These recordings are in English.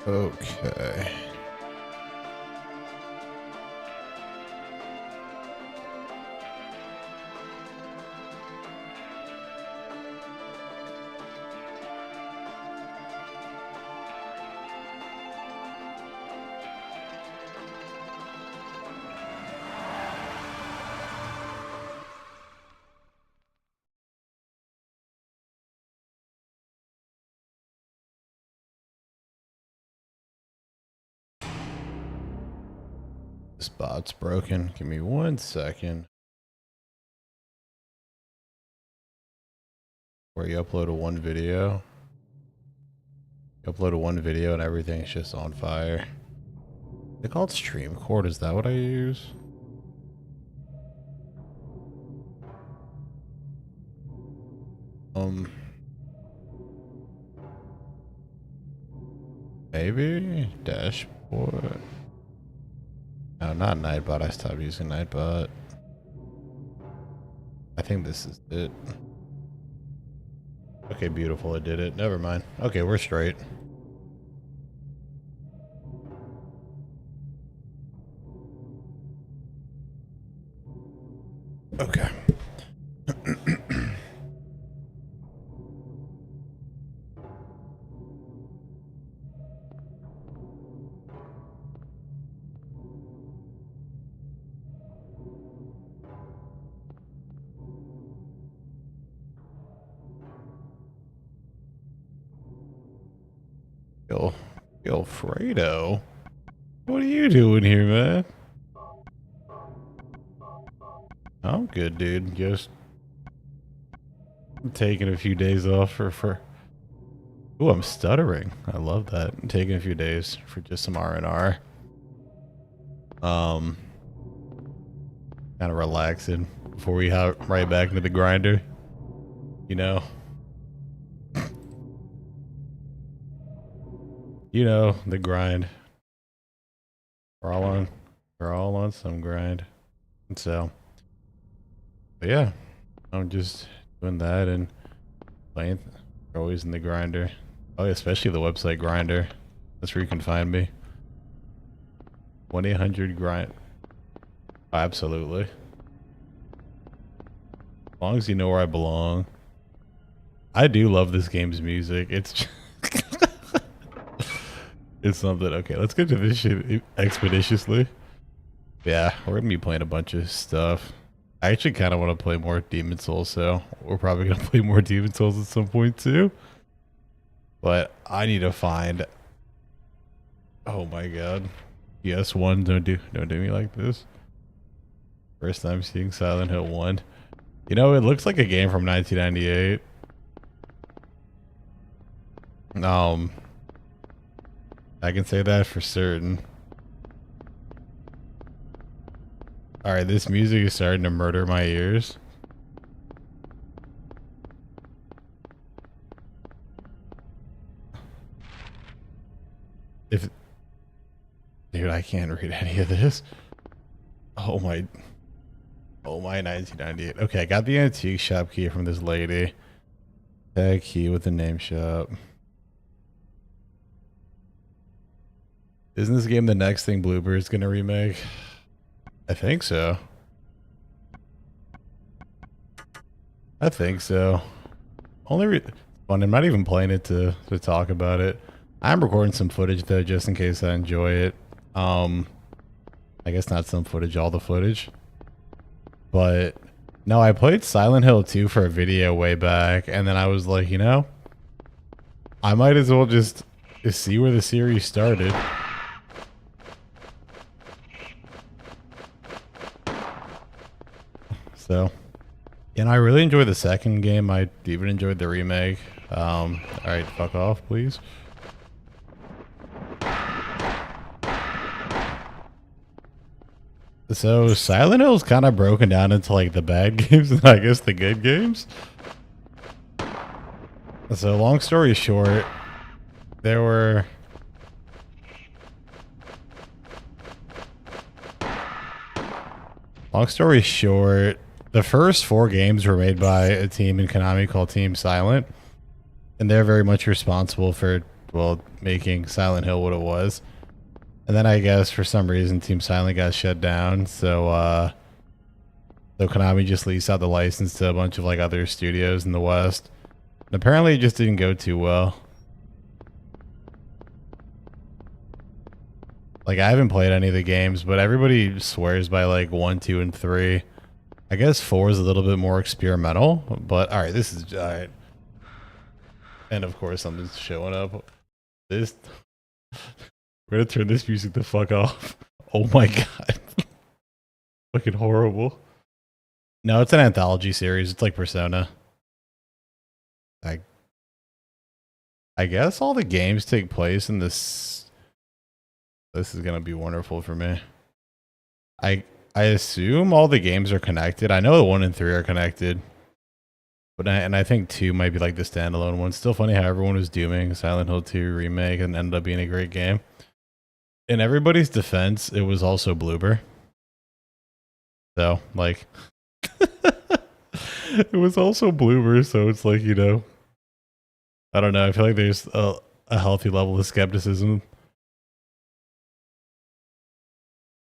Okay. This bot's broken. Give me 1 second. Where you upload one video. You upload one video and everything's just on fire. They call it stream cord. Is that what I use? Maybe dashboard. No, not Nightbot. I stopped using Nightbot. I think this is it. Okay, beautiful. It did it. Never mind. Okay, we're straight. Okay. Yo, Fredo. What are you doing here, man? I'm good, dude. Just taking a few days off for Ooh, I'm stuttering. I love that. I'm taking a few days for just some R&R. Kind of relaxing before we hop right back into the grinder. You know. You know, the grind. We're all on some grind. And so, but yeah, I'm just doing that and playing. Always in the grinder. Oh, especially the website grinder. That's where you can find me. 1-800 grind. Oh, absolutely. As long as you know where I belong. I do love this game's music. It's it's something. Okay, let's get to this shit expeditiously. Yeah, we're gonna be playing a bunch of stuff. I actually kind of want to play more Demon Souls, so we're probably gonna play more Demon Souls at some point too. But I need to find. Oh my god. PS1, don't do me like this. First time seeing Silent Hill 1. You know, it looks like a game from 1998. I can say that for certain. Alright, this music is starting to murder my ears. Dude, I can't read any of this. Oh my 1998. Okay, I got the antique shop key from this lady. Tag key with the name shop. Isn't this game the next thing Bluebird's gonna remake? I think so. I think so. Fun. I'm not even playing it to talk about it. I'm recording some footage though, just in case I enjoy it. I guess not some footage, all the footage. But no, I played Silent Hill 2 for a video way back, and then I was like, you know, I might as well just see where the series started. So, and I really enjoyed the second game. I even enjoyed the remake. Alright, fuck off, please. So, Silent Hill's kind of broken down into like the bad games and I guess the good games. So, long story short, there were... Long story short, the first 4 games were made by a team in Konami called Team Silent. And they're very much responsible for well, making Silent Hill what it was. And then I guess for some reason Team Silent got shut down, so Konami just leased out the license to a bunch of like other studios in the West. And apparently it just didn't go too well. Like I haven't played any of the games, but everybody swears by like 1, 2, and 3. I guess 4 is a little bit more experimental, but alright, this is alright. And of course something's showing up. This we're gonna turn this music the fuck off. Oh my god. Fucking horrible. No, it's an anthology series. It's like Persona. I guess all the games take place in this. This is gonna be wonderful for me. I assume all the games are connected. I know the 1 and 3 are connected, but I think 2 might be like the standalone one. Still funny how everyone was dooming Silent Hill 2 remake and ended up being a great game. In everybody's defense, it was also Bloober. So like. It was also Bloober, so it's like, you know, I don't know. I feel like there's a healthy level of skepticism.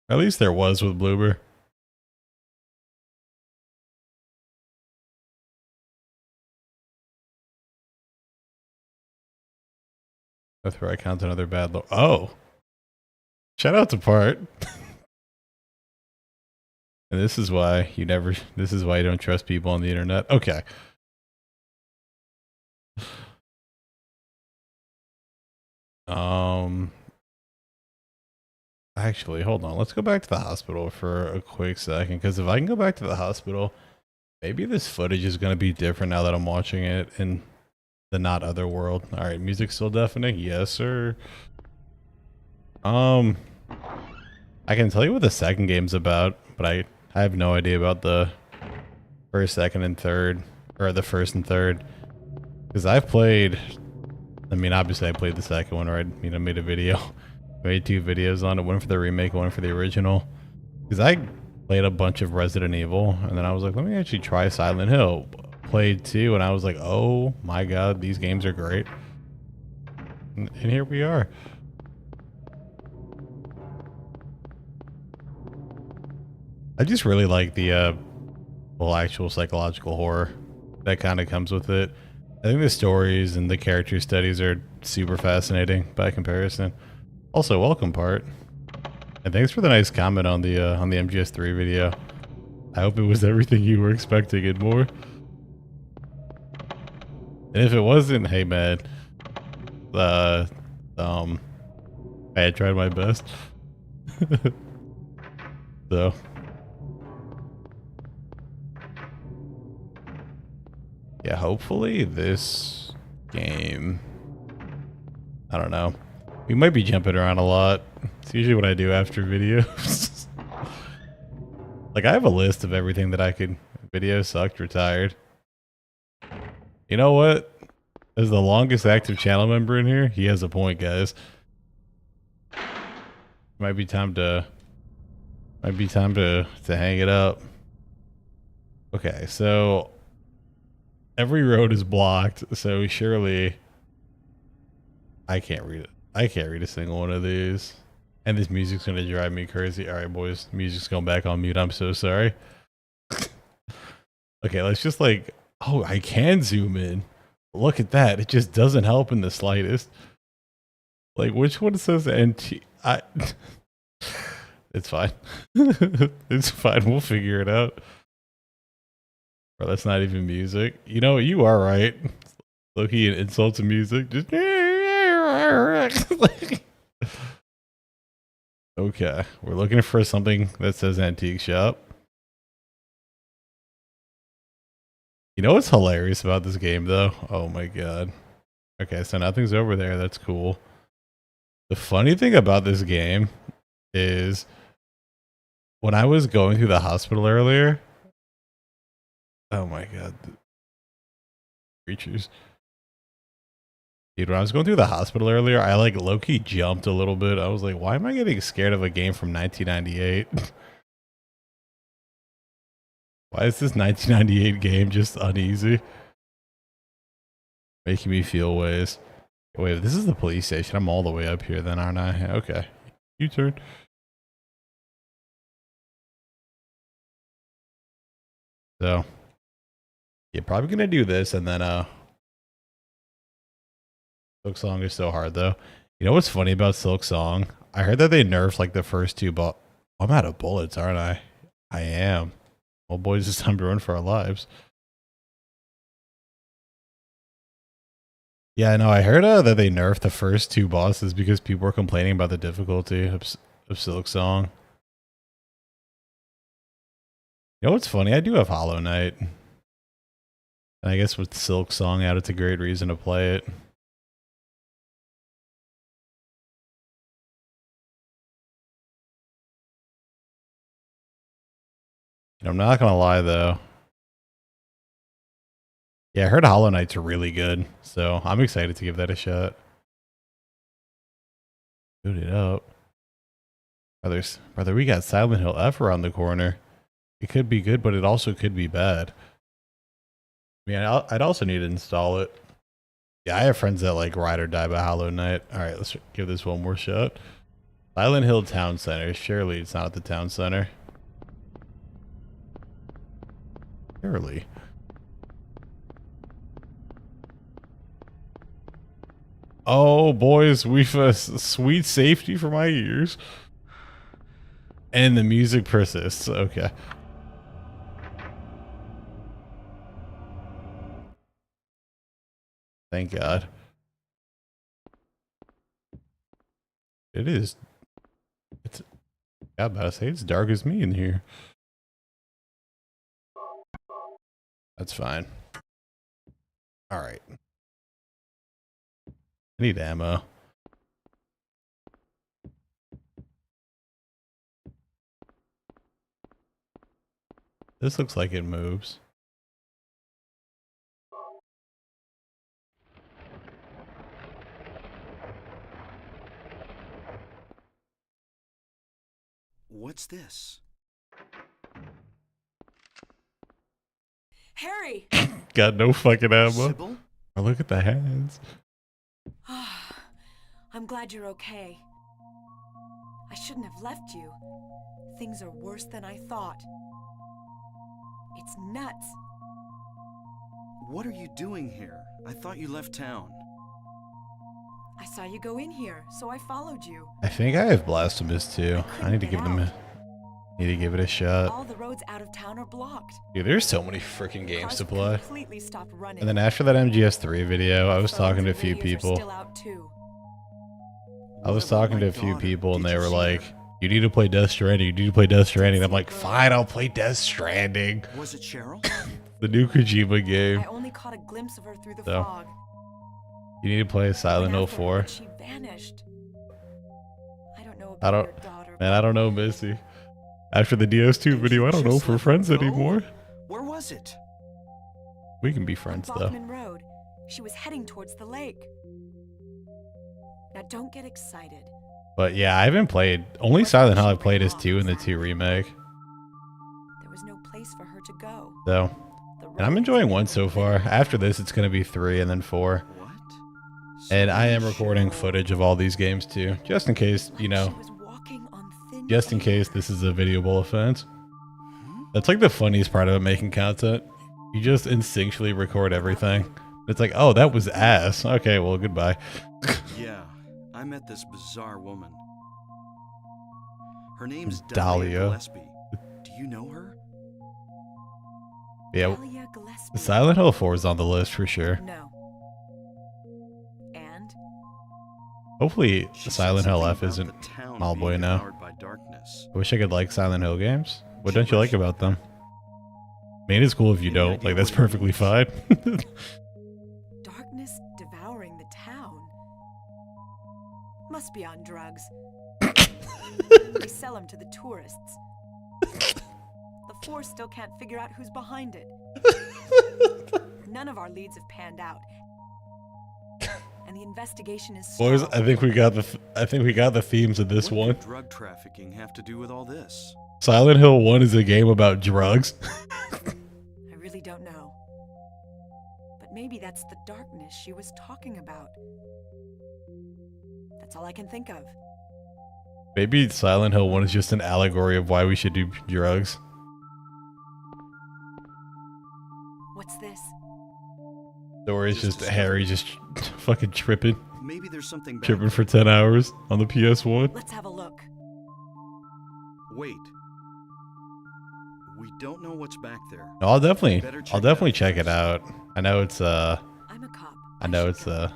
At least there was with Bloober. That's where I count another bad low. Oh, shout out to Part. And this is why you never. This is why you don't trust people on the internet. Okay. Actually, hold on. Let's go back to the hospital for a quick second, because if I can go back to the hospital, maybe this footage is going to be different now that I'm watching it in the not other world. All right, music still deafening? Yes, sir. I can tell you what the second game's about, but I have no idea about the first, second, and third, or the first and third, because I've played. I mean, obviously, I played the second one, right? I made a video. Made 2 videos on it, one for the remake, one for the original. Because I played a bunch of Resident Evil, and then I was like, let me actually try Silent Hill. Played 2, and I was like, oh my god, these games are great. And here we are. I just really like the well, actual psychological horror that kind of comes with it. I think the stories and the character studies are super fascinating by comparison. Also, welcome, Part. And thanks for the nice comment on the MGS3 video. I hope it was everything you were expecting and more. And if it wasn't, hey man, I had tried my best. So yeah, hopefully this game, I don't know. We might be jumping around a lot. It's usually what I do after videos. Like I have a list of everything that I could. Video sucked, retired. You know what? As the longest active channel member in here, he has a point, guys. Might be time to hang it up. Okay, so every road is blocked, so surely I can't read it. I can't read a single one of these. And this music's gonna drive me crazy. Alright, boys, music's going back on mute. I'm so sorry. Okay, let's just like, oh, I can zoom in. Look at that. It just doesn't help in the slightest. Like, which one says NT? It's fine. It's fine. We'll figure it out. Bro, that's not even music. You know, you are right. Low-key an insult to music. Just okay, we're looking for something that says antique shop. You know what's hilarious about this game, though? Oh my god. Okay, so nothing's over there. That's cool. The funny thing about this game is when I was going through the hospital earlier. Oh my god. Creatures. Dude, when I was going through the hospital earlier, I like low-key jumped a little bit. I was like, why am I getting scared of a game from 1998? Why is this 1998 game just uneasy? Making me feel ways. Wait, this is the police station. I'm all the way up here then, aren't I? Okay. U-turn. So, yeah, probably gonna do this and then Silk Song is so hard though. You know what's funny about Silk Song? I heard that they nerfed like the first two, but I'm out of bullets, aren't I? I am. Well, boys, it's time to run for our lives. Yeah, no, I heard that they nerfed the first two bosses because people were complaining about the difficulty of Silk Song. You know what's funny? I do have Hollow Knight. And I guess with Silk Song out, it's a great reason to play it. And I'm not gonna lie though. Yeah, I heard Hollow Knight's really good, so I'm excited to give that a shot. Boot it up. Brother, we got Silent Hill F around the corner. It could be good, but it also could be bad. I mean, I'd also need to install it. Yeah, I have friends that like ride or die by Hollow Knight. All right, let's give this one more shot. Silent Hill Town Center. Surely it's not at the town center. Surely. Oh, boys, we've sweet safety for my ears. And the music persists. Okay. Thank God. It is. I'm about to say it's dark as me in here. That's fine. All right. I need ammo. This looks like it moves. What's this? Harry! Got no fucking ammo. Sybil? Oh, look at the hands. I'm glad you're okay. I shouldn't have left you. Things are worse than I thought. It's nuts. What are you doing here? I thought you left town. I saw you go in here, so I followed you. I think I have Blasphemous too. I need to give them need to give it a shot. All the roads out of town are blocked. Dude, there's so many freaking games Cars to play. completely stopped running. And then after that MGS3 video, I was Phones talking to a and few radios are people. still out too. I was talking to a few people and they were like, her? you need to play Death Stranding. You need to play Death Stranding. I'm like, fine, I'll play Death Stranding. Was it Cheryl? The new Kojima game. I only caught a glimpse of her through the So, fog. You need to play Silent Hill Went after her, 4. but she vanished. I don't know I about don't, your daughter. man, I don't know, Missy. After the DS2 video, I don't know if we're friends anymore. Where was it? We can be On friends though. Bachman Road. She was heading towards the lake. Now don't get excited. But yeah, I haven't played. Only Silent Hill I've played is 2 and the 2 remake. There was no place for her to go. So, and I'm enjoying 1 so far. After this, it's going to be 3 and then 4. What? And I am recording footage of all these games too, just in case, you know, just in case this is a videoable offense. That's like the funniest part about making content. You just instinctually record everything. It's like, oh, that was ass. Okay, well, goodbye. Yeah, I met this bizarre woman. Her name's Dahlia. Dahlia Gillespie. Do you know her? Yeah, Silent Hill 4 is on the list for sure. No. And? Hopefully, She Silent said Hill something F about isn't the town all being boy now. devoured by darkness. I wish I could like Silent Hill games. What don't you like about them? I mean, it's cool if you don't. Like, that's perfectly fine. Darkness devouring the town. Must be on drugs. They sell them to the tourists. The Force still can't figure out who's behind it. None of our leads have panned out. And the investigation is Boys, stalled. I think we got the themes of this What one. did drug trafficking have to do with all this? Silent Hill 1 is a game about drugs. I really don't know. But maybe that's the darkness she was talking about. That's all I can think of. Maybe Silent Hill 1 is just an allegory of why we should do drugs. What's this? Or it's just Harry just fucking tripping. Maybe there's something back Tripping there. for 10 hours on the PS1. Let's have a look. Wait. We don't know what's back there. No, I'll definitely Better check it out. I know it's I'm a cop. I know should it's go.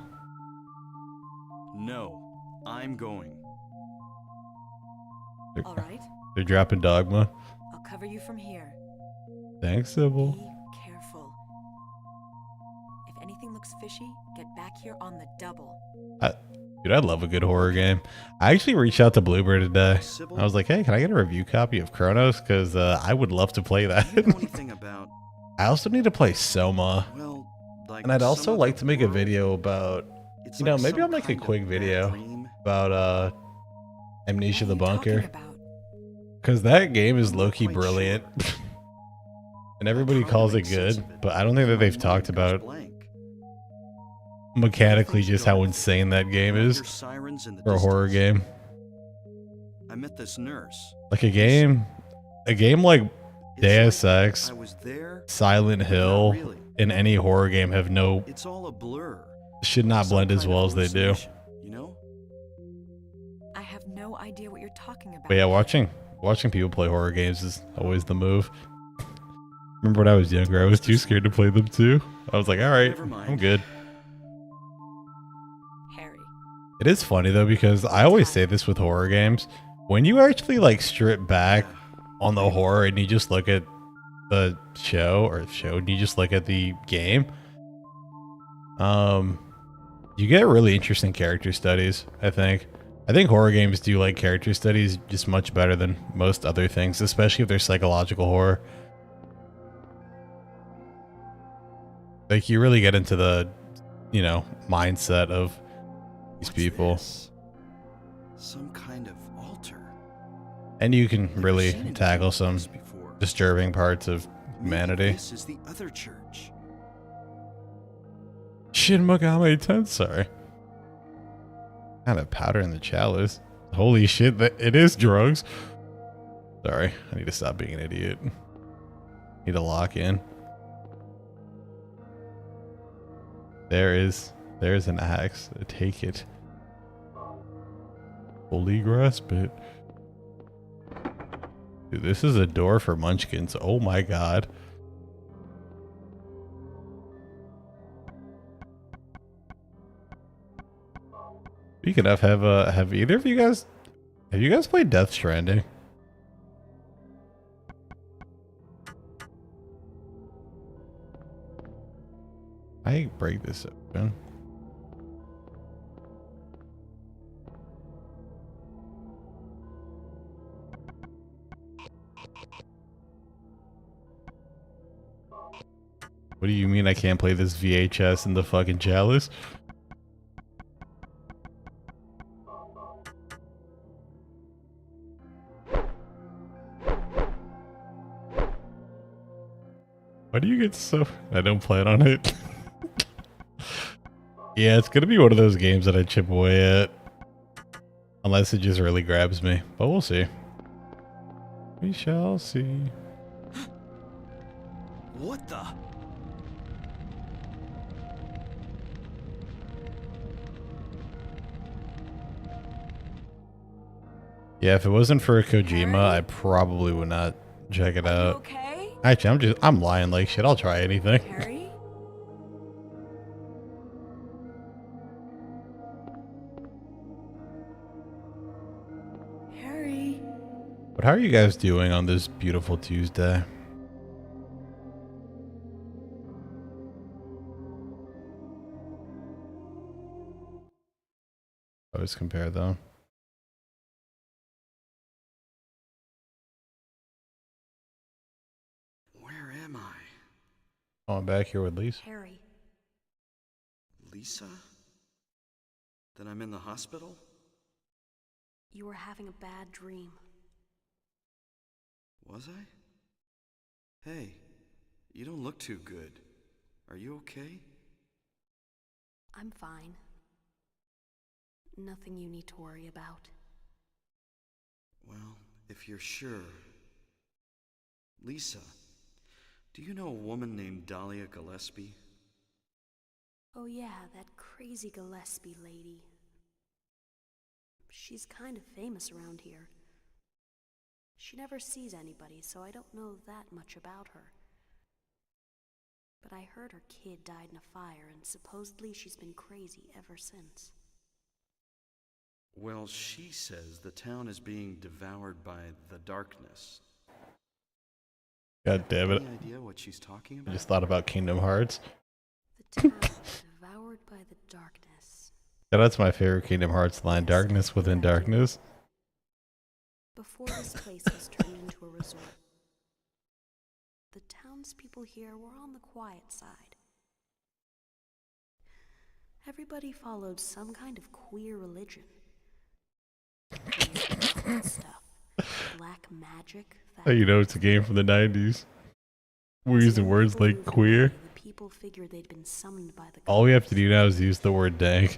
No, I'm going. All right. they're dropping Dogma. I'll cover you from here. Thanks, Sybil. Be careful. If anything looks fishy, get back here on the double. Dude, I love a good horror game. I actually reached out to Bluebird today. Sybil, I was like, hey, can I get a review copy of Chronos? Because I would love to play that. do you know anything about, I also need to play Soma. well, like And I'd also some like other to make a world? video about, It's you know, like maybe some I'll make a kind of quick bad video dream. about Amnesia the What are you talking Bunker. about? Because that game is I'm not low-key quite brilliant. sure. And everybody I tried to calls it make sense good, of it, but I don't think that my they've mind talked goes about blank. mechanically just how insane that game I hear is sirens in the for a horror distance. game. I met this nurse. Like a game like It's Deus like Ex, I was there, Silent but not Hill, really. and any horror game have no It's all a blur. should not Some blend as kind of well as they do. hallucination, you know? I have no idea what you're talking about. But yeah, watching people play horror games is always the move. Remember when I was younger, I was too scared to play them too. I was like, all right, Never mind. I'm good. Harry. It is funny though, because I always say this with horror games. When you actually like strip back on the horror and you just look at the show and you just look at the game, you get really interesting character studies, I think. I think horror games do like character studies just much better than most other things, especially if they're psychological horror. Like you really get into the, you know, mindset of these What's people. this? Some kind of altar. And you can Never really seen anything tackle like some this before. disturbing parts of Maybe humanity. This is the other church. Shin Megami Tensei. Kind of powder in the chalice. Holy shit, it is drugs. Sorry, I need to stop being an idiot. Need to lock in. There's an axe. Take it. Fully grasp it. Dude, this is a door for munchkins. Oh my god. Speaking of, have either of you guys played Death Stranding? I break this open. What do you mean I can't play this VHS in the fucking chalice? Why do you get so... I don't plan on it. Yeah, it's gonna be one of those games that I chip away at. Unless it just really grabs me. But we'll see. We shall see. What the? Yeah, if it wasn't for Kojima, I probably would not check it Are you out. okay? Actually, I'm lying like shit. I'll try anything. Harry? Harry? But how are you guys doing on this beautiful Tuesday? Always compare though. Where am I? Oh, I'm back here with Lisa. Harry. Lisa? Then I'm in the hospital? You were having a bad dream. Was I? Hey, you don't look too good. Are you okay? I'm fine. Nothing you need to worry about. Well, if you're sure. Lisa, do you know a woman named Dahlia Gillespie? Oh yeah, that crazy Gillespie lady. She's kind of famous around here. She never sees anybody, so I don't know that much about her. But I heard her kid died in a fire, and supposedly she's been crazy ever since. Well, she says the town is being devoured by the darkness. God damn it. Any idea what she's talking I about? just thought about Kingdom Hearts. The town devoured by the darkness. Yeah, that's my favorite Kingdom Hearts line. Darkness within darkness. Before this place was turned into a resort, the townspeople here were on the quiet side. Everybody followed some kind of queer religion. Weird stuff. Black magic. Oh, you know it's a game from the 90s. We're using words like queer. The people figured they'd been summoned by the All we have to gods. do now is use the word dank.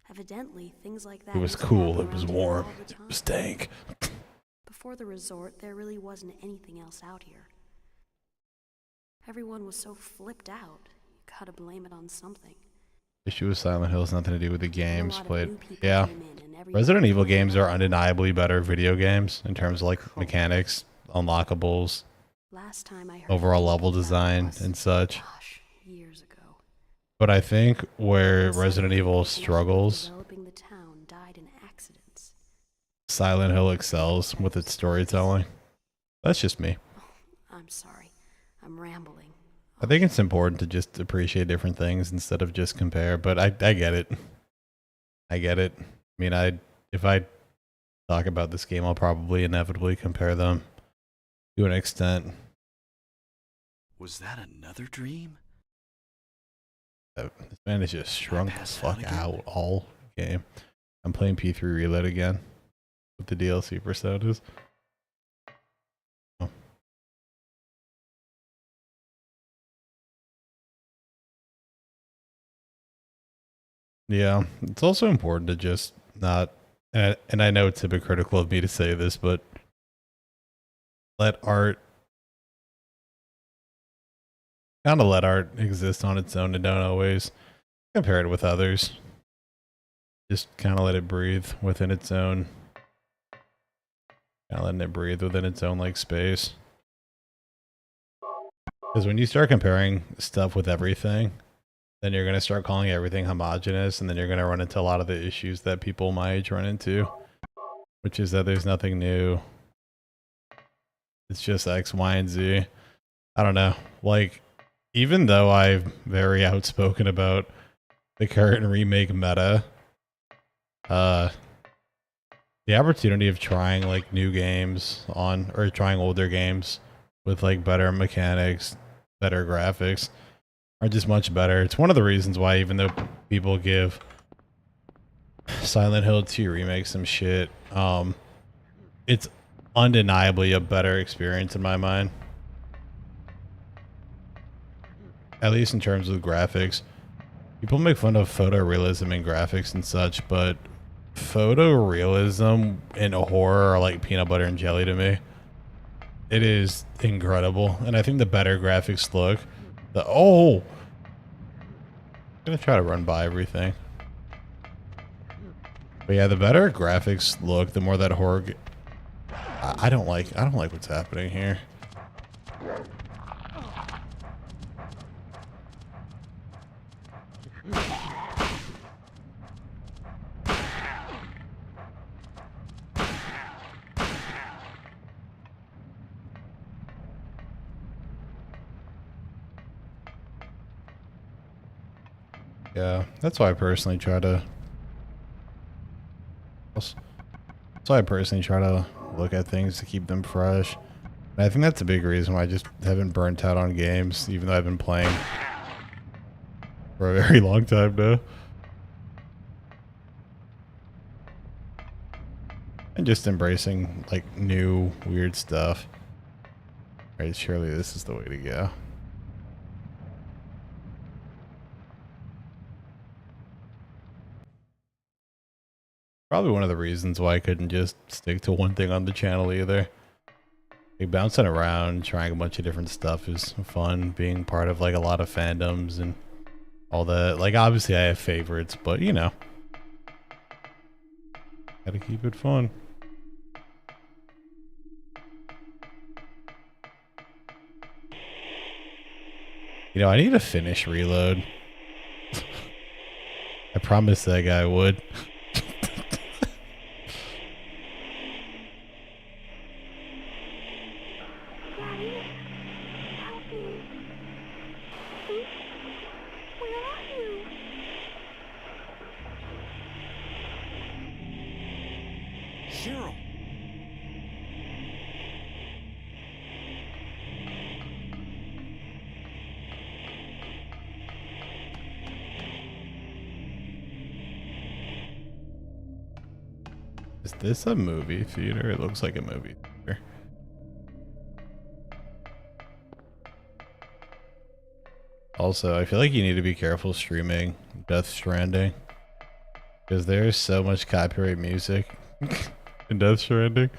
Evidently, things like that It was used to cool, happen it was around here warm, all the it time. was dank. Before the resort, there really wasn't anything else out here. Everyone was so flipped out. You gotta blame it on something. Issue with Silent Hill has nothing to do with the And a games lot of played. new people Yeah. came in, and everything Resident Evil was games going are on. undeniably better video games in terms of like mechanics, unlockables, Last time I heard overall anything level about it design was, and such. gosh, years ago. But I think where And Resident suddenly, Evil the people struggles, developing the town died in accidents. Silent Hill excels with its storytelling. That's just me. I'm sorry. I'm rambling. I think it's important to just appreciate different things instead of just compare, but I get it. I get it. I mean, if I talk about this game, I'll probably inevitably compare them to an extent. Was that another dream? This man has just shrunk the passed fuck out again? out all game. I'm playing P3 Reload again with the DLC personas. Oh. Yeah, it's also important to just not, and I know it's hypocritical of me to say this, but let art exist on its own and don't always compare it with others. Just kind of let it breathe within its own, kind of letting it breathe within its own like space. Because when you start comparing stuff with everything, then you're going to start calling everything homogenous, and then you're going to run into a lot of the issues that people my age run into, which is that there's nothing new. It's just X, Y, and Z. I don't know. Like, even though I'm very outspoken about the current remake meta, the opportunity of trying like new games on, or trying older games with like better mechanics, better graphics, are just much better. It's one of the reasons why, even though people give Silent Hill 2 remake some shit, it's undeniably a better experience in my mind. At least in terms of graphics. People make fun of photorealism in graphics and such, but photorealism in horror are like peanut butter and jelly to me. It is incredible. And I think the better graphics look, I'm gonna try to run by everything. But yeah, the better graphics look, the more that horror. I don't like what's happening here. Yeah, that's why I personally try to. That's why I personally try to look at things to keep them fresh. And I think that's a big reason why I just haven't burnt out on games, even though I've been playing for a very long time now. And just embracing like new weird stuff. Right, surely this is the way to go. Probably one of the reasons why I couldn't just stick to one thing on the channel either. Like bouncing around, trying a bunch of different stuff is fun. Being part of like a lot of fandoms and all that. Like obviously I have favorites, but you know, gotta keep it fun. You know, I need to finish Reload. I promised that guy I would. Cheryl! Is this a movie theater? It looks like a movie theater. Also, I feel like you need to be careful streaming Death Stranding, because there's so much copyright music in Death Stranding.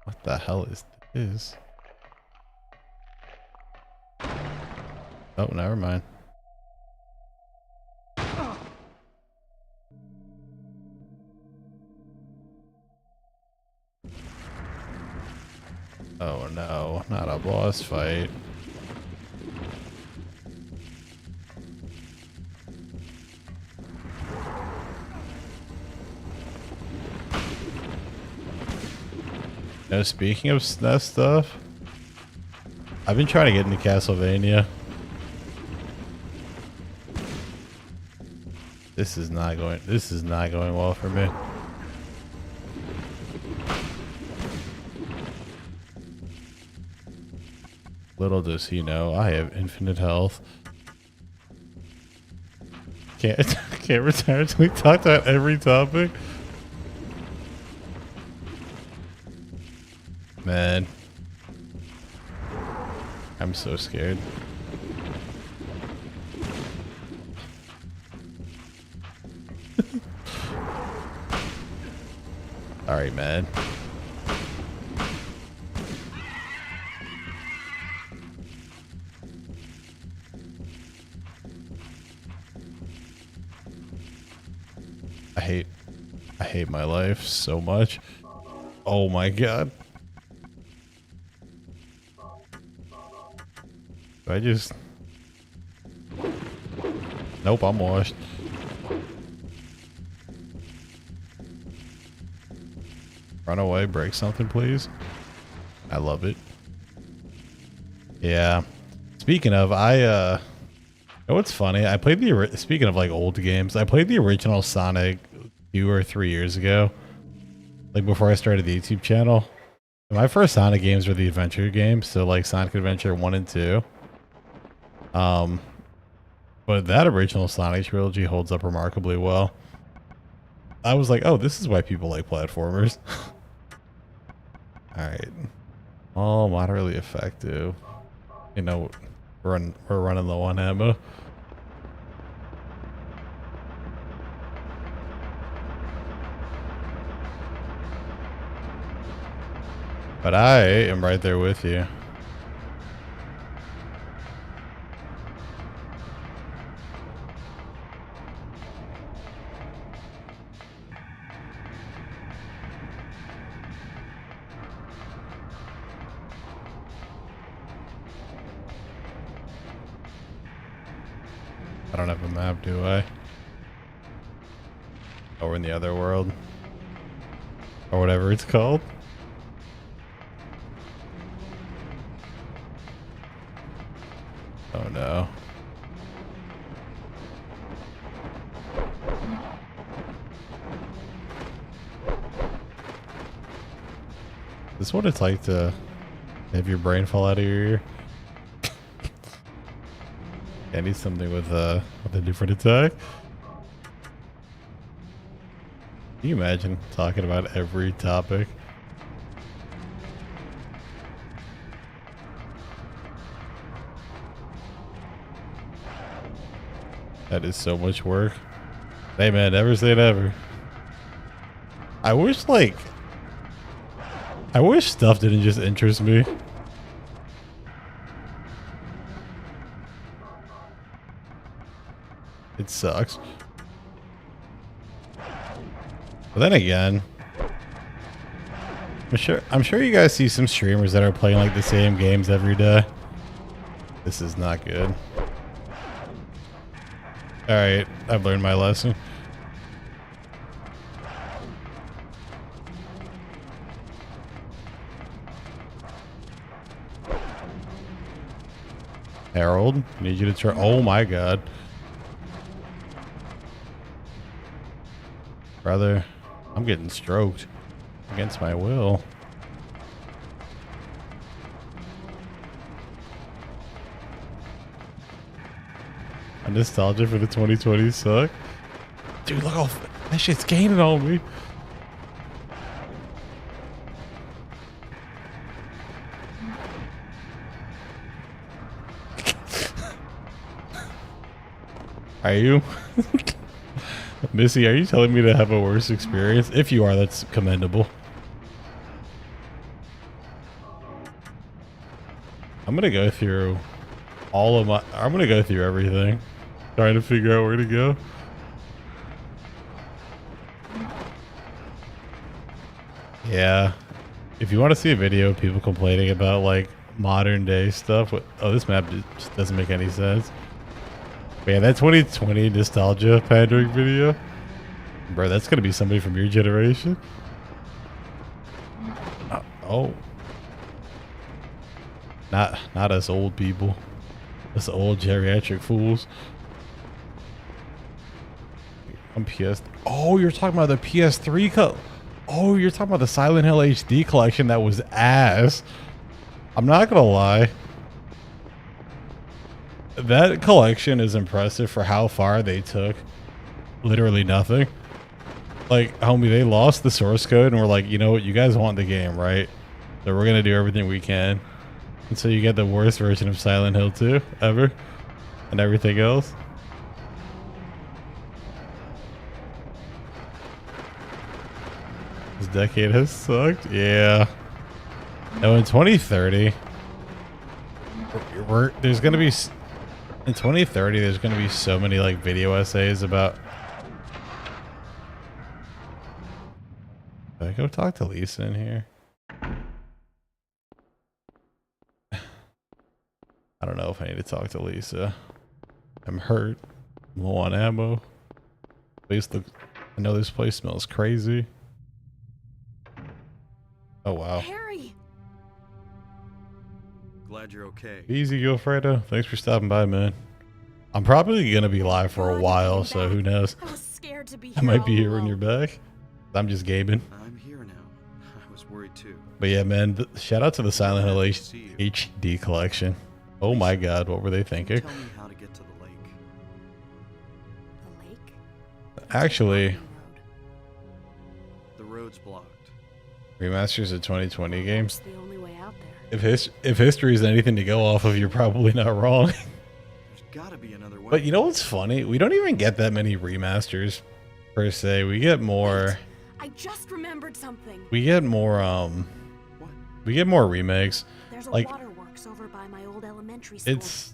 What the hell is this? Oh, never mind. Oh no, not a boss fight. No, speaking of SNES stuff, I've been trying to get into Castlevania. This is not going well for me. Little does he know, I have infinite health. Can't retire until we talked about every topic. Man, I'm so scared. Alright, man. I hate my life so much. Oh my god. I just... Nope, I'm washed. Run away, break something, please. I love it. Yeah. Speaking of, you know what's funny? I played speaking of like old games, I played the original Sonic 2 or 3 years ago. Like before I started the YouTube channel. My first Sonic games were the adventure games, so like Sonic Adventure 1 and 2. But that original Sonic trilogy holds up remarkably well. I was like, oh, this is why people like platformers. Alright. Oh, moderately effective. You know, we're running low on ammo. But I am right there with you. I don't have a map, do I? Oh, we're in the other world. Or whatever it's called. Oh no. Is this what it's like to have your brain fall out of your ear? I need something with a different attack. Can you imagine talking about every topic? That is so much work. Hey man, never say never. I wish stuff didn't just interest me. It sucks. But then again, I'm sure you guys see some streamers that are playing like the same games every day. This is not good. Alright, I've learned my lesson. Harold, I need you to turn. Oh my god. Brother, I'm getting stroked against my will. A nostalgia for the 2020s suck. Dude, look how that shit's gaining on me. Are you? Missy, are you telling me to have a worse experience? If you are, that's commendable. I'm gonna go through I'm gonna go through everything, trying to figure out where to go. Yeah. If you want to see a video of people complaining about like modern day stuff, oh, this map just doesn't make any sense. But yeah, that 2020 nostalgia pandering video, bro, that's gonna be somebody from your generation. Oh, not us old people, us old geriatric fools. I'm PS. Oh, you're talking about the PS3 Oh, you're talking about the Silent Hill HD collection that was ass. I'm not gonna lie. That collection is impressive for how far they took literally nothing. Like, homie, they lost the source code and we're like, you know what, you guys want the game, right? So we're gonna do everything we can. And so you get the worst version of Silent Hill 2 ever and everything else. This decade has sucked. Yeah. No, in 2030, there's gonna be... In 2030, there's going to be so many like video essays about... Did I go talk to Lisa in here? I don't know if I need to talk to Lisa. I'm hurt. I'm low on ammo. I know this place smells crazy. Oh wow. Harry! Glad you're okay. Easy, Gilfredo. Thanks for stopping by, man. I'm probably gonna be live for a while, so who knows? I was scared to be I might be here when you're back. I'm just gaming. I'm here now. I was worried too. But yeah, man, shout out to the Silent Hill HD collection. Oh my god, what were they thinking? Tell me how to get to the lake. The lake? Actually, The road's blocked. remasters of 2020 games. The only way out there. If history is anything to go off of, you're probably not wrong. There's gotta be another way. But you know what's funny? We don't even get that many remasters per se. We get more. I just remembered something. We get more. What? We get more remakes. There's a Like, waterworks over by my old elementary school. it's.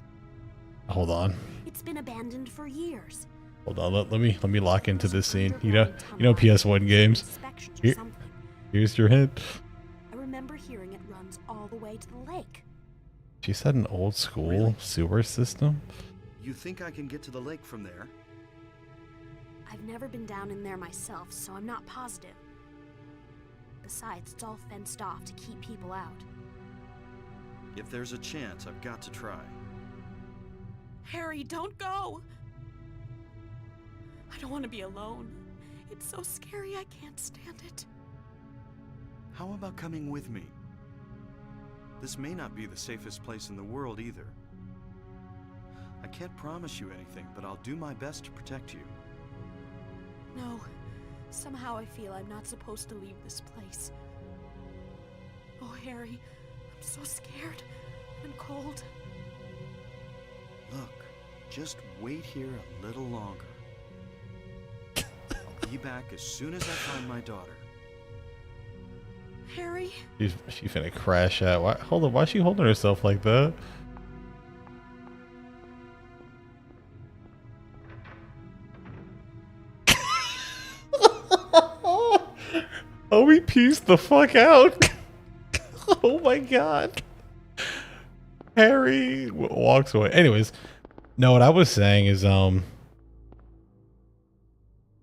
Hold on. It's been abandoned for years. Hold on. Let me lock into this scene. You know PS1 games. Inspections or Here- something. Here's your hint. I remember hearing it runs all the way to the lake. She said an old school sewer system. You think I can get to the lake from there? I've never been down in there myself, so I'm not positive. Besides, it's all fenced off to keep people out. If there's a chance, I've got to try. Harry, don't go! I don't want to be alone. It's so scary, I can't stand it. How about coming with me? This may not be the safest place in the world either. I can't promise you anything, but I'll do my best to protect you. No, somehow I feel I'm not supposed to leave this place. Oh, Harry, I'm so scared and cold. Look, just wait here a little longer. I'll be back as soon as I find my daughter. Harry? She finna crash out. Why, hold on, why is she holding herself like that? Oh, we pieced the fuck out. Oh my god. Harry walks away. Anyways, no, what I was saying is,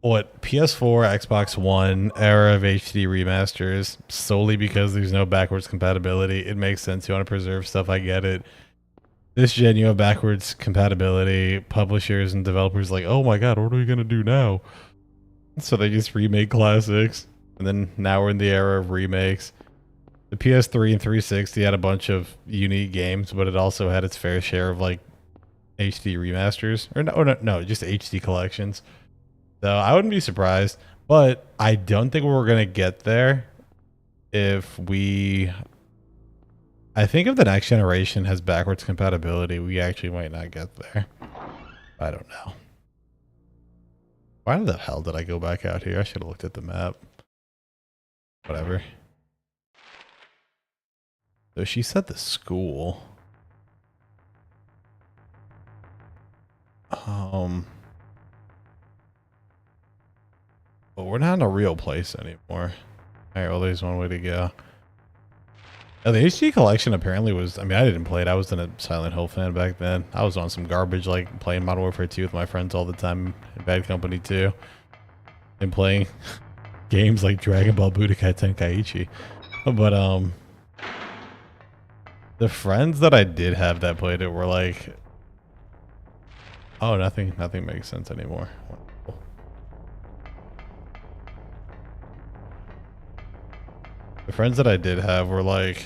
what PS4, Xbox One era of HD remasters, solely because there's no backwards compatibility. It makes sense. You want to preserve stuff. I get it. This gen, you have backwards compatibility. Publishers and developers like, oh my god, what are we gonna do now? So they just remake classics, and then now we're in the era of remakes. The PS3 and 360 had a bunch of unique games, but it also had its fair share of like HD remasters, or no, just HD collections. So I wouldn't be surprised, but I don't think we're gonna get there if we. I think if the next generation has backwards compatibility, we actually might not get there. I don't know. Why the hell did I go back out here? I should have looked at the map. Whatever. So she said the school. But we're not in a real place anymore. Alright, well there's one way to go. Now, the HD collection apparently was, I mean, I didn't play it. I was a Silent Hill fan back then. I was on some garbage, like playing Modern Warfare 2 with my friends all the time in Bad Company 2. And playing games like Dragon Ball Budokai Tenkaichi. But, the friends that I did have that played it were like, oh, nothing makes sense anymore. Wonderful. The friends that I did have were like,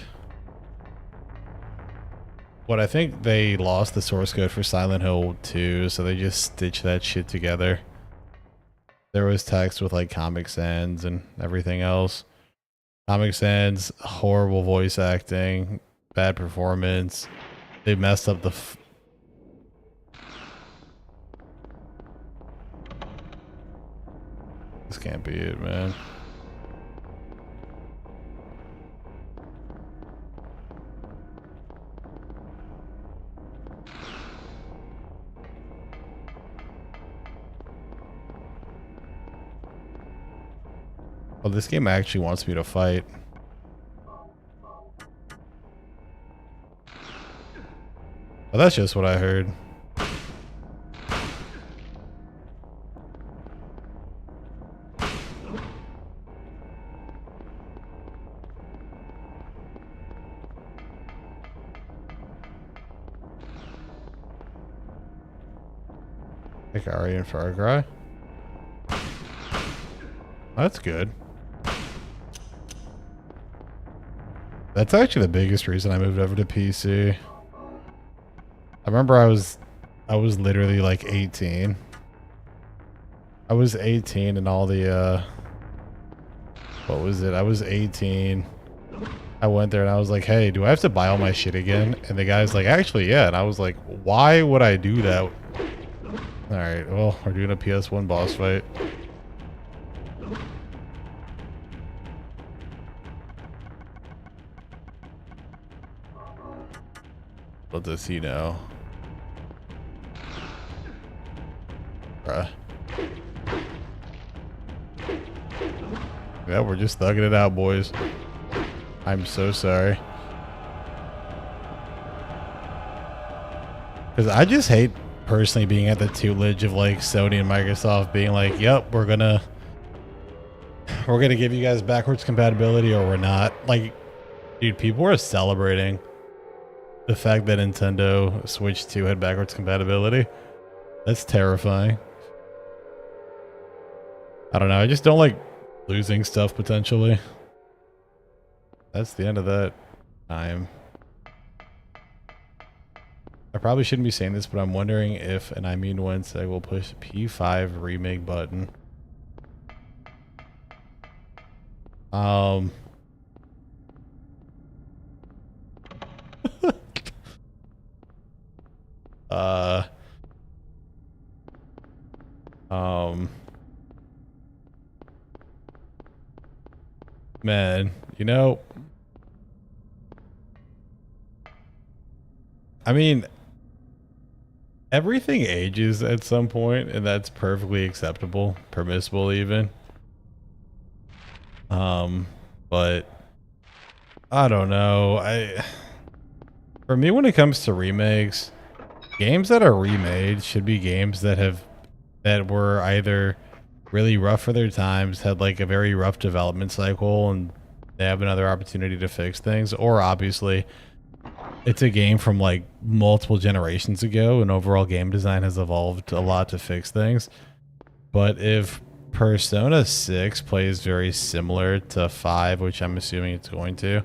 what I think they lost the source code for Silent Hill 2, so they just stitched that shit together. There was text with like Comic Sans and everything else. Comic Sans, horrible voice acting, bad performance. They messed up the this can't be it, man. Oh, this game actually wants me to fight. Oh, that's just what I heard. Like Ari and Far Cry. That's good. That's actually the biggest reason I moved over to PC. I remember I was literally like 18. I was 18 and all the what was it? I was 18. I went there and I was like, hey, do I have to buy all my shit again? And the guy's like, actually, yeah. And I was like, why would I do that? Alright, well, we're doing a PS1 boss fight. What does he know? Bruh. Yeah, we're just thugging it out, boys. I'm so sorry. Because I just hate personally being at the tutelage of like Sony and Microsoft being like, yep, we're gonna give you guys backwards compatibility or we're not. Like, dude, people are celebrating the fact that Nintendo Switch 2 had backwards compatibility. That's terrifying. I don't know. I just don't like losing stuff potentially. That's the end of that time. I probably shouldn't be saying this, but I'm wondering if, and I mean when, I will push P5 remake button. Man, you know, I mean, everything ages at some point, and that's perfectly acceptable, permissible even. But I don't know. For me, when it comes to remakes, games that are remade should be games that were either really rough for their times, had like a very rough development cycle, and they have another opportunity to fix things, or obviously it's a game from like multiple generations ago and overall game design has evolved a lot to fix things. But if Persona 6 plays very similar to 5, which I'm assuming it's going to,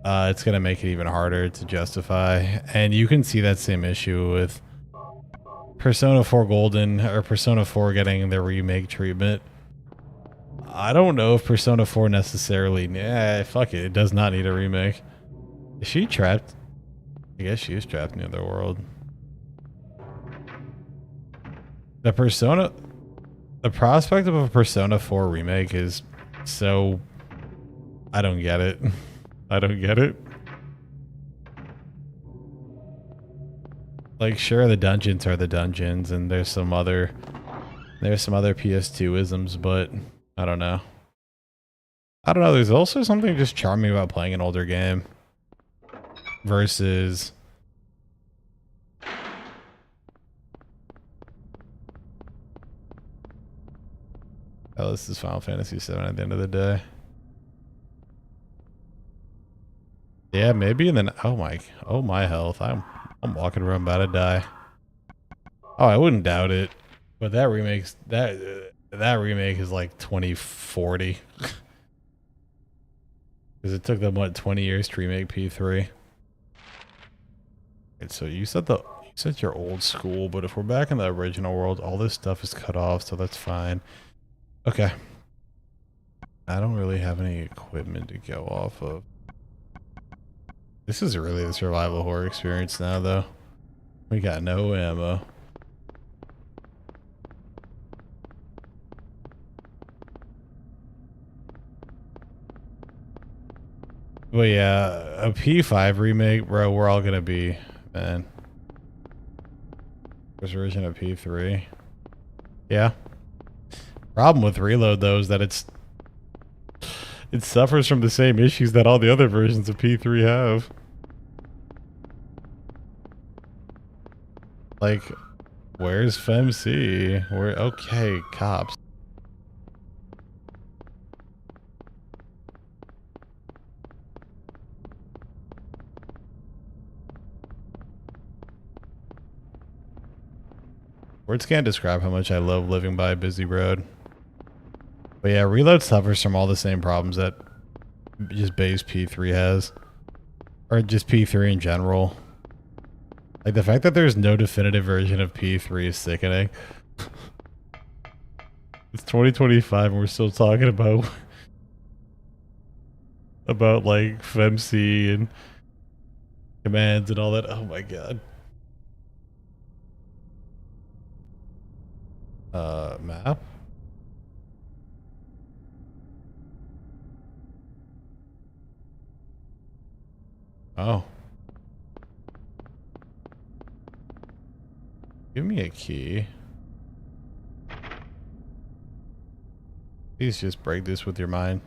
it's going to make it even harder to justify. And you can see that same issue with Persona 4 Golden or Persona 4 getting their remake treatment. I don't know if Persona 4 necessarily... fuck it. It does not need a remake. Is she trapped? I guess she is trapped in the other world. The prospect of a Persona 4 remake is so... I don't get it. I don't get it. Like, sure, the dungeons are the dungeons, and there's some other PS2 isms, but I don't know. I don't know. There's also something just charming about playing an older game versus this is Final Fantasy VII at the end of the day. Yeah, maybe. And then oh my health. I'm walking around about to die. Oh, I wouldn't doubt it. But that remake is like 2040. Because it took them what 20 years to remake P3. Okay, so you said you're old school, but if we're back in the original world, all this stuff is cut off, so that's fine. Okay. I don't really have any equipment to go off of. This is really the survival horror experience now, though. We got no ammo. But yeah, a P5 remake, bro, we're all gonna be, man. First version of P3. Yeah. Problem with Reload, though, is that it suffers from the same issues that all the other versions of P3 have. Like, where's FemC? Okay, cops. Words can't describe how much I love living by a busy road. But yeah, Reload suffers from all the same problems that just base P3 has. Or just P3 in general. Like the fact that there's no definitive version of P3 is sickening. It's 2025 and we're still talking about like FemC and commands and all that. Oh my god. Map? Oh. Give me a key. Please just break this with your mind.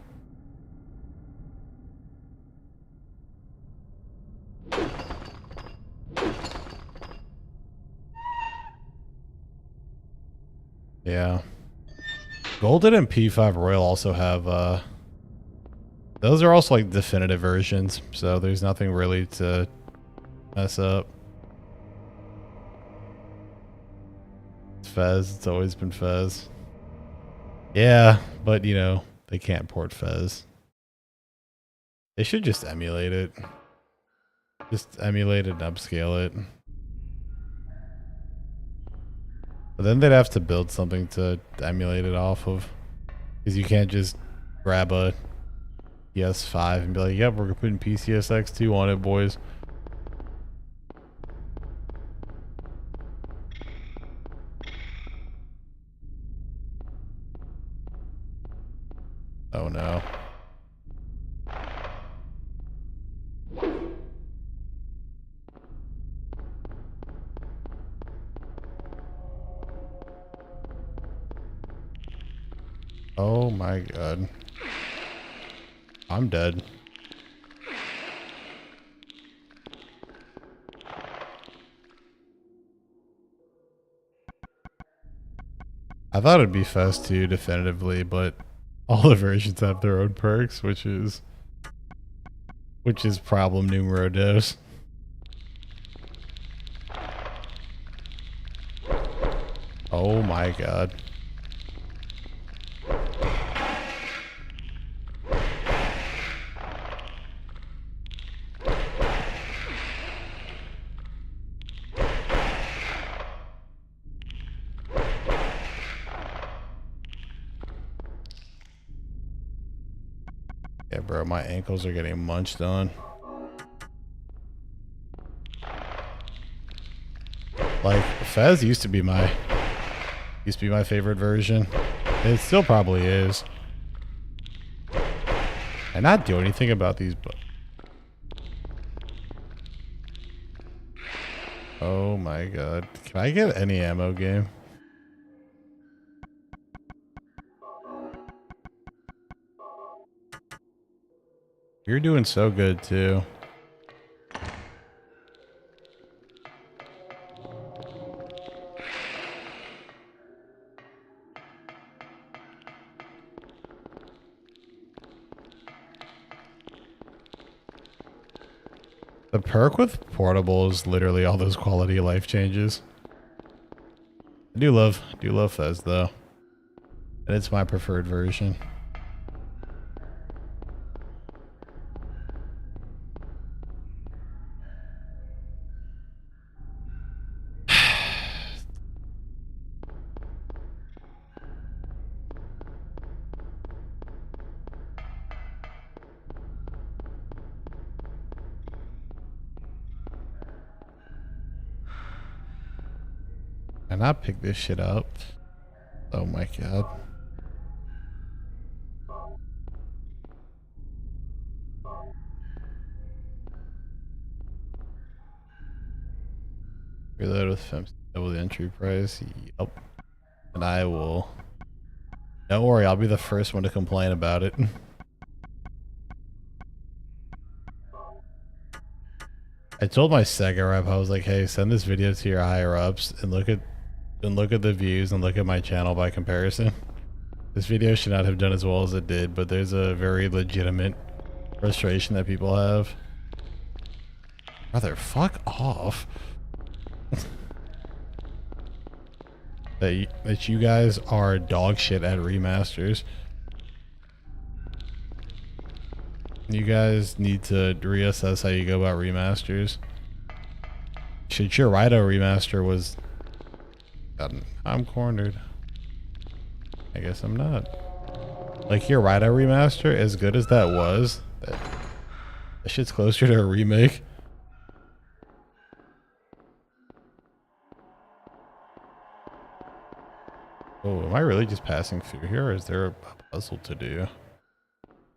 Yeah. Golden and P5 Royal also have, those are also like definitive versions, so there's nothing really to mess up. It's Fez, it's always been Fez. Yeah, but you know, they can't port Fez. They should just emulate it. Just emulate it and upscale it. But then they'd have to build something to emulate it off of. Because you can't just grab a PS5 and be like, yep, we're putting PCSX2 on it, boys. Oh no. Oh my god. I'm dead. I thought it'd be Fest 2 definitively, but all the versions have their own perks, which is problem numero dos. Oh my god. Yeah, bro, my ankles are getting munched on. Like, Fez used to be my favorite version. It still probably is. And not do anything about these oh my god. Can I get any ammo game? You're doing so good too. The perk with portable is literally all those quality of life changes. I do love Fez though. And it's my preferred version. Can I pick this shit up? Oh my god. Reload with FEMS double the entry price. Yep. And I will. Don't worry, I'll be the first one to complain about it. I told my Sega rep, I was like, hey, send this video to your higher ups and look at the views and look at my channel by comparison. This video should not have done as well as it did, but there's a very legitimate frustration that people have. Brother, fuck off. that you guys are dog shit at remasters. You guys need to reassess how you go about remasters. Shichirito remaster was... God, I'm cornered. I guess I'm not. Like, Shichirito remaster, as good as that was, that shit's closer to a remake. Oh, am I really just passing through here, or is there a puzzle to do?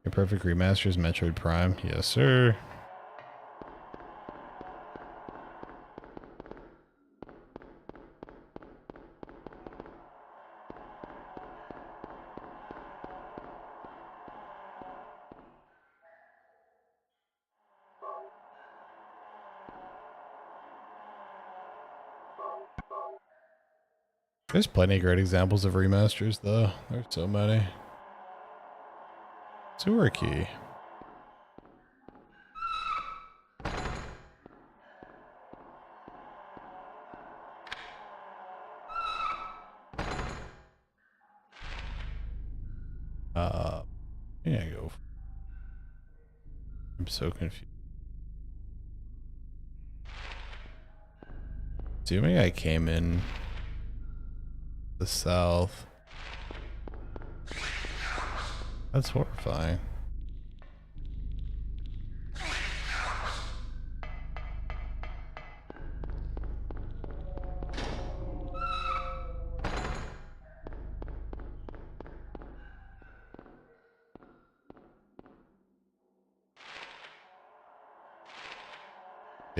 Your perfect remaster is Metroid Prime. Yes, sir. There's plenty of great examples of remasters, though. There's so many. Sewer key. Yeah, go. I'm so confused. Assuming I came in the south. That's horrifying.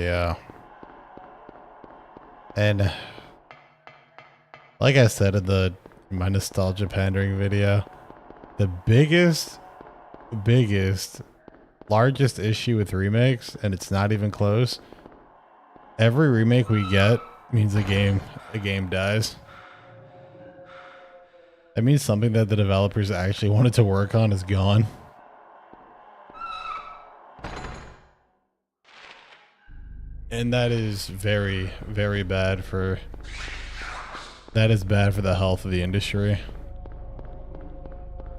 Yeah. And like I said in my nostalgia pandering video, the largest issue with remakes, and it's not even close. Every remake we get means the game dies. That means something that the developers actually wanted to work on is gone. And that is very, very bad for... That is bad for the health of the industry.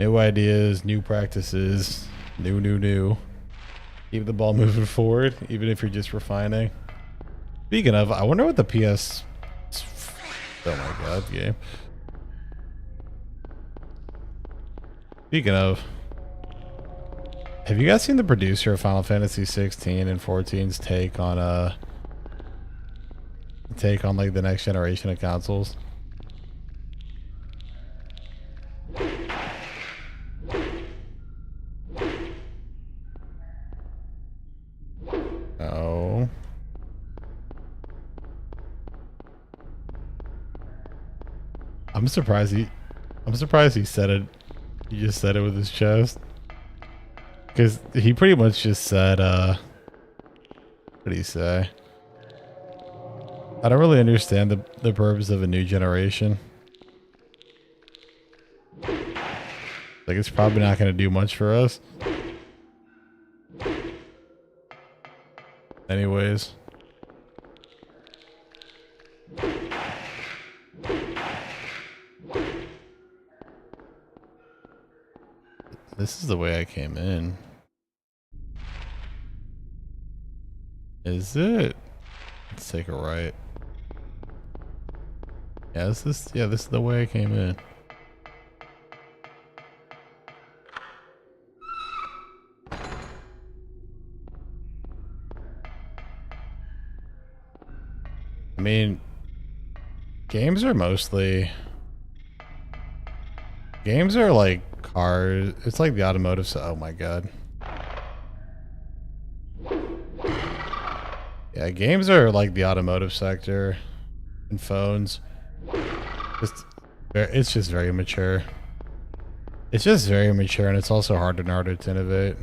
New ideas, new practices, new. Keep the ball moving forward, even if you're just refining. Speaking of, I wonder what the PS... Oh my god, game. Speaking of, have you guys seen the producer of Final Fantasy 16 and 14's take on like the next generation of consoles? Oh. I'm surprised he said it. He just said it with his chest. Because he pretty much just said, what did he say? I don't really understand the purpose of a new generation. Like, it's probably not going to do much for us. Anyways. This is the way I came in. Is it? Let's take a right. Yeah, this is the way I came in. I mean, games are like cars. It's like the automotive. Oh my god. Yeah, games are like the automotive sector and phones. It's just very mature. It's just very mature, and it's also harder and harder to innovate.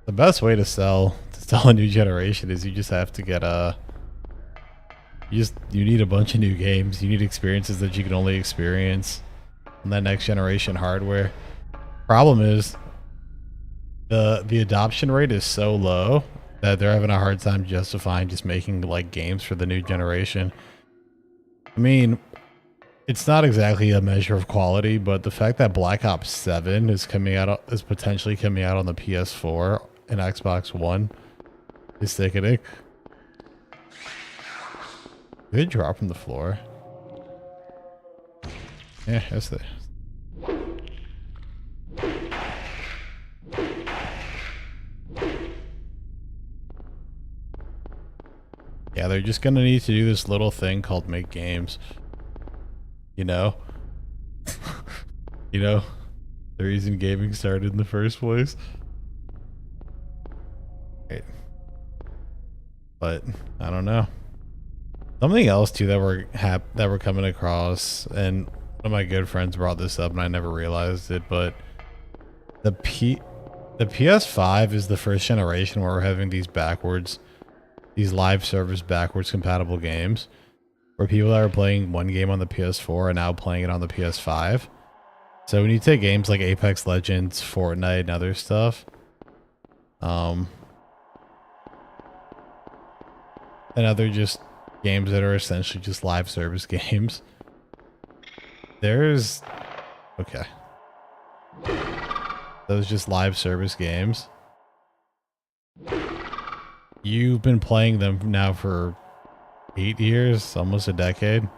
The best way to sell a new generation is you just have to get you need a bunch of new games. You need experiences that you can only experience on that next generation hardware. Problem is the adoption rate is so low that they're having a hard time justifying just making like games for the new generation. I mean, it's not exactly a measure of quality, but the fact that Black Ops 7 is potentially coming out on the PS4 and Xbox One is sickening. Did they drop from the floor? Yeah, that's the. Yeah, they're just gonna need to do this little thing called make games. You know? You know? The reason gaming started in the first place. Right. But I don't know. Something else too that we're coming across, and one of my good friends brought this up and I never realized it, but the PS5 is the first generation where we're having these live service backwards compatible games, where people that are playing one game on the PS4 are now playing it on the PS5. So when you take games like Apex Legends, Fortnite, and other stuff, and other just games that are essentially just live service games, those just live service games, you've been playing them now for 8 years, almost a decade,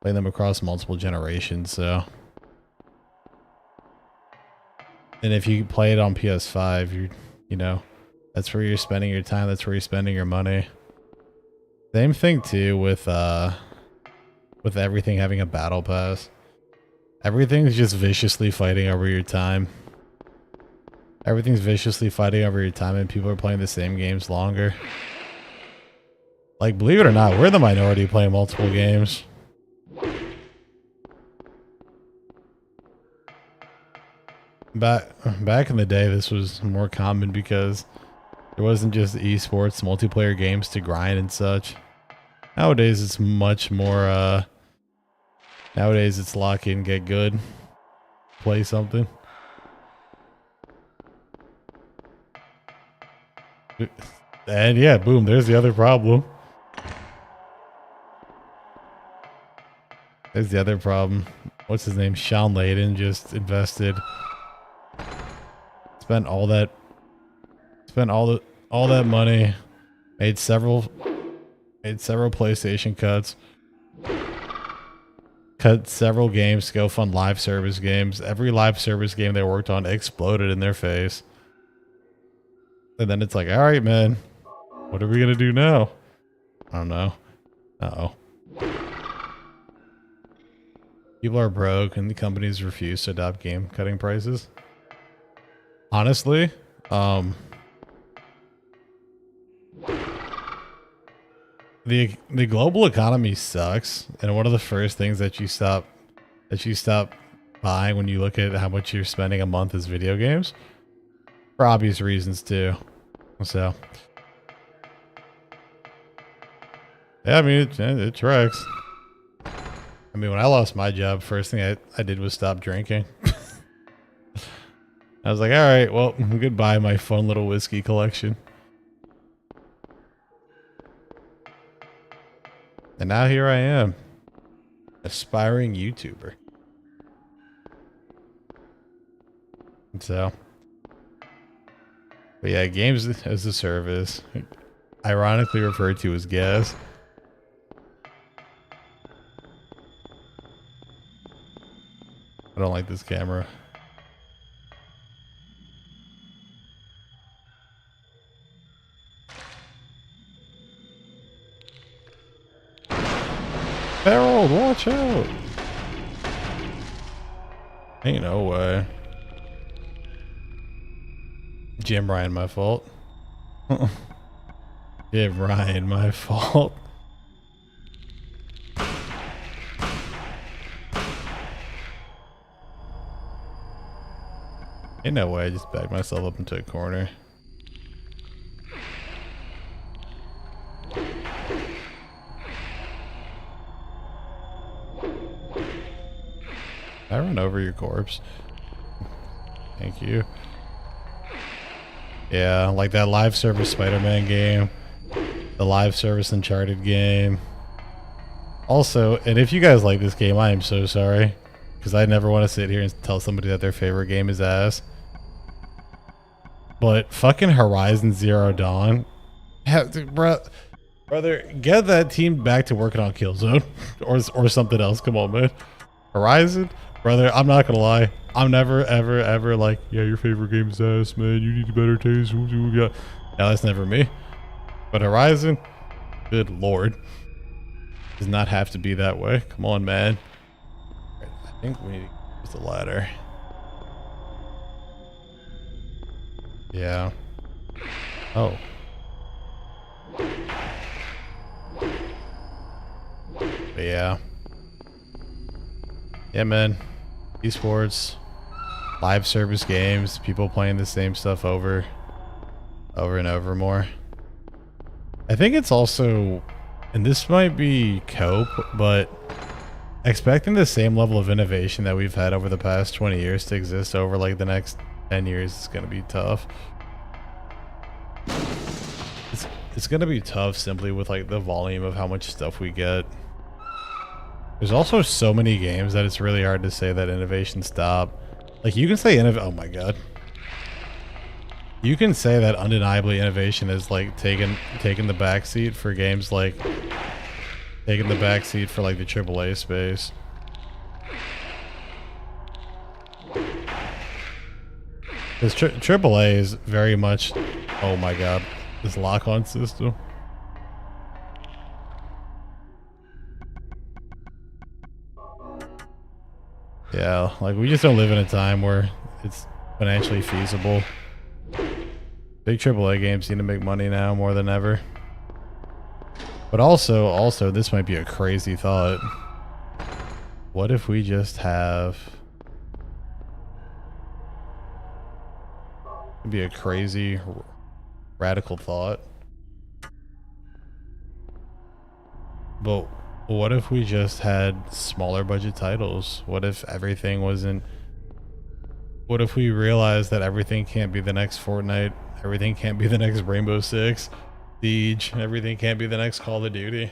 playing them across multiple generations. So, and if you play it on PS5, you know, that's where you're spending your time, that's where you're spending your money. Same thing too with everything having a battle pass. Everything's just viciously fighting over your time. Everything's viciously fighting over your time, and people are playing the same games longer. Like, believe it or not, we're the minority playing multiple games. Back in the day, this was more common because there wasn't just esports multiplayer games to grind and such. Nowadays, it's much more, nowadays it's lock in, get good, play something. And yeah, boom, there's the other problem. There's the other problem. What's his name? Sean Layden just invested. Spent all that money, made several PlayStation cuts, cut several games to go fund live service games. Every live service game they worked on exploded in their face. And then it's like, all right, man, what are we gonna do now? I don't know. Uh-oh. People are broke and the companies refuse to adopt game cutting prices. Honestly, the global economy sucks, and one of the first things that you stop buying when you look at how much you're spending a month is video games, for obvious reasons too. So yeah, I mean it tracks. I mean, when I lost my job, first thing I did was stop drinking. I was like, all right, well, goodbye, my fun little whiskey collection. And now here I am, aspiring YouTuber. So, but yeah, games as a service, ironically referred to as gas. I don't like this camera. Harold, watch out! Ain't no way. Jim Ryan, my fault. Jim Ryan, my fault. Ain't no way I just backed myself up into a corner. I run over your corpse. Thank you. Yeah, like that live service Spider-Man game, the live service Uncharted game. Also, and if you guys like this game, I am so sorry, because I never want to sit here and tell somebody that their favorite game is ass. But fucking Horizon Zero Dawn, brother, get that team back to working on Killzone or something else. Come on, man. Horizon. Brother, I'm not gonna lie. I'm never, ever, ever like, yeah, your favorite game is ass, man. You need a better taste. No, that's never me. But Horizon, good lord, does not have to be that way. Come on, man. I think we need to use the ladder. Yeah. Oh. But yeah. Yeah, man. Esports, live service games, people playing the same stuff over and over more. I think it's also, and this might be cope, but expecting the same level of innovation that we've had over the past 20 years to exist over like the next 10 years is going to be tough. It's going to be tough simply with like the volume of how much stuff we get. There's also so many games that it's really hard to say that innovation stopped. Like you can say oh my god. You can say that undeniably innovation is like taking the backseat for games like taking the backseat for like the AAA space. Because AAA is very much, oh my god, this lock-on system. Yeah, like we just don't live in a time where it's financially feasible. Big AAA games need to make money now more than ever. But also, this might be a crazy thought. What if we just have... It'd be a crazy, radical thought. But what if we just had smaller budget titles? What if everything wasn't... What if we realized that everything can't be the next Fortnite? Everything can't be the next Rainbow Six Siege. Everything can't be the next Call of Duty.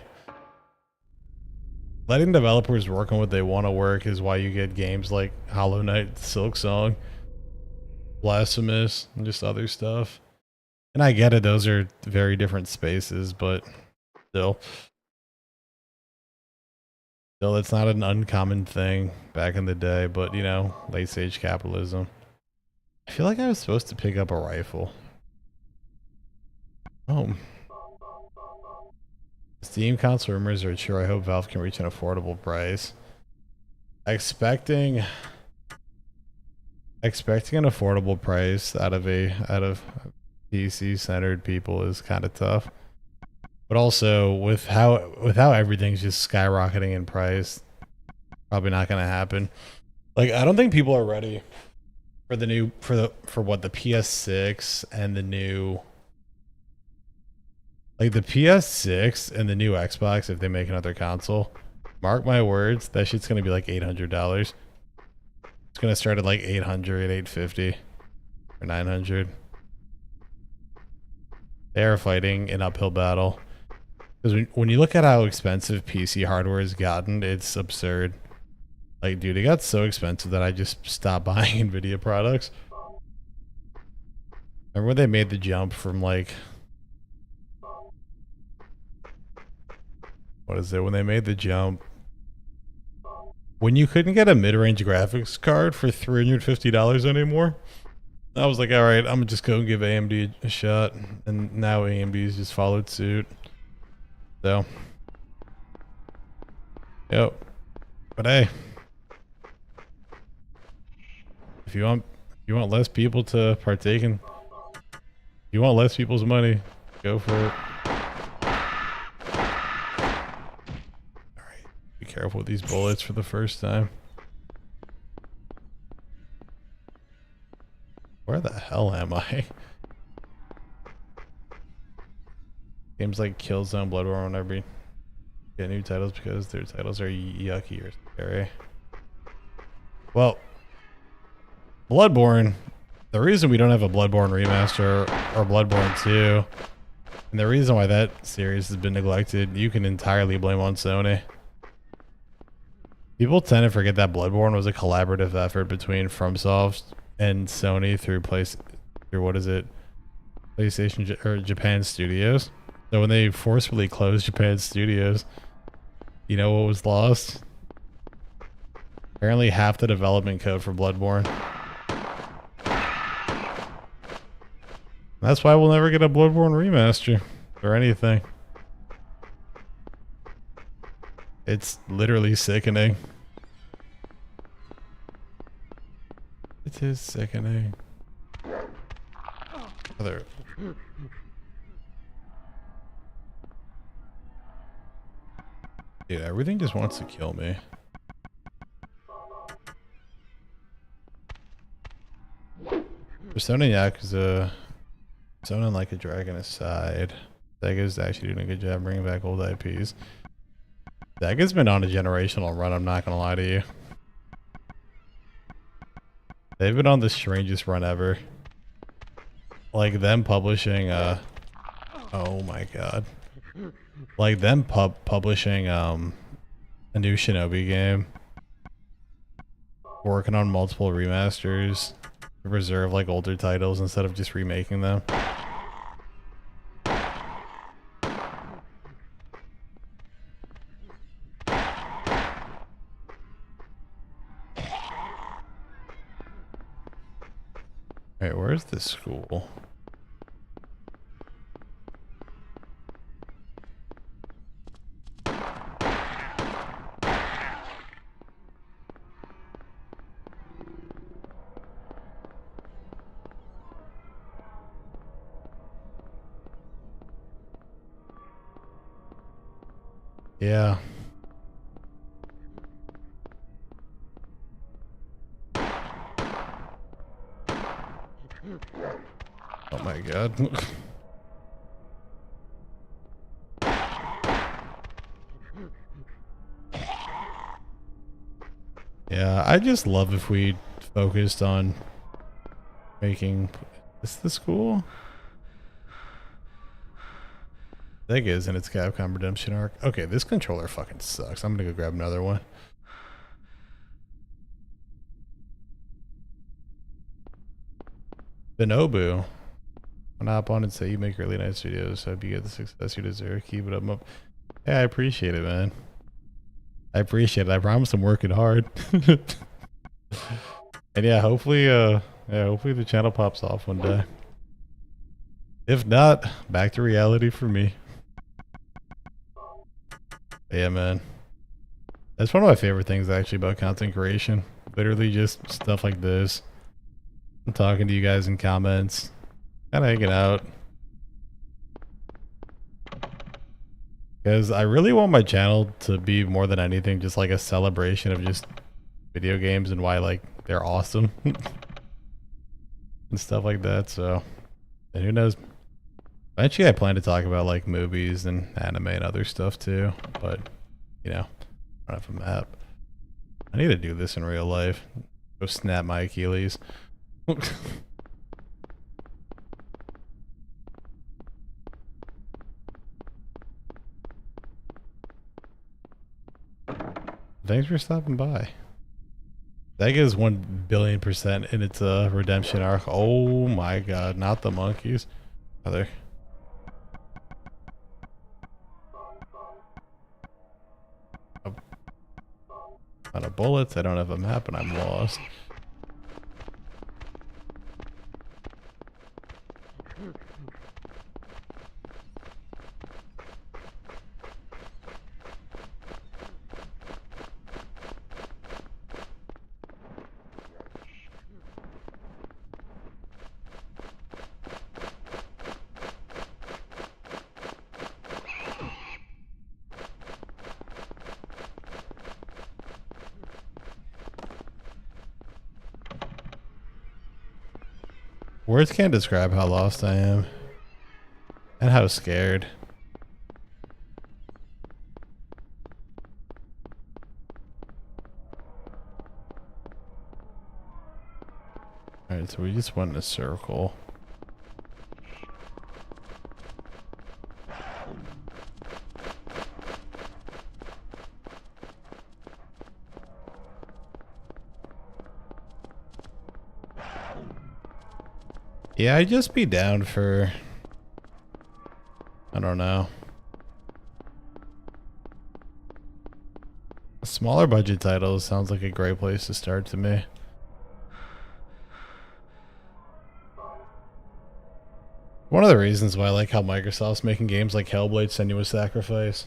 Letting developers work on what they want to work is why you get games like Hollow Knight, Silksong, Blasphemous, and just other stuff. And I get it, those are very different spaces, but still, it's not an uncommon thing back in the day, but you know, late stage capitalism. I feel like I was supposed to pick up a rifle. Oh. Steam console rumors are true. I hope Valve can reach an affordable price. Expecting an affordable price out of PC centered people is kind of tough. But also with how everything's just skyrocketing in price, probably not going to happen. Like I don't think people are ready for the new for what the PS6 and the new like the PS6 and the new Xbox, if they make another console, mark my words, that shit's gonna be like $800. It's gonna start at like 800, 850, or 900. They are fighting an uphill battle. Because when you look at how expensive PC hardware has gotten, it's absurd. Like, dude, it got so expensive that I just stopped buying NVIDIA products. Remember when they made the jump from like... What is it? When they made the jump, when you couldn't get a mid-range graphics card for $350 anymore, I was like, all right, I'm just going to give AMD a shot. And now AMD's just followed suit. So, yep. But hey, if you want less people to partake in, if you want less people's money, go for it. Be careful with these bullets for the first time. Where the hell am I? Games like Killzone, Bloodborne, whenever get new titles because their titles are yucky or scary. Well, Bloodborne, the reason we don't have a Bloodborne remaster or Bloodborne 2, and the reason why that series has been neglected, you can entirely blame on Sony. People tend to forget that Bloodborne was a collaborative effort between FromSoft and Sony through PlayStation or Japan Studios. So when they forcefully closed Japan Studios, you know what was lost? Apparently half the development code for Bloodborne. That's why we'll never get a Bloodborne remaster or anything. It's literally sickening. It is sickening. Dude, everything just wants to kill me. Persona Yakuza, Persona Like a Dragon aside, Sega's actually doing a good job bringing back old IPs. Sega's been on a generational run, I'm not gonna lie to you. They've been on the strangest run ever. Like them publishing oh my god. Like them publishing a new Shinobi game. Working on multiple remasters to preserve like older titles instead of just remaking them. Alright, where's the school? Yeah. Oh my god. Yeah, I just love if we focused on making... Is this cool? I think it is in its Capcom Redemption arc. Okay, this controller fucking sucks. I'm gonna go grab another one. Benobu. I'll hop on and say you make really nice videos. Hope you get the success you deserve. Keep it up. Yeah, I appreciate it, man. I appreciate it. I promise I'm working hard. And yeah, hopefully the channel pops off one day. If not, back to reality for me. But yeah, man. That's one of my favorite things actually about content creation. Literally just stuff like this. I'm talking to you guys in comments. Kind of hanging out. Because I really want my channel to be more than anything just like a celebration of just video games and why like they're awesome. And stuff like that, so. And who knows? Eventually I plan to talk about like movies and anime and other stuff too. But, you know, I don't have a map. I need to do this in real life. Go snap my Achilles. Thanks for stopping by. That is 1,000,000,000% in its redemption arc. Oh my god, not the monkeys. Other. Out of bullets, I don't have a map and I'm lost. Words can't describe how lost I am. And how scared. Alright, so we just went in a circle. Yeah, I'd just be down for, I don't know, smaller budget titles sounds like a great place to start to me. One of the reasons why I like how Microsoft's making games like Hellblade: Senua's Sacrifice.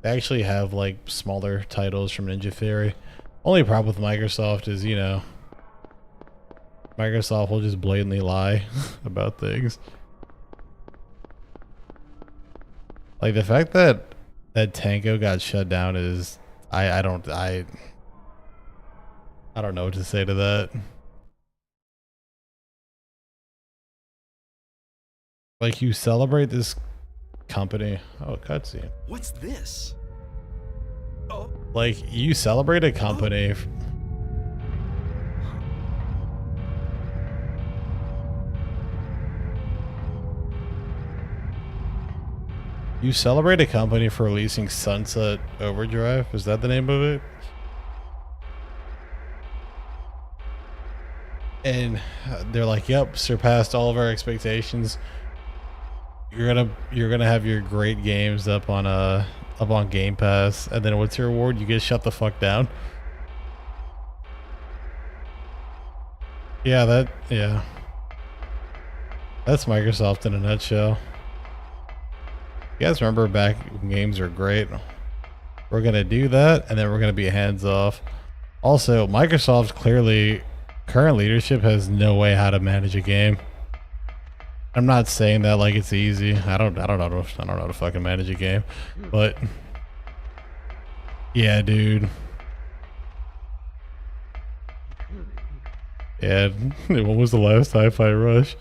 They actually have like smaller titles from Ninja Theory. Only problem with Microsoft is, you know, Microsoft will just blatantly lie about things. Like the fact that Tango got shut down is I don't know what to say to that. Like you celebrate this company. Oh, cutscene. What's this? Oh. Like you celebrate a company. Oh. You celebrate a company for releasing Sunset Overdrive? Is that the name of it? And they're like, "Yep, surpassed all of our expectations. You're gonna have your great games up on Game Pass, and then what's your reward? You get shut the fuck down." Yeah, that's Microsoft in a nutshell. You guys remember back when games were great? We're gonna do that, and then we're gonna be hands off. Also, Microsoft's current leadership has no way how to manage a game. I'm not saying that like it's easy. I don't know how to fucking manage a game, but Yeah, dude. Yeah, what was the last Hi-Fi Rush?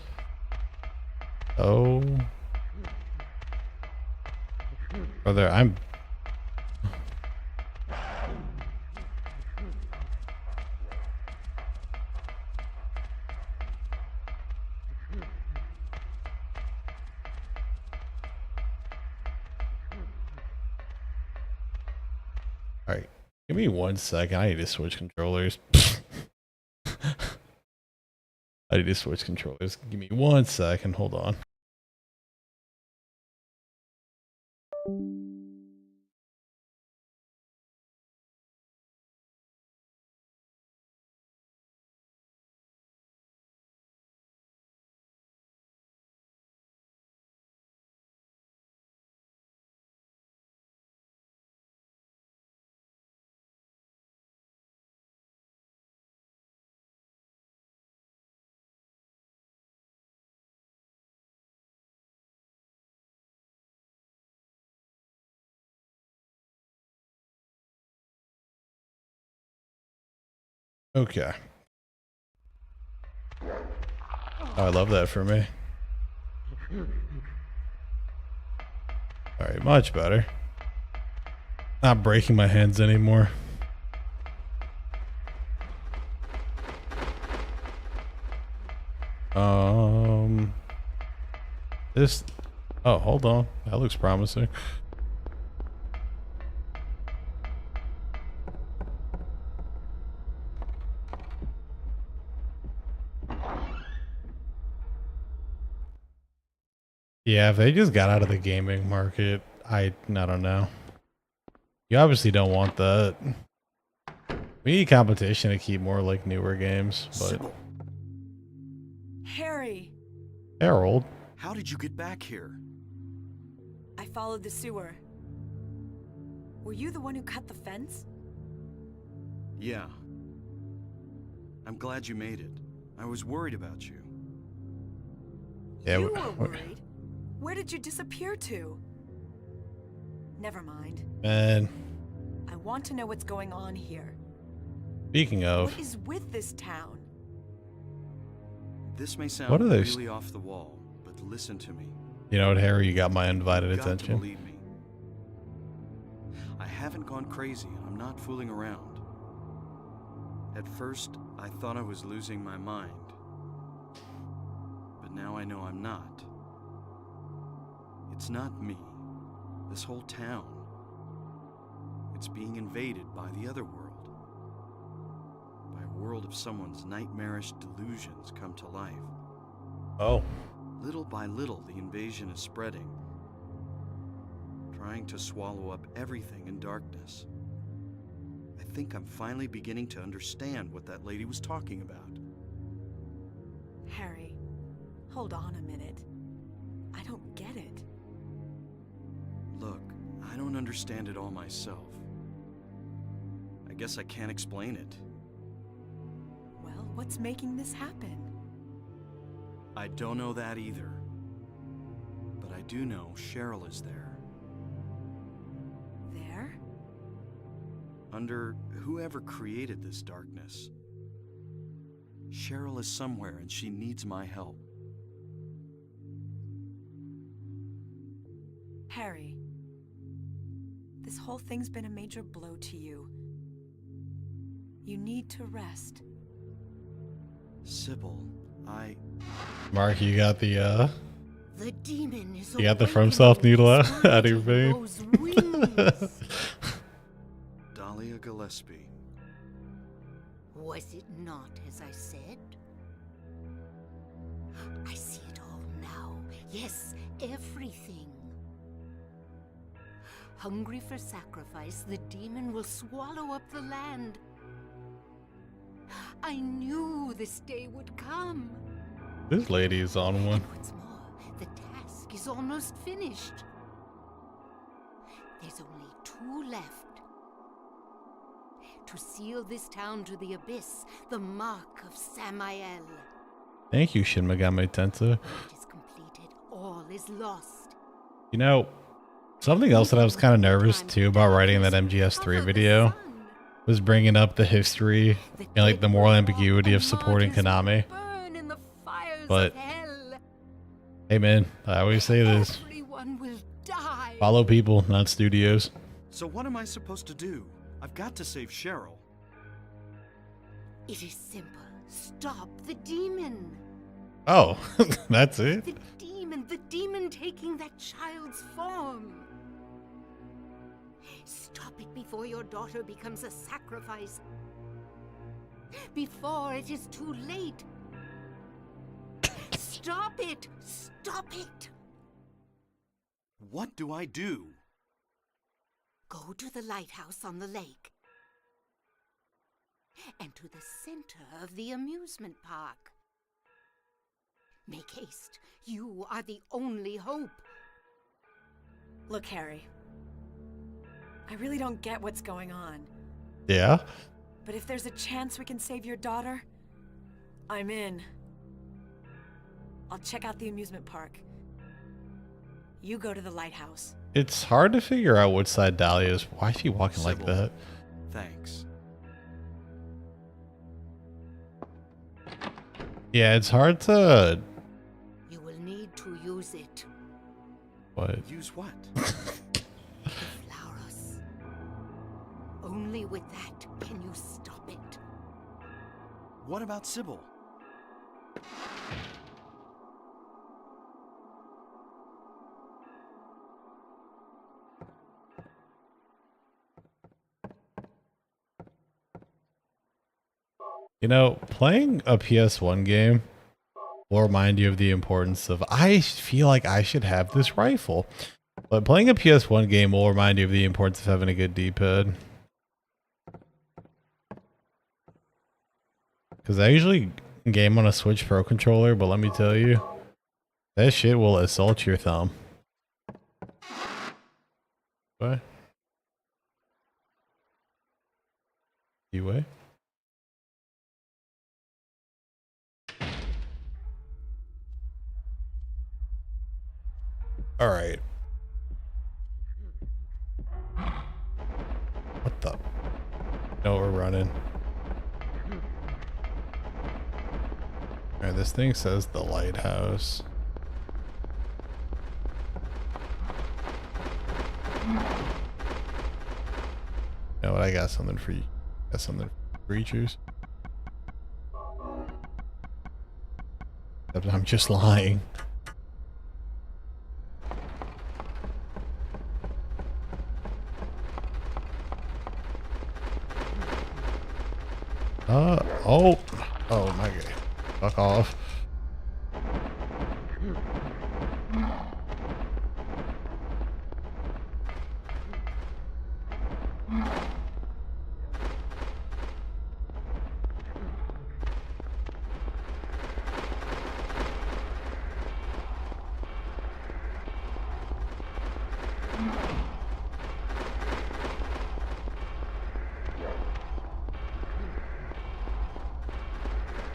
Oh. Brother, I'm... Alright, give me 1 second. I need to switch controllers. I need to switch controllers. Give me 1 second. Hold on. Okay. Oh, I love that for me. Alright, much better. Not breaking my hands anymore. This... Oh, hold on. That looks promising. Yeah, if they just got out of the gaming market, I don't know. You obviously don't want that. We need competition to keep more like newer games, but... Sybil, Harry, Harold? how did you get back here? I followed the sewer. Were you the one who cut the fence? Yeah. I'm glad you made it. I was worried about you. Yeah, You were worried. Where did you disappear to? Never mind. man. I want to know what's going on here. Speaking of, What is with this town? This may sound What are they- really off the wall, but listen to me. you know what, Harry, you got my undivided You've got to attention. believe me. I haven't gone crazy, and I'm not fooling around. At first, I thought I was losing my mind. But now I know I'm not. It's not me. This whole town. It's being invaded by the other world. By a world of someone's nightmarish delusions come to life. Oh. Little by little, the invasion is spreading, trying to swallow up everything in darkness. I think I'm finally beginning to understand what that lady was talking about. Harry, hold on a minute. I don't get it. Look, I don't understand it all myself. I guess I can't explain it. Well, what's making this happen? I don't know that either. But I do know Cheryl is there. There? Under whoever created this darkness. Cheryl is somewhere and she needs my help. Harry, this whole thing's been a major blow to you. You need to rest. Sybil, Mark, you got the The demon is you got the awakening FromSoft needle its out of your mighty vein. those wings. Dahlia Gillespie. Was it not as I said? I see it all now. Yes, everything. Hungry for sacrifice, the demon will swallow up the land. I knew this day would come. This lady is on one. And what's more, the task is almost finished. There's only 2 left. To seal this town to the abyss, the mark of Samael. Thank you, Shin Megami Tensei. When it is completed, all is lost. You know, Something else that I was kind of nervous too about writing that MGS3 video was bringing up the history and like the moral ambiguity of supporting Konami. But hey man, I always say this. Follow people, not studios. So what am I supposed to do? I've got to save Cheryl. It is simple. Stop the demon. Oh, that's it? The demon taking that child's form. Stop it before your daughter becomes a sacrifice. Before it is too late. Stop it! Stop it! What do I do? Go to the lighthouse on the lake. And to the center of the amusement park. Make haste. You are the only hope. Look, Harry. I really don't get what's going on. Yeah? But if there's a chance we can save your daughter, I'm in. I'll check out the amusement park. You go to the lighthouse. It's hard to figure out which side Dahlia is. Why is she walking like Sybil, that? Thanks. Yeah, it's hard to... You will need to use it. What? Use what? The flowers. Only with that can you stop it. What about Sybil? You know, playing a PS1 game will remind you of the importance of, I feel like I should have this rifle. But playing a PS1 game will remind you of the importance of having a good D-pad. Because I usually game on a Switch Pro controller, but let me tell you, that shit will assault your thumb. What? UA? All right. What the? No, we're running. All right, this thing says the lighthouse. You know what? I got something for you. Got something for creatures. Except I'm just lying. Oh my god. Fuck off.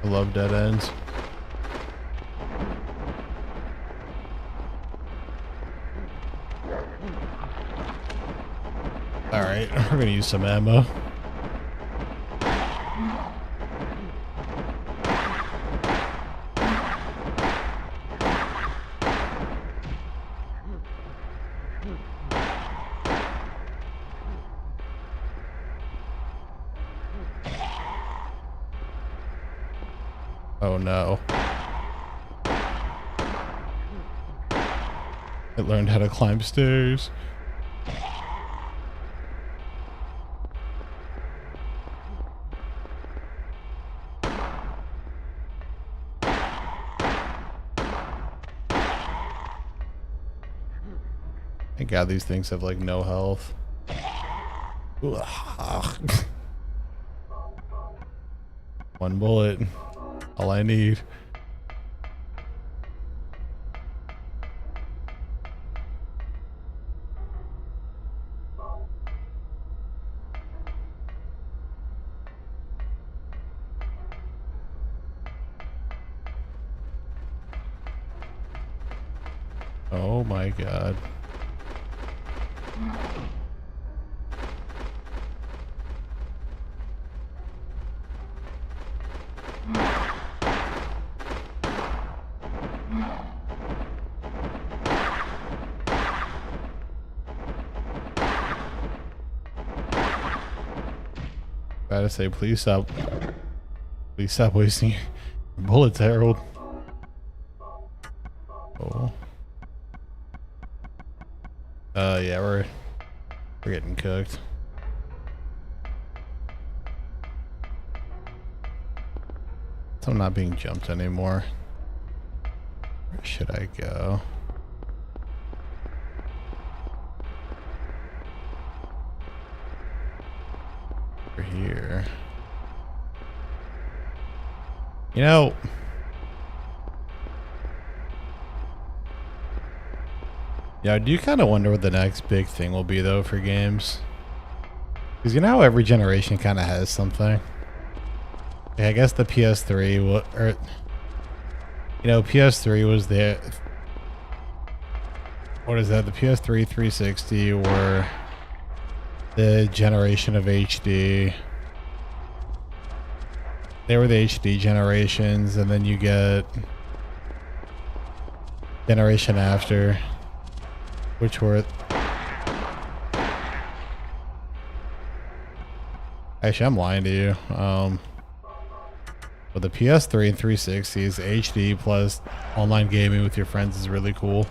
I love dead ends. Alright, we're gonna use some ammo. Oh no. I learned how to climb stairs. Thank God these things have like no health. One bullet. All I need. Oh my God. Gotta say, please stop wasting your bullets, Harold. Oh. Yeah, we're getting cooked. So I'm not being jumped anymore. Where should I go? Over here. You know, yeah, I do kind of wonder what the next big thing will be though for games. Because you know how every generation kind of has something. Yeah, I guess the PS3 or you know, PS3 was the, what is that? The PS3 360 or the generation of HD. They were the HD generations, and then you get generation after, which were actually, I'm lying to you. But the PS3 and 360s HD plus online gaming with your friends is really cool.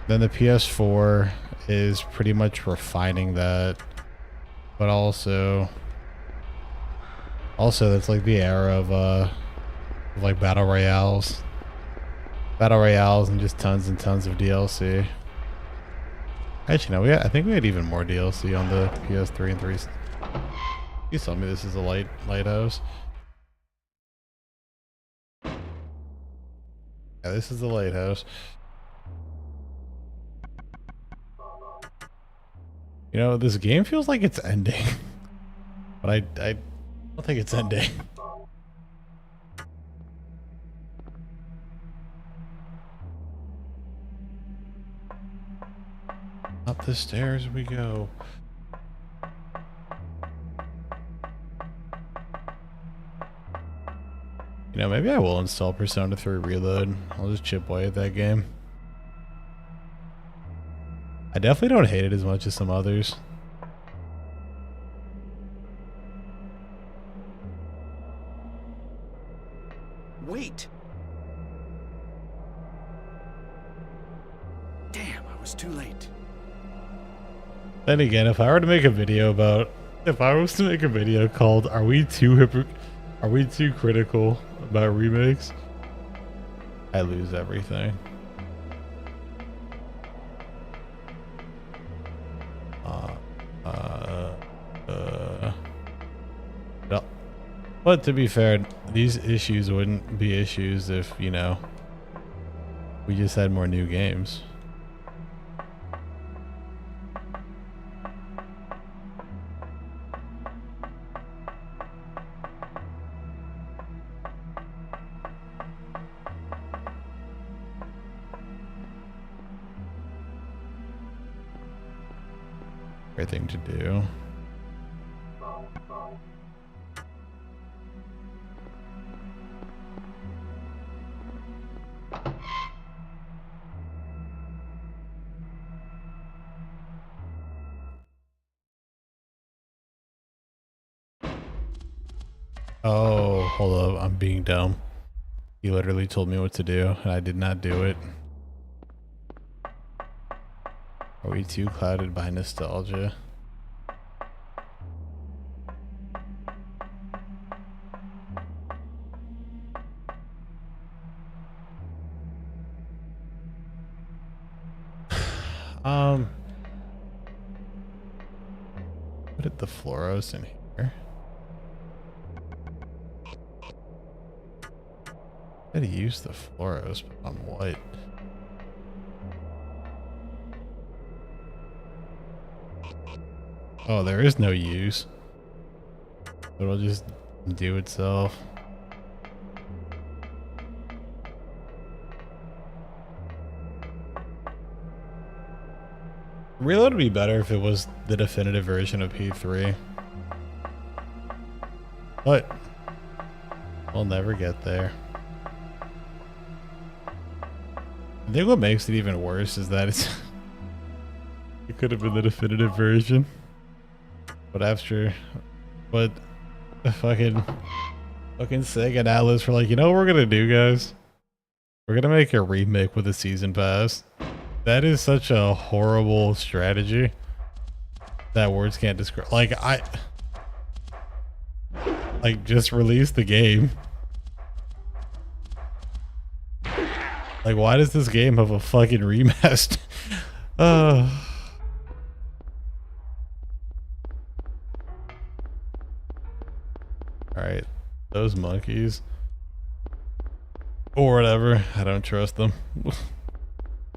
Then the PS4 is pretty much refining that, but also that's like the era of like battle royales and just tons and tons of DLC. Actually, no, I think we had even more DLC on the PS3 and 3. You told me this is a lighthouse. Yeah, this is the lighthouse. You know, this game feels like it's ending, but I don't think it's ending. Up the stairs we go. You know, maybe I will install Persona 3 Reload. I'll just chip away at that game. I definitely don't hate it as much as some others. Wait! Damn, I was too late. Then again, if I were to make a video about, if I was to make a video called "Are we too critical about remakes?" I lose everything. No. But to be fair, these issues wouldn't be issues if, you know, we just had more new games. Great thing to do. Oh, hold up. I'm being dumb. He literally told me what to do, and I did not do it. Are we too clouded by nostalgia? Put the fluoros in here. How to use the fluoros, but on what? Oh, there is no use. It'll just do itself. Reload would be better if it was the definitive version of P3. But we'll never get there. I think what makes it even worse is that it could have been the definitive version. But the fucking Sega and Atlas were like, you know what we're gonna do, guys? We're gonna make a remake with a season pass. That is such a horrible strategy that words can't describe. Like just release the game. Like, why does this game have a fucking remaster? Alright, those monkeys. Or whatever, I don't trust them.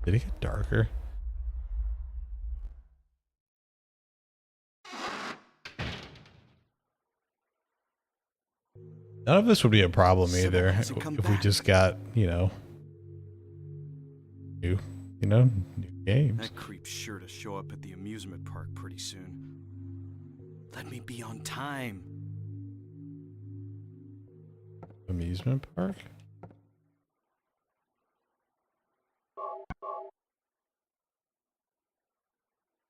Did it get darker? None of this would be a problem either if we just got, new games. That creep's sure to show up at the amusement park pretty soon. Let me be on time. Amusement park?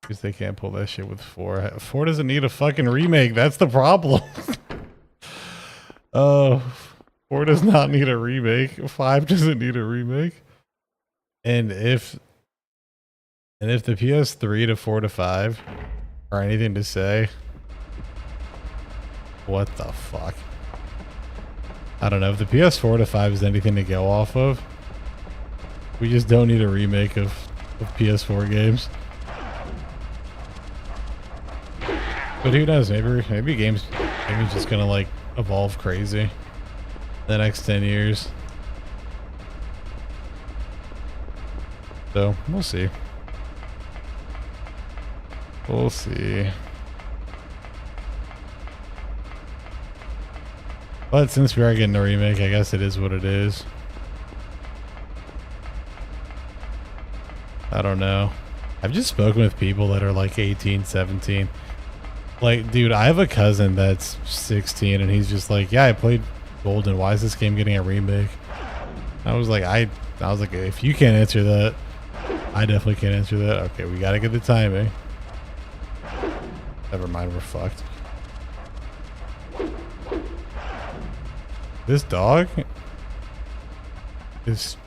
Because they can't pull that shit with 4. 4 doesn't need a fucking remake. That's the problem. 4 does not need a remake. 5 doesn't need a remake. And if the PS3 to 4 to 5 are anything to say, what the fuck? I don't know. If the PS4 to 5 is anything to go off of, we just don't need a remake of PS4 games. But who knows? Maybe games just gonna like evolve crazy the next 10 years. So we'll see. We'll see. But since we are getting a remake, I guess it is what it is. I don't know. I've just spoken with people that are like 18, 17. Like, dude, I have a cousin that's 16 and he's just like, yeah, I played Golden. Why is this game getting a remake? I was like, if you can't answer that, I definitely can't answer that. Okay, we gotta get the timing. Never mind, we're fucked. This dog is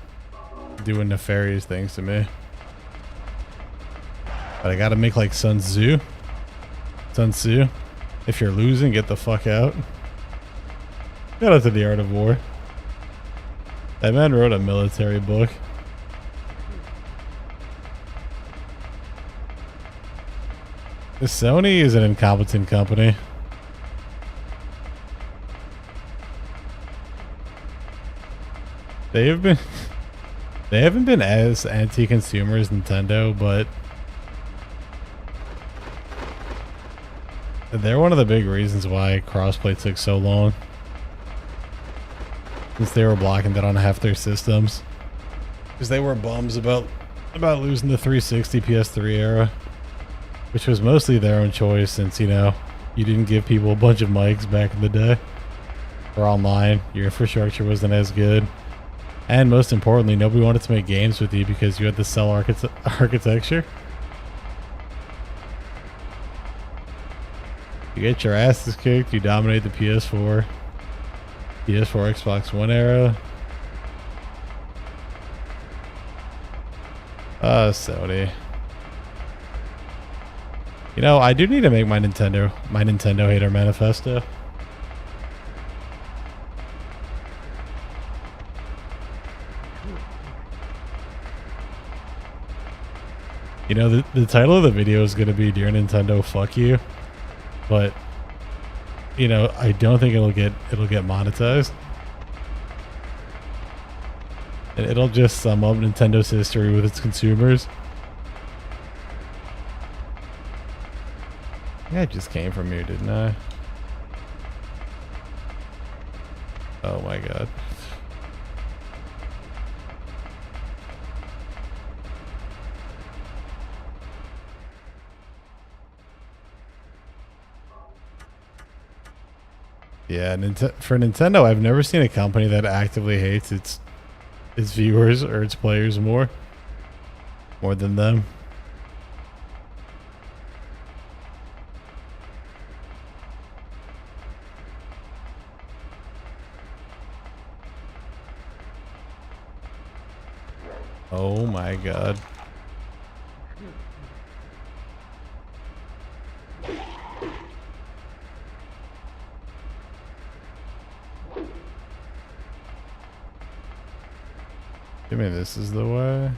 doing nefarious things to me. But I gotta make like Sun Tzu. Sun Tzu, if you're losing, get the fuck out. Shout out to The Art of War. That man wrote a military book. Sony is an incompetent company. They haven't been as anti-consumer as Nintendo, but they're one of the big reasons why crossplay took so long. Since they were blocking that on half their systems. Because they were bums about losing the 360 PS3 era. Which was mostly their own choice since, you didn't give people a bunch of mics back in the day. Or online. Your infrastructure wasn't as good. And most importantly, nobody wanted to make games with you because you had to sell architecture. You get your asses kicked, you dominate the PS4, Xbox One era. Sony. I do need to make my Nintendo hater manifesto. The title of the video is going to be Dear Nintendo, fuck you. But, I don't think it'll get monetized. And it'll just sum up Nintendo's history with its consumers. Yeah, I just came from here, didn't I? Oh my god. Yeah, for Nintendo, I've never seen a company that actively hates its viewers or its players more than them. Oh my god. Give me this is the way.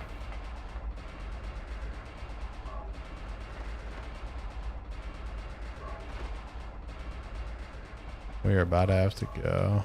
We are about to have to go.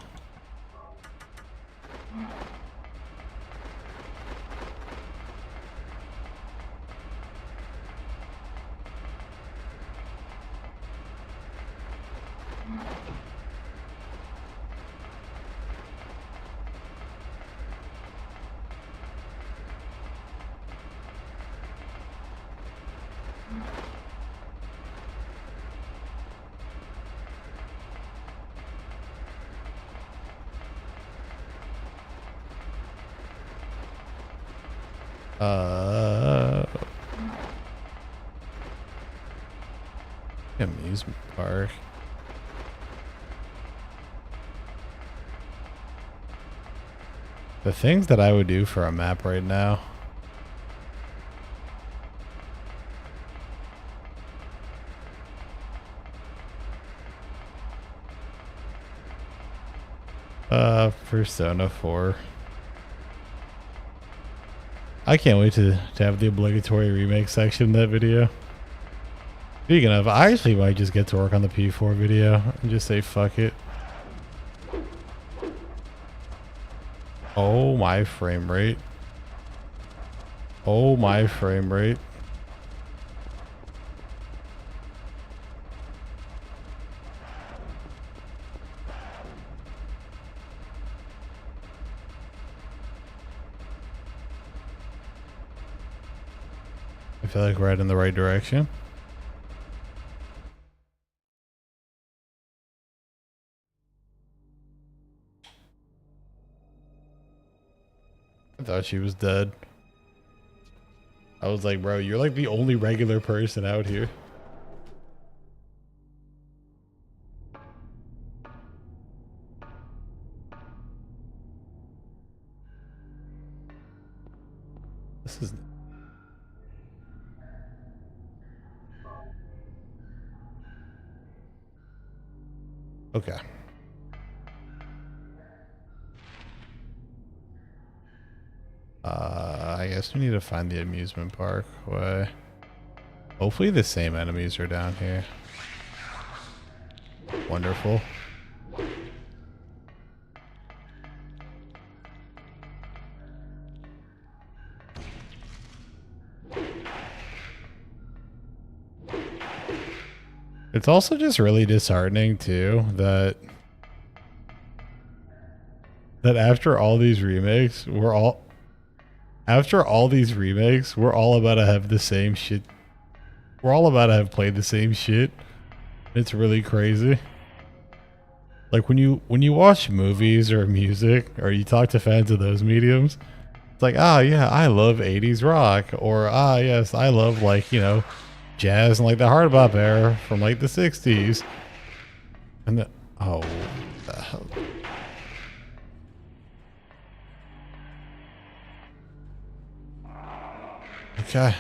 Amusement park. The things that I would do for a map right now. Persona 4. I can't wait to have the obligatory remake section in that video. Speaking of, I actually might just get to work on the P4 video and just say fuck it. Oh my frame rate. Oh my frame rate. I feel like we're heading in the right direction. I thought she was dead. I was like, bro, you're like the only regular person out here. This is... Okay. I guess we need to find the amusement park way. Hopefully the same enemies are down here. Wonderful. It's also just really disheartening too that after all these remakes, we're all about to have the same shit. We're all about to have played the same shit. It's really crazy. Like when you watch movies or music or you talk to fans of those mediums, it's like, ah, yeah, I love 80s rock, or ah, yes, I love, like, you know, jazz and like the hard bop era from like the 60s. And the, oh, what the hell? Okay.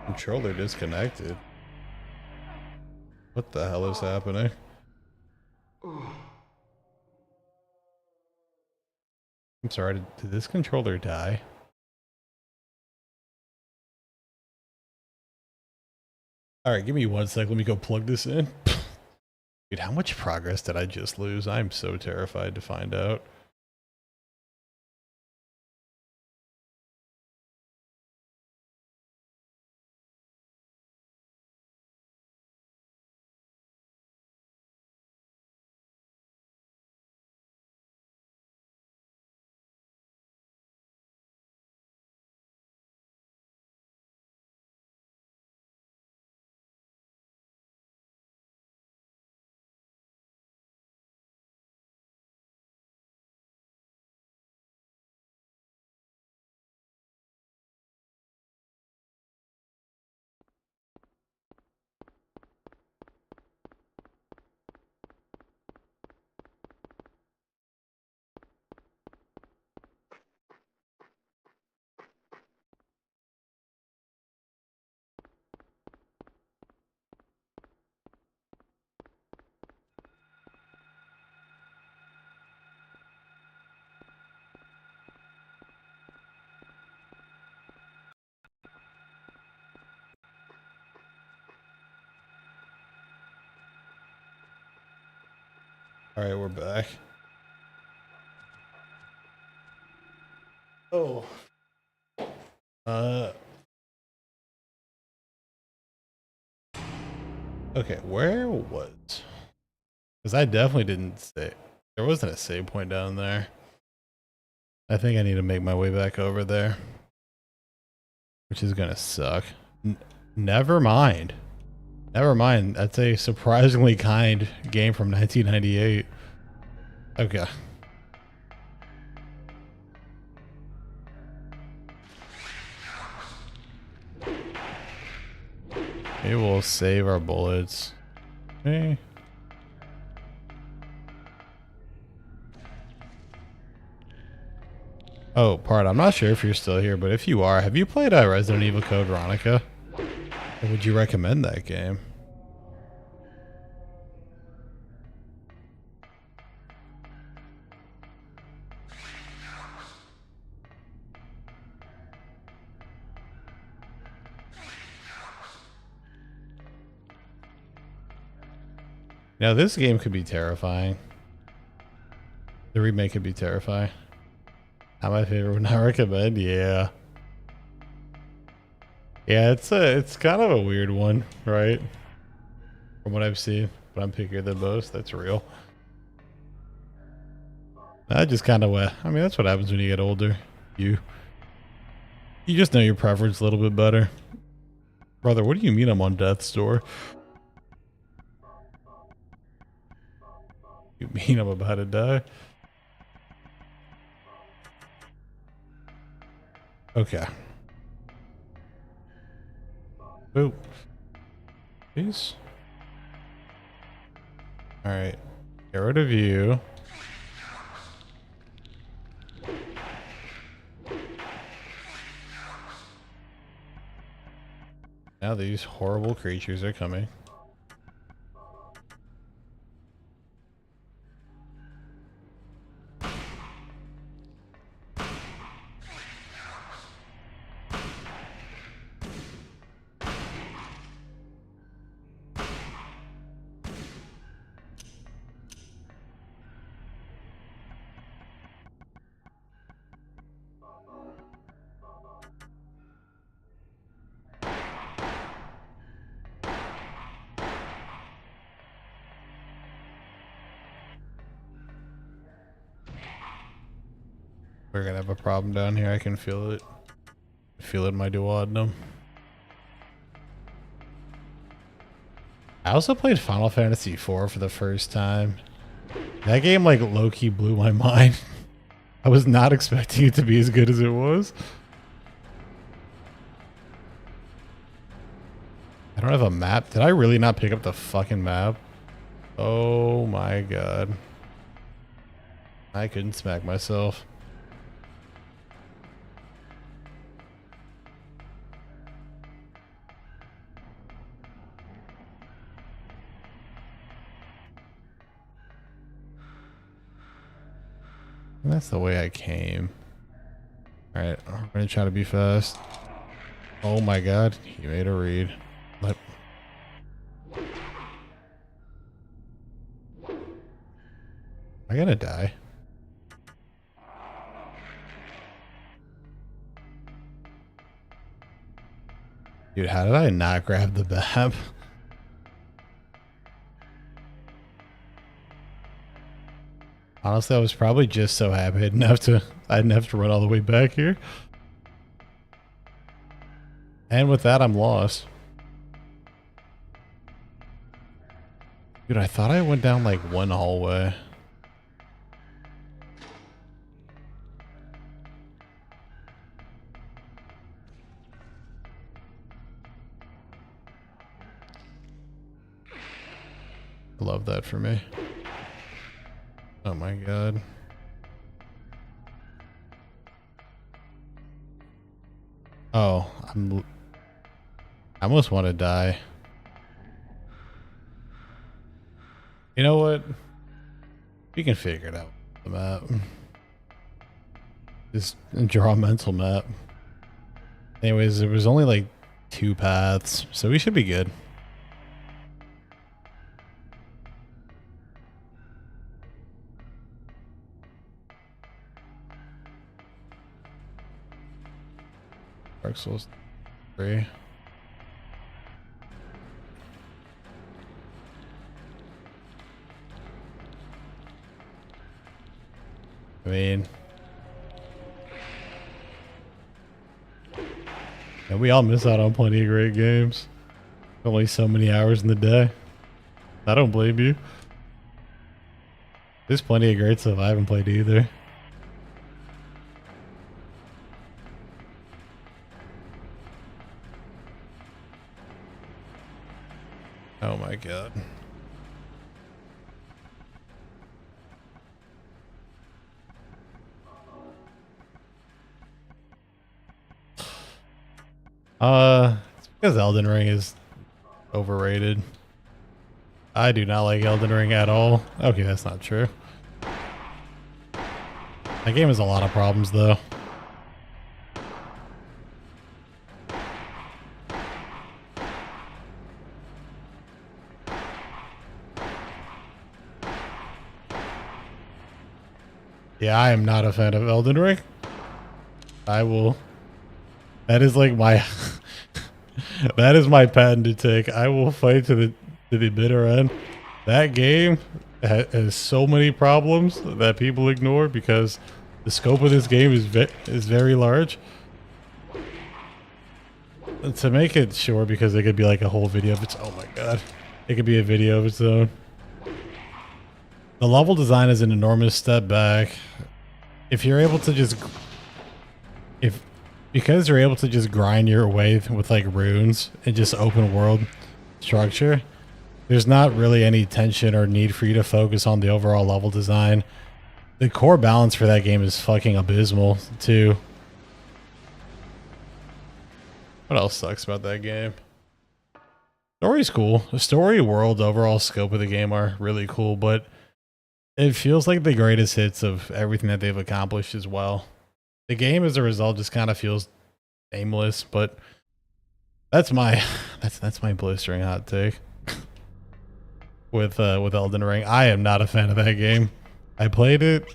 Controller disconnected. What the hell is happening? I'm sorry, did this controller die? Alright, give me 1 sec. Let me go plug this in. Dude, how much progress did I just lose? I'm so terrified to find out. All right, we're back. Oh. Okay, where was? Because I definitely didn't say there wasn't a save point down there. I think I need to make my way back over there, which is gonna suck. Never mind. Never mind. That's a surprisingly kind game from 1998. Okay. Maybe we'll save our bullets. Okay. Oh, part. I'm not sure if you're still here, but if you are, have you played Resident Evil Code Veronica? And would you recommend that game? Now this game could be terrifying. The remake could be terrifying. Not my favorite, would not recommend. Yeah. Yeah, it's kind of a weird one, right? From what I've seen, but I'm pickier than most. That's real. I just kind of, I mean, that's what happens when you get older. You just know your preference a little bit better. Brother, what do you mean I'm on death's door? You mean I'm about to die? Okay. Boop. Please. Alright. Get rid of you. Now these horrible creatures are coming. We're gonna have a problem down here. I can feel it. Feel it in my duodenum. I also played Final Fantasy IV for the first time. That game like low-key blew my mind. I was not expecting it to be as good as it was. I don't have a map. Did I really not pick up the fucking map? Oh my god. I couldn't smack myself. That's the way I came. Alright, I'm gonna try to be fast. Oh my god, he made a read. But am I gonna die? Dude, how did I not grab the map? Honestly, I was probably just so happy I didn't have to run all the way back here. And with that, I'm lost. Dude, I thought I went down like one hallway. Love that for me. Oh my god. Oh, I almost want to die. You know what? We can figure it out. The map. Just draw a mental map. Anyways, there was only like 2 paths, so we should be good. Dark Souls 3. I mean, and we all miss out on plenty of great games. Only so many hours in the day. I don't blame you. There's plenty of great stuff I haven't played either. Oh my god. It's because Elden Ring is overrated. I do not like Elden Ring at all. Okay, that's not true. That game has a lot of problems though. Yeah, I am not a fan of Elden Ring. I will. That is like my. That is my patented take. I will fight to the bitter end. That game has so many problems that people ignore because the scope of this game is very large. And to make it short, because it could be like a whole video of its. Oh my god, it could be a video of its own. The level design is an enormous step back. If you're able to just, because you're able to just grind your way with like runes and just open world structure, there's not really any tension or need for you to focus on the overall level design. The core balance for that game is fucking abysmal too. What else sucks about that game? Story's cool. The story, world, overall scope of the game are really cool, but it feels like the greatest hits of everything that they've accomplished as well. The game as a result just kind of feels aimless, but that's my blistering hot take. With Elden Ring. I am not a fan of that game. I played it.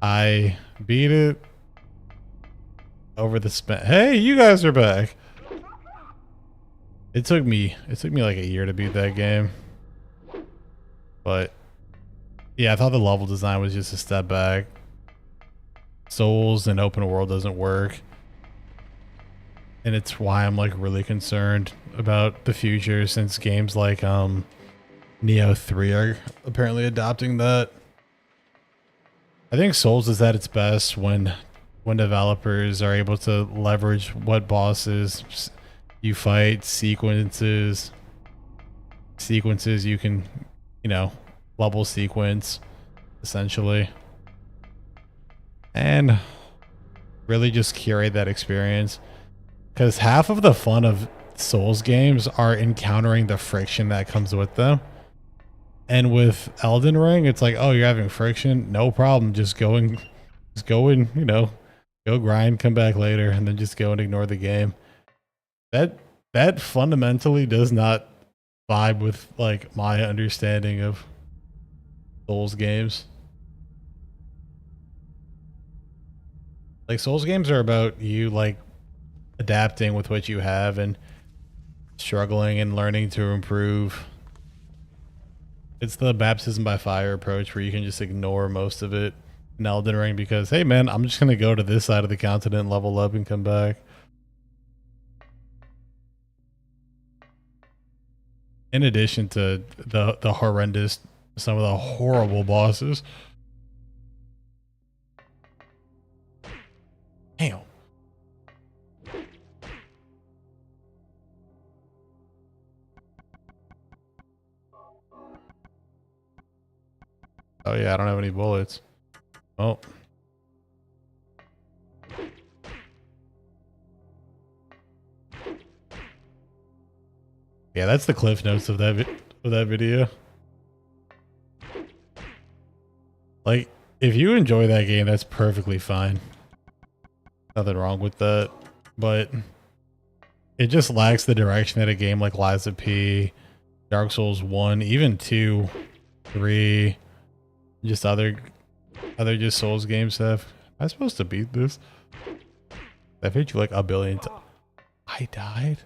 I beat it over the span. Hey, you guys are back. It took me like a year to beat that game. But yeah, I thought the level design was just a step back. Souls and open world doesn't work. And it's why I'm like really concerned about the future, since games like Neo 3 are apparently adopting that. I think Souls is at its best when developers are able to leverage what bosses you fight, sequences you can, level sequence essentially, and really just curate that experience, because half of the fun of Souls games are encountering the friction that comes with them. And with Elden Ring, it's like, oh, you're having friction, no problem, just go and go grind, come back later, and then just go and ignore the game. That fundamentally does not vibe with like my understanding of Souls games. Like, Souls games are about you like adapting with what you have and struggling and learning to improve. It's the baptism by fire approach where you can just ignore most of it in Elden Ring because, hey man, I'm just gonna go to this side of the continent, level up, and come back. In addition to the horrendous, some of the horrible bosses. Damn. Oh yeah, I don't have any bullets. Oh. Yeah, that's the cliff notes of that video. Like, if you enjoy that game, that's perfectly fine. Nothing wrong with that. But it just lacks the direction that a game like Lies of P, Dark Souls 1, even 2, 3, just other just Souls games have. Am I supposed to beat this? I've hit you like a billion times. I died?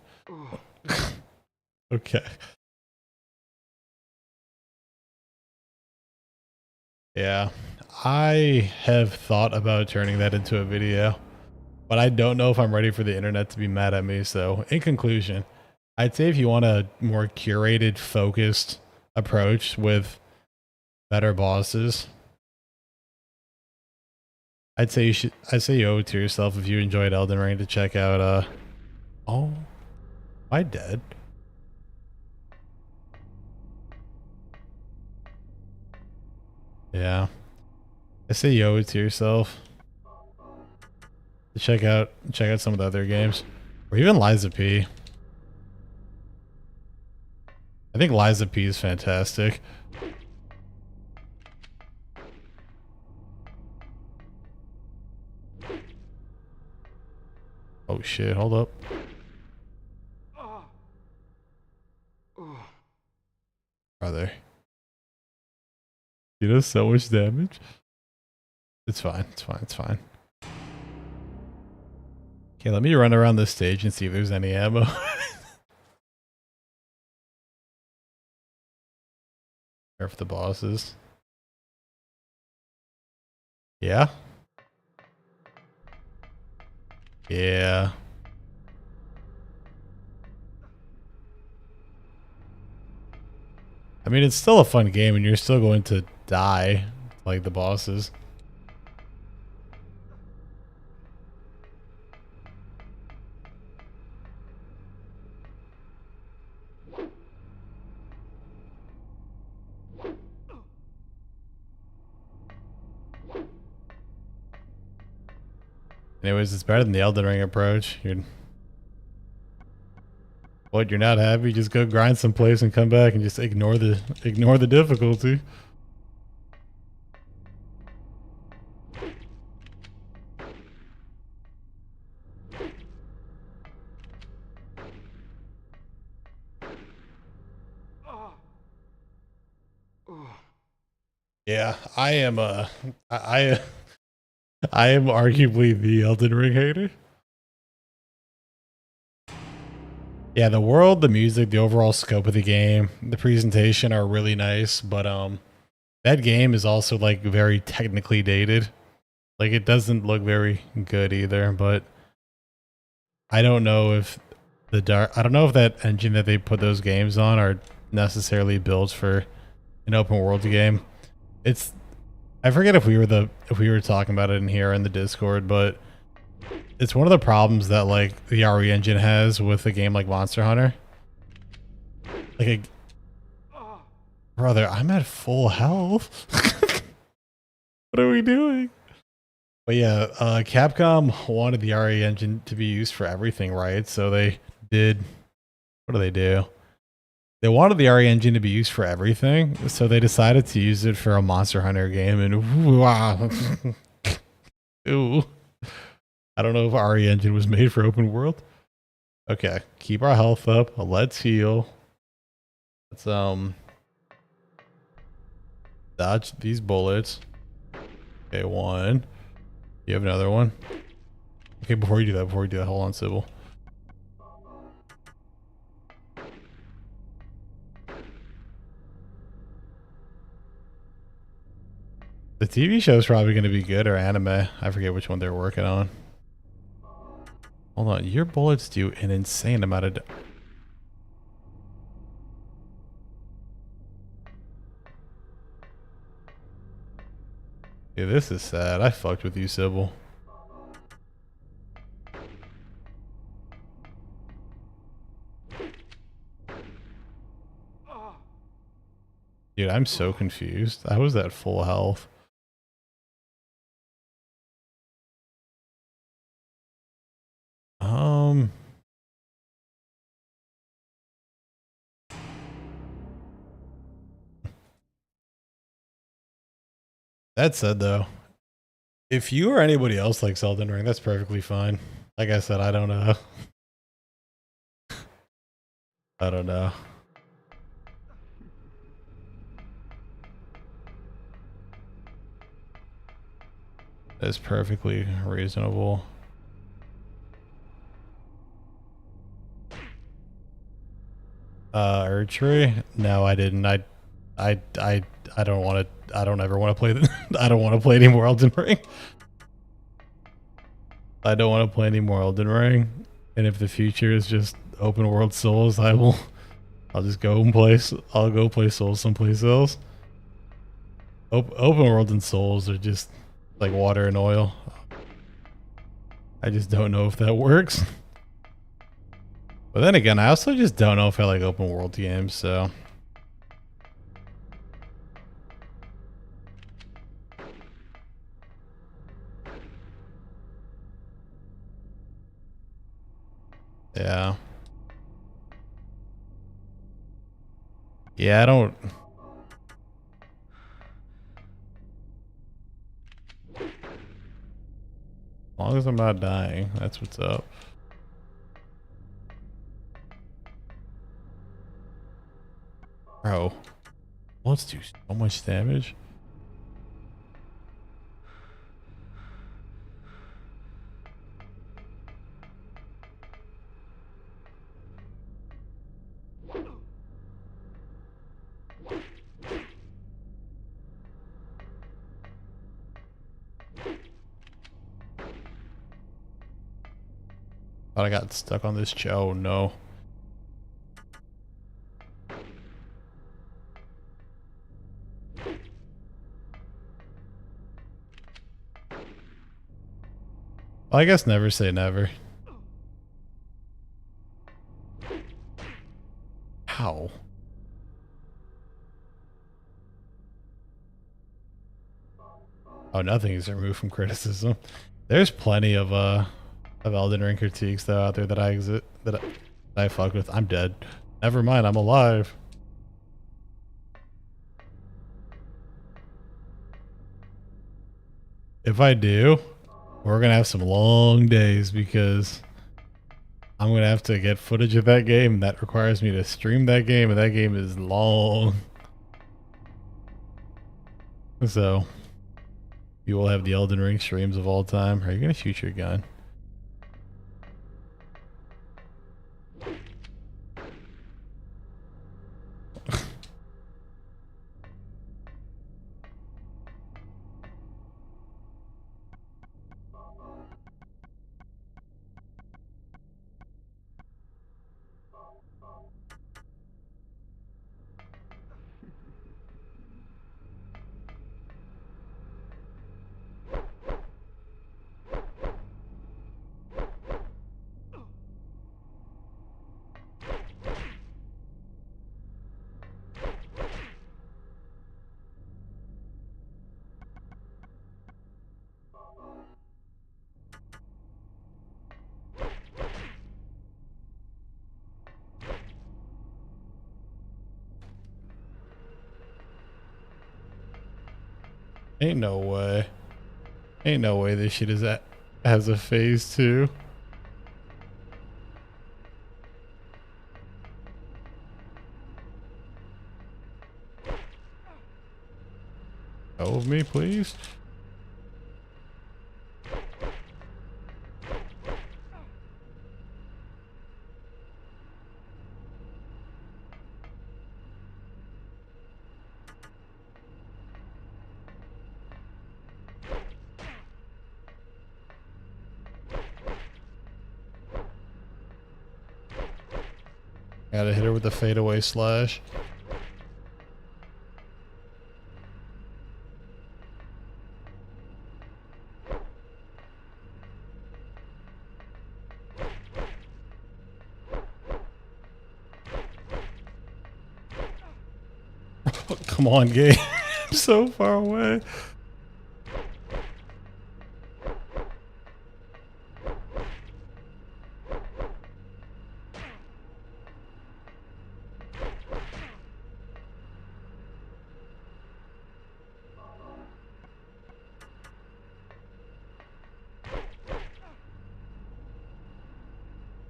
Okay. Yeah. I have thought about turning that into a video, but I don't know if I'm ready for the internet to be mad at me. So in conclusion, I'd say if you want a more curated, focused approach with better bosses, I'd say you owe it to yourself if you enjoyed Elden Ring to check out oh, am I dead? Yeah. I say you owe it to yourself to check out some of the other games. Or even Liza P. I think Liza P is fantastic. Oh shit, hold up. Brother. You know, so much damage. It's fine, it's fine, it's fine. Okay, let me run around this stage and see if there's any ammo. Or for the bosses. Yeah? Yeah. I mean, it's still a fun game and you're still going to die like the bosses. Anyways, it's better than the Elden Ring approach. What, you're not happy? Just go grind someplace and come back and just ignore the difficulty. Yeah, I am I am arguably the Elden Ring hater. Yeah, the world, the music, the overall scope of the game, the presentation are really nice, but that game is also like very technically dated. Like it doesn't look very good either, but I don't know if I don't know if that engine that they put those games on are necessarily built for an open world game. It's I forget if we were talking about it in here in the Discord, but it's one of the problems that like the RE engine has with a game like Monster Hunter. Like brother, I'm at full health. What are we doing? But yeah, Capcom wanted the RE engine to be used for everything, right? So they did. What do they do? They wanted the RE engine to be used for everything, so they decided to use it for a Monster Hunter game. And wow, ooh, I don't know if RE engine was made for open world. Okay, keep our health up. Let's heal. Let's dodge these bullets. Okay, one. You have another one. Okay, before you do that, hold on, Sybil. The TV show is probably going to be good, or anime. I forget which one they're working on. Hold on, your bullets do an insane amount of... Dude, this is sad. I fucked with you, Sybil. Dude, I'm so confused. I was at full health. That said, though, if you or anybody else likes Elden Ring, that's perfectly fine. Like I said, I don't know. I don't know. That's perfectly reasonable. Erdtree? No, I didn't. I don't want to. I don't ever want to play. I don't want to play any more Elden Ring. I don't want to play any more Elden Ring. And if the future is just open world Souls, I will. I'll just go and play. I'll go play Souls someplace else. Open world and Souls are just like water and oil. I just don't know if that works. But then again, I also just don't know if I like open world games, so. Yeah. Yeah, I don't. As long as I'm not dying, that's what's up. Bro, let's do so much damage. Thought I got stuck on this Joe. No. Well, I guess never say never. How? Oh, nothing is removed from criticism. There's plenty of Elden Ring critiques though out there that I fuck with. I'm dead. Never mind, I'm alive. If I do, we're gonna have some long days because I'm gonna have to get footage of that game. That requires me to stream that game, and that game is long. So you will have the Elden Ring streams of all time. Are you gonna shoot your gun? Ain't no way. Ain't no way this shit has a phase 2. Go with me, please. Gotta hit her with the fadeaway slash. Come on, game. I'm so far away.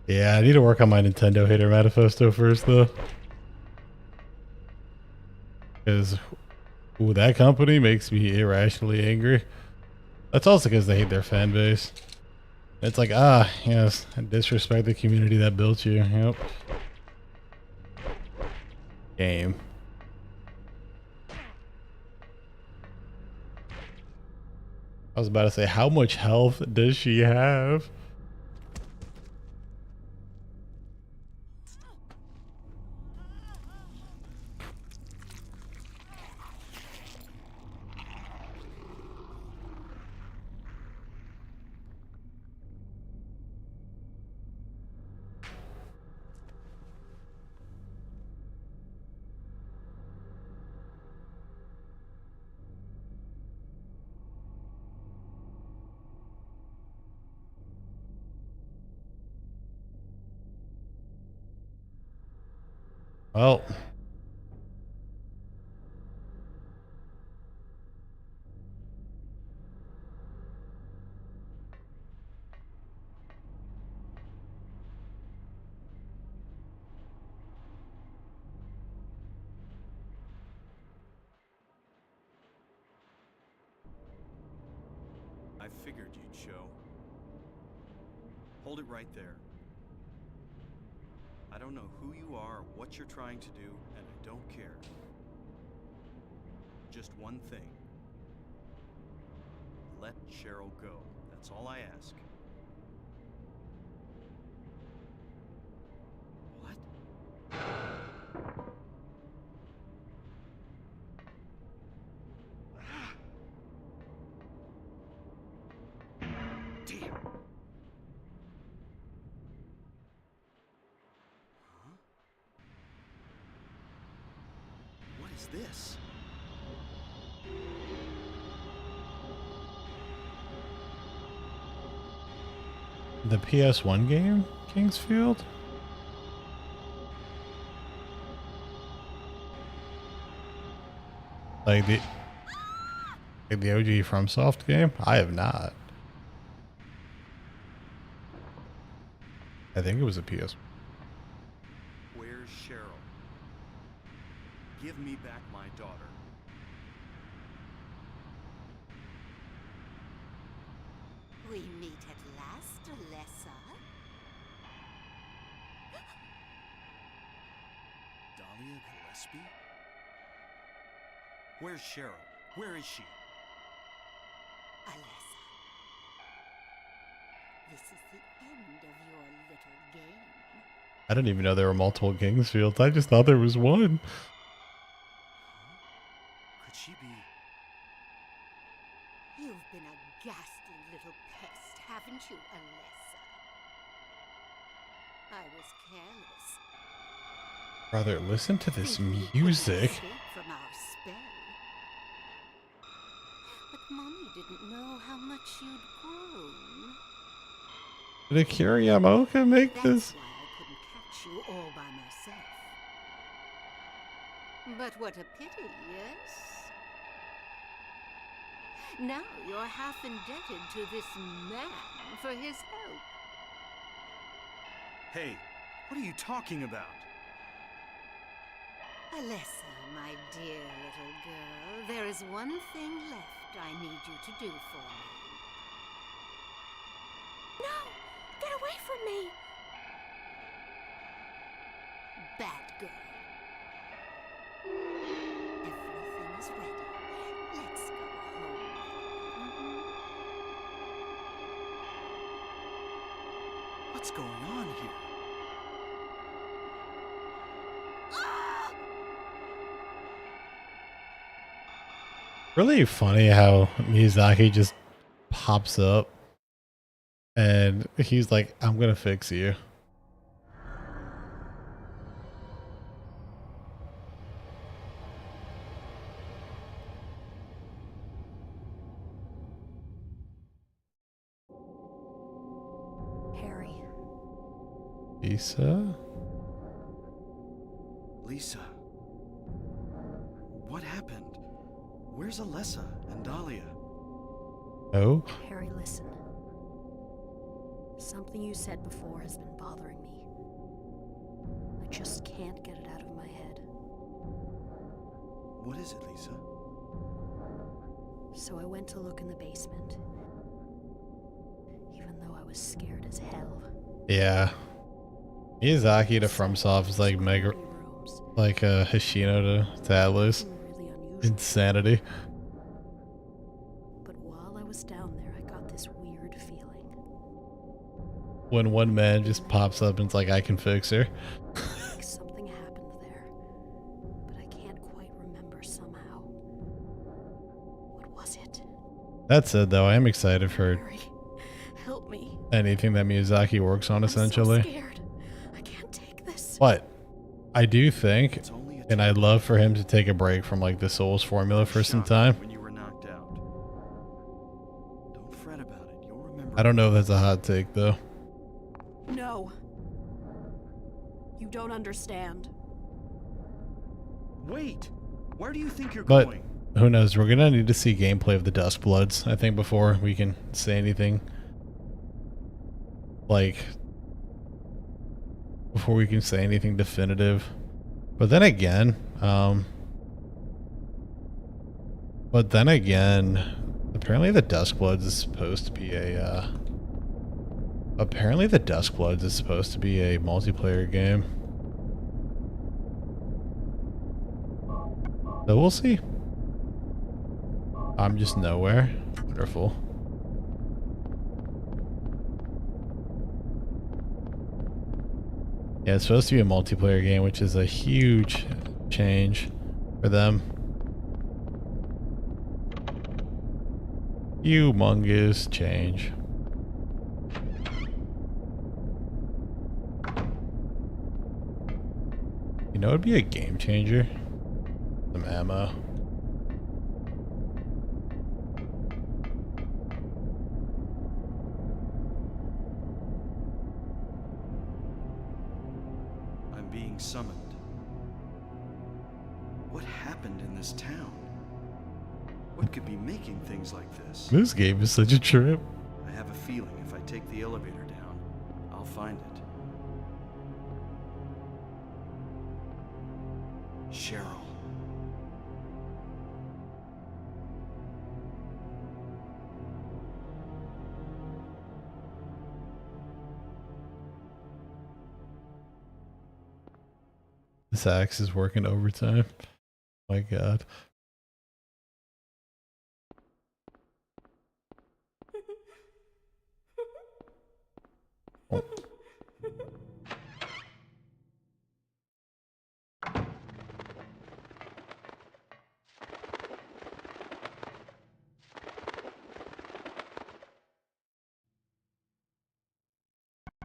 Yeah, I need to work on my Nintendo hater manifesto first, though. Because that company makes me irrationally angry. That's also because they hate their fan base. It's like, yes, disrespect the community that built you. Yep. game. I was about to say, how much health does she have? Well, I figured you'd show. Hold it right there. I don't know who you are or what you're trying to do, and I don't care. Just one thing. Let Cheryl go. That's all I ask. What? Damn. What is this? the PS1 game, Kingsfield? Like the OG FromSoft game? I have not. I think it was a PS. Where's Cheryl? Give me back my daughter. We meet at last, Alessa. Dahlia Gillespie? Where's Cheryl? Where is she? Alessa, this is the end of your little game. I didn't even know there were multiple Kingsfields. I just thought there was one. Could she be? You've been a ghastly little pest, haven't you, Alessa? I was careless. Brother, listen to this Thinking you music. couldn't escape from our spell. But Mommy didn't know how much you'd grown. Did Akira Yamaoka make That's this? why I couldn't catch you all by myself. But what a pity, yes? Now you're half indebted to this man for his help. Hey, what are you talking about? Alessa, my dear little girl, there is one thing left I need you to do for me. No! Get away from me! Bad girl. Everything is ready. Let's go home. What's going on here? Really funny how Miyazaki just pops up and he's like, I'm gonna fix you. Harry, Lisa? Lisa. What happened? Where's Alessa and Dahlia? Oh? Harry, listen. Something you said before has been bothering me. I just can't get it out of my head. What is it, Lisa? So I went to look in the basement. Even though I was scared as hell. Yeah. Miyazaki to Several FromSoft is like mega. secret rooms. Like Hashino to Atlas. Nothing really unusual. Insanity. But while I was down there, I got this weird feeling. When one man just pops up and it's like, I can fix her. Like something happened there. But I can't quite remember somehow. What was it? That said, though, I am excited for Hurry. Help me. anything that Miyazaki works on, I'm essentially. so scared. I can't take this. But I do think, It's only a and I'd love for him to take a break from like the Souls formula for some shock time. when you were knocked out. Don't fret about it. You'll remember. I don't know if that's a hot take, though. No. You don't understand. Wait. Where do you think you're But going? who knows? We're gonna need to see gameplay of the Duskbloods, I think, before we can say anything. Like, before we can say anything definitive. But then again, apparently the Duskbloods is supposed to be a, multiplayer game. So we'll see. I'm just nowhere. Wonderful. Yeah, it's supposed to be a multiplayer game, which is a huge change for them. Humongous change. You know, it'd be a game changer. Some ammo. I'm being summoned. What happened in this town? What could be making things like this? This game is such a trip. I have a feeling if I take the elevator down, I'll find it. Cheryl. This axe is working overtime. My God. Oh.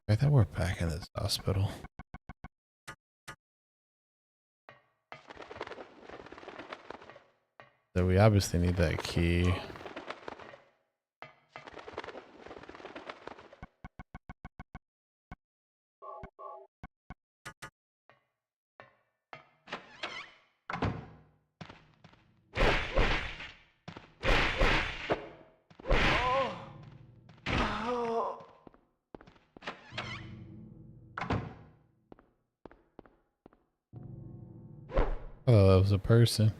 I thought we're back in this hospital. So we obviously need that key. Oh, that was a person.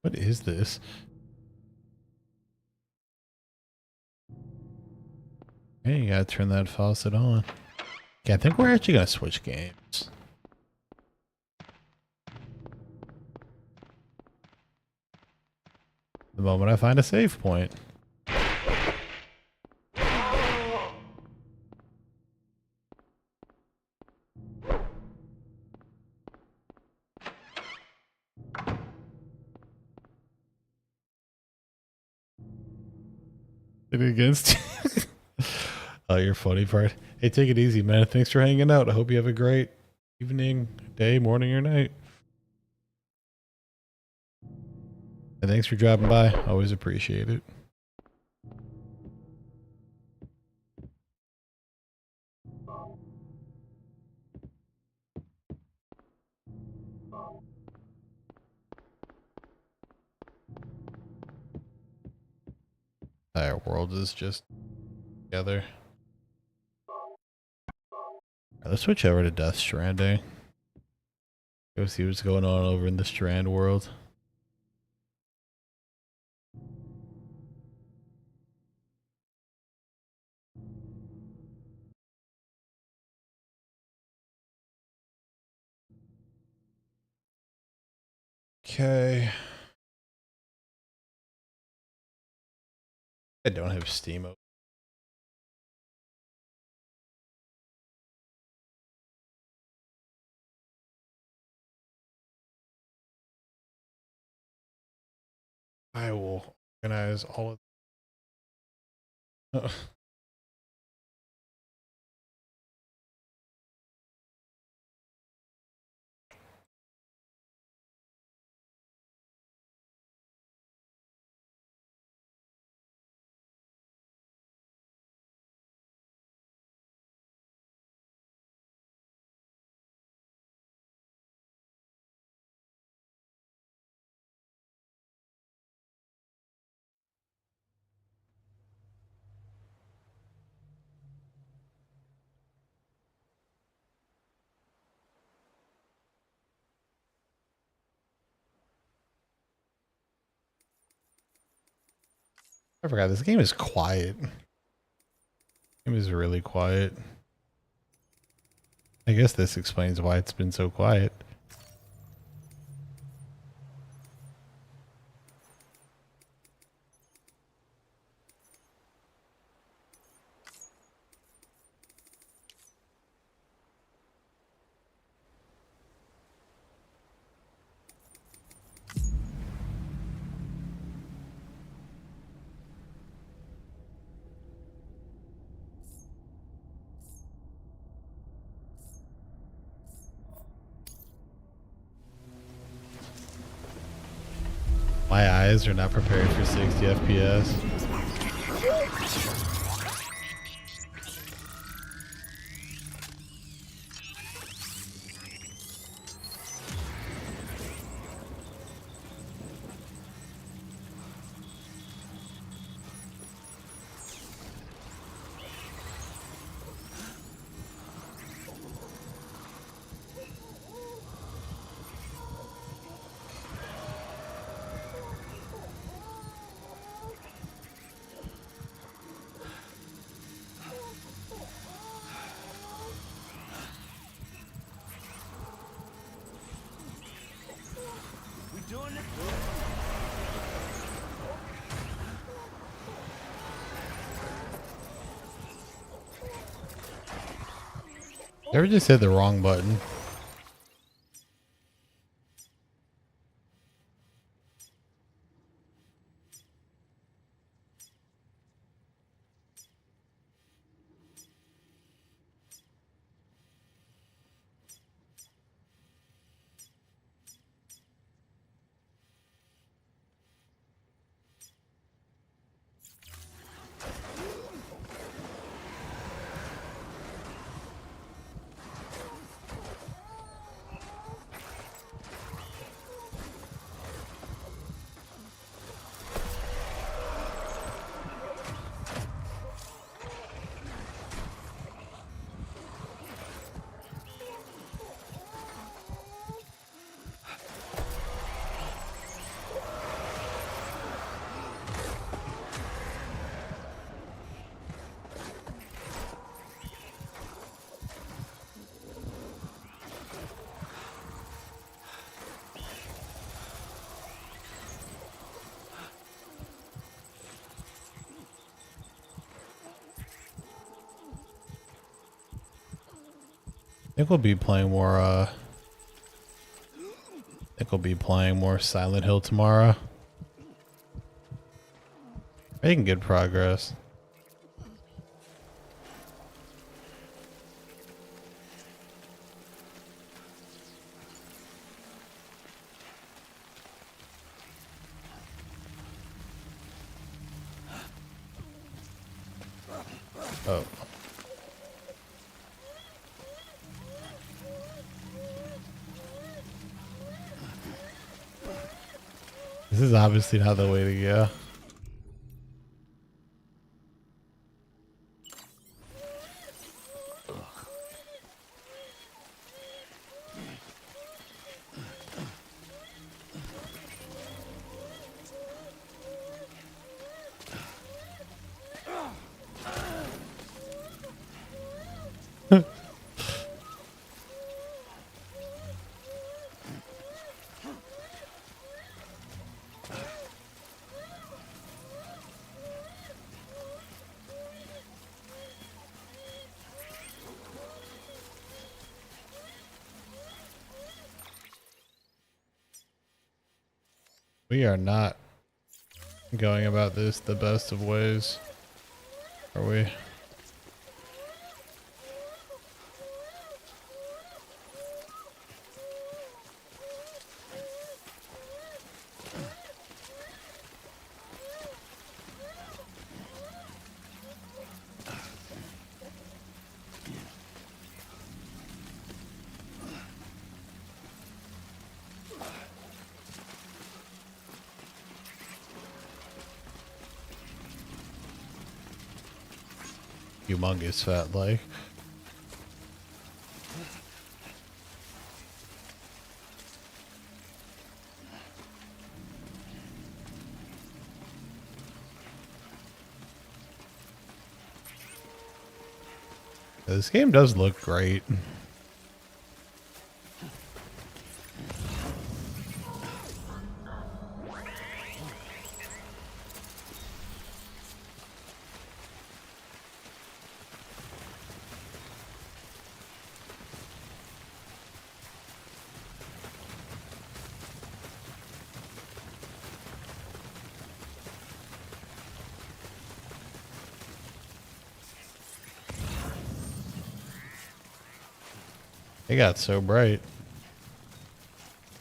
What is this? Hey, you gotta turn that faucet on. Okay, I think we're actually gonna switch games. The moment I find a save point. Did it against you? Oh, you're funny part. Hey, take it easy, man. Thanks for hanging out. I hope you have a great evening, day, morning, or night. And thanks for dropping by. Always appreciate it. Entire world is just together. Alright, let's switch over to Death Stranding. Go see what's going on over in the Strand world. Okay. I don't have Steam open. I will organize all of I forgot this game is quiet. Game is really quiet. I guess this explains why it's been so quiet. My eyes are not prepared for 60 FPS. I ever just hit the wrong button? I think we'll be playing more Silent Hill tomorrow. Making good progress. Oh. This is obviously not the way to go. We are not going about this the best of ways, are we? Humongous fat leg. This game does look great. It got so bright.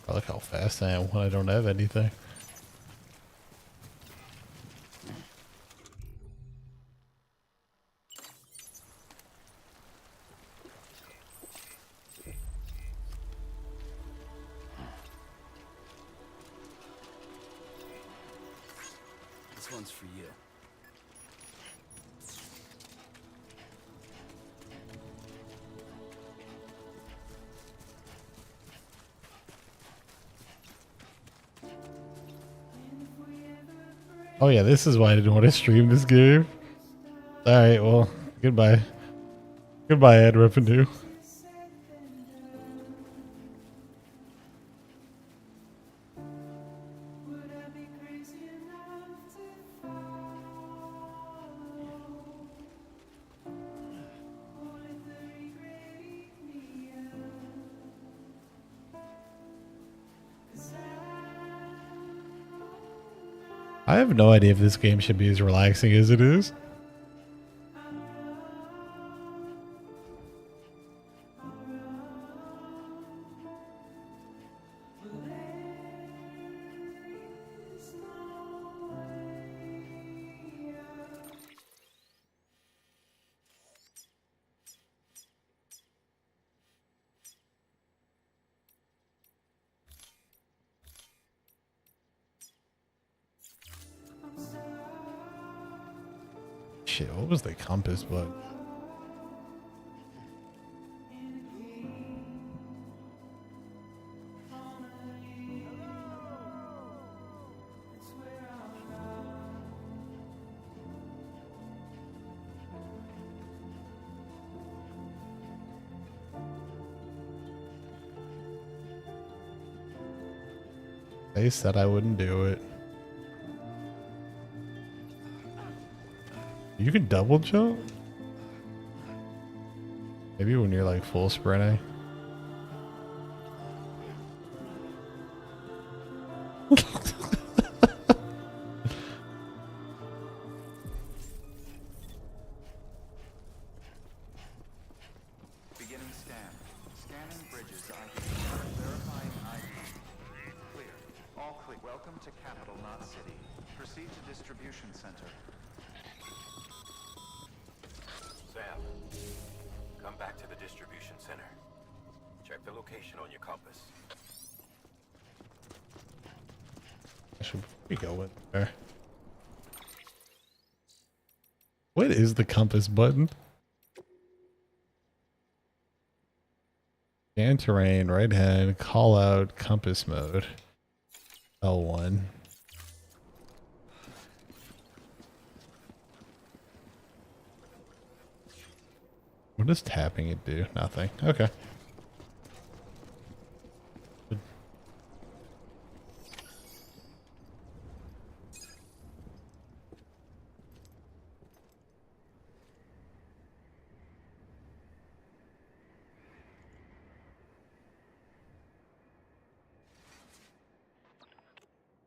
Look how fast I am when I don't have anything. This one's for you. Oh yeah, this is why I didn't want to stream this game. Alright, well, goodbye. Goodbye, ad revenue. I have no idea if this game should be as relaxing as it is. Shit, what was the compass button? They said I wouldn't do it. You can double jump? Maybe when you're like full sprinting. Beginning scan. Scanning bridges ID. Verifying ID. Clear. All clear. Welcome to capital, not city. Proceed to distribution center. Sam, come back to the distribution center. Check the location on your compass. Should we go in there? What is the compass button? Scan terrain, right hand, call out, compass mode. L1. What does tapping it do? Nothing. Okay.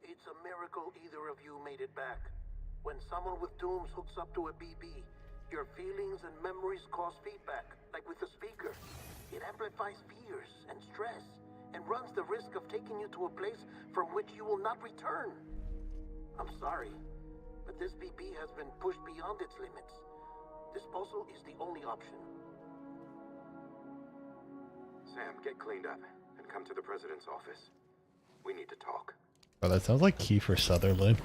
It's a miracle either of you made it back. When someone with dooms hooks up to a BB, your feelings and memories cause feedback, like with a speaker. It amplifies fears and stress, and runs the risk of taking you to a place from which you will not return. I'm sorry, but this BB has been pushed beyond its limits. Disposal is the only option. Sam, get cleaned up and come to the president's office. We need to talk. Oh, that sounds like Kiefer Sutherland.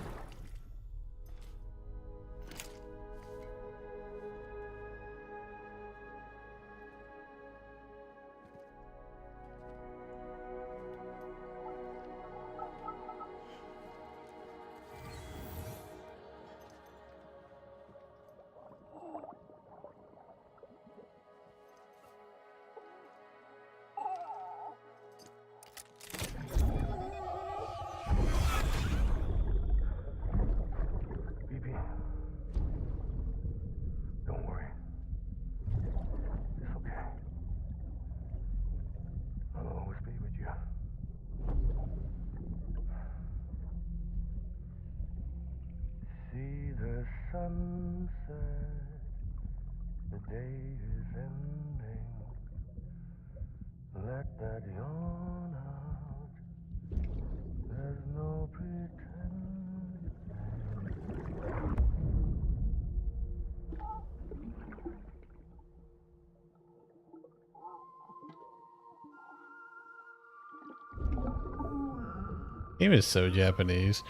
Game is so Japanese.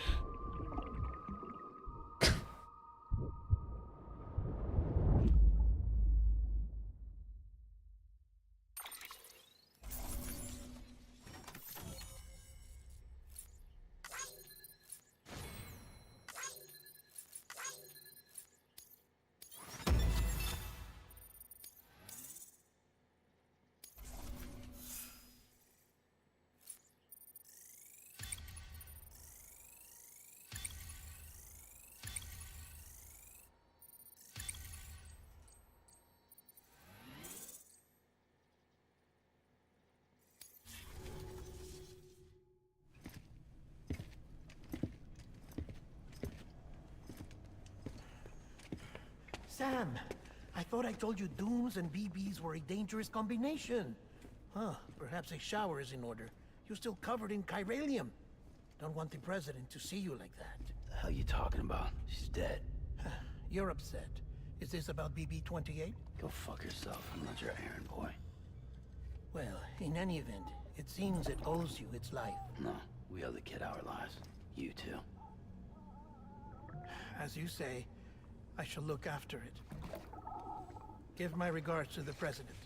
Sam, I thought I told you dooms and BBs were a dangerous combination. Huh, perhaps a shower is in order. You're still covered in chiralium. Don't want the president to see you like that. The hell you talking about? She's dead. You're upset. Is this about BB-28? Go fuck yourself. I'm not your errand boy. Well, in any event, it seems it owes you its life. No, we owe the kid our lives. You too. As you say, I shall look after it. Give my regards to the president.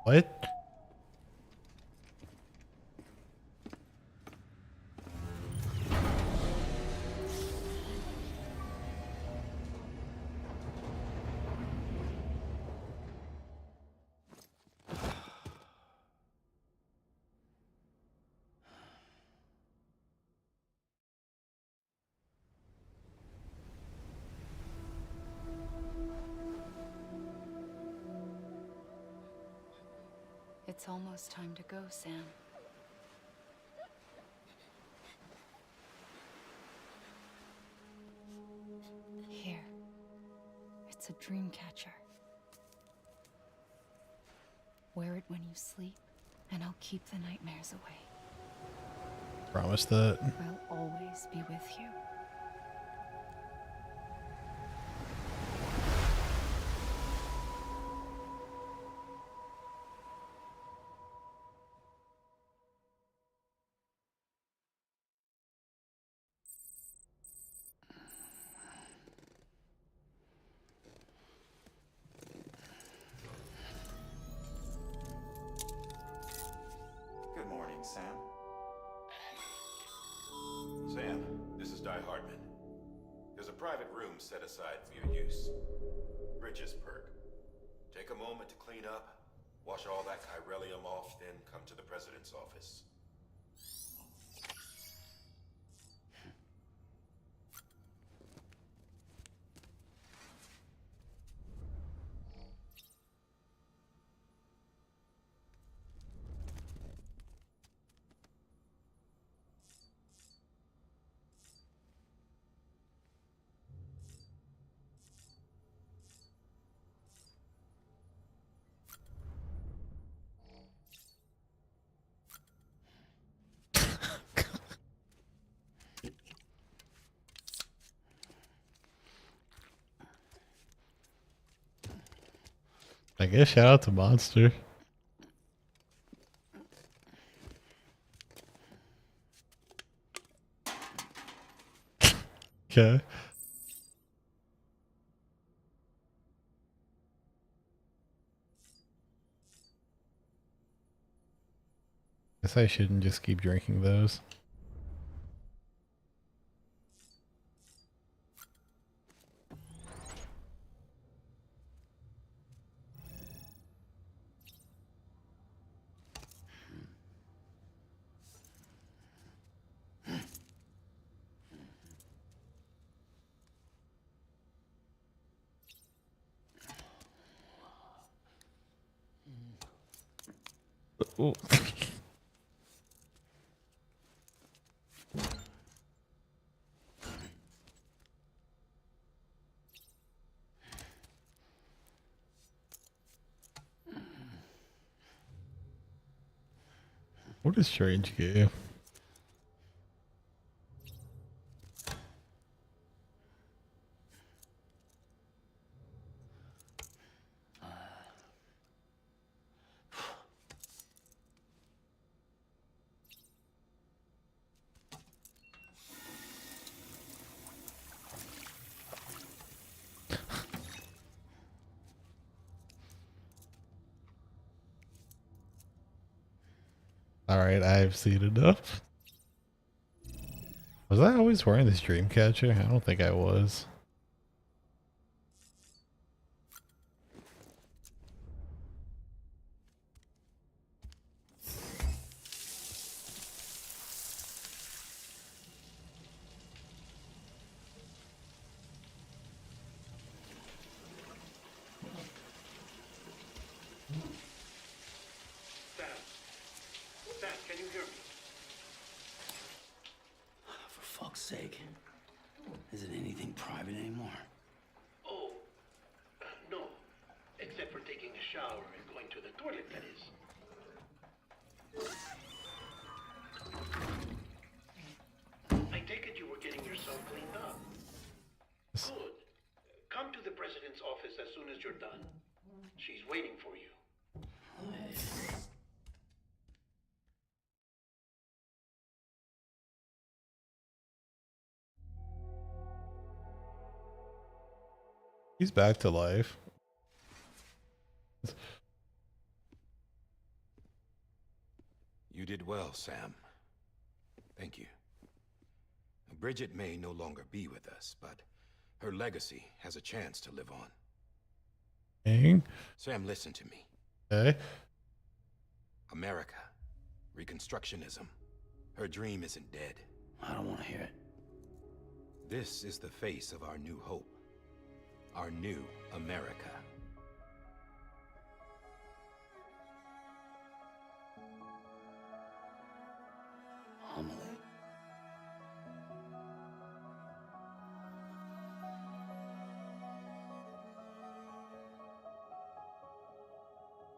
What? It's almost time to go, Sam. Here. It's a dream catcher. Wear it when you sleep, and I'll keep the nightmares away. Promise that. I'll always be with you. Good morning, Sam. Sam, this is Di Hartman. There's a private room set aside for your use. Bridges perk. Take a moment to clean up, wash all that chiralium off, then come to the president's office. I guess shout out to Monster. Okay. Guess I shouldn't just keep drinking those. Oh. What a strange game. Alright, I've seen enough. Was I always wearing this dream catcher? I don't think I was. Sam, can you hear me? For fuck's sake. Isn't anything private anymore? Oh, no. Except for taking a shower and going to the toilet, that is. I take it you were getting yourself cleaned up. Good. Come to the president's office as soon as you're done. She's waiting for you. He's back to life. You did well, Sam. Thank you. Bridget may no longer be with us, but her legacy has a chance to live on. Dang. Sam, listen to me. Okay. America. Reconstructionism. Her dream isn't dead. I don't want to hear it. This is the face of our new hope. Our new America. Homily.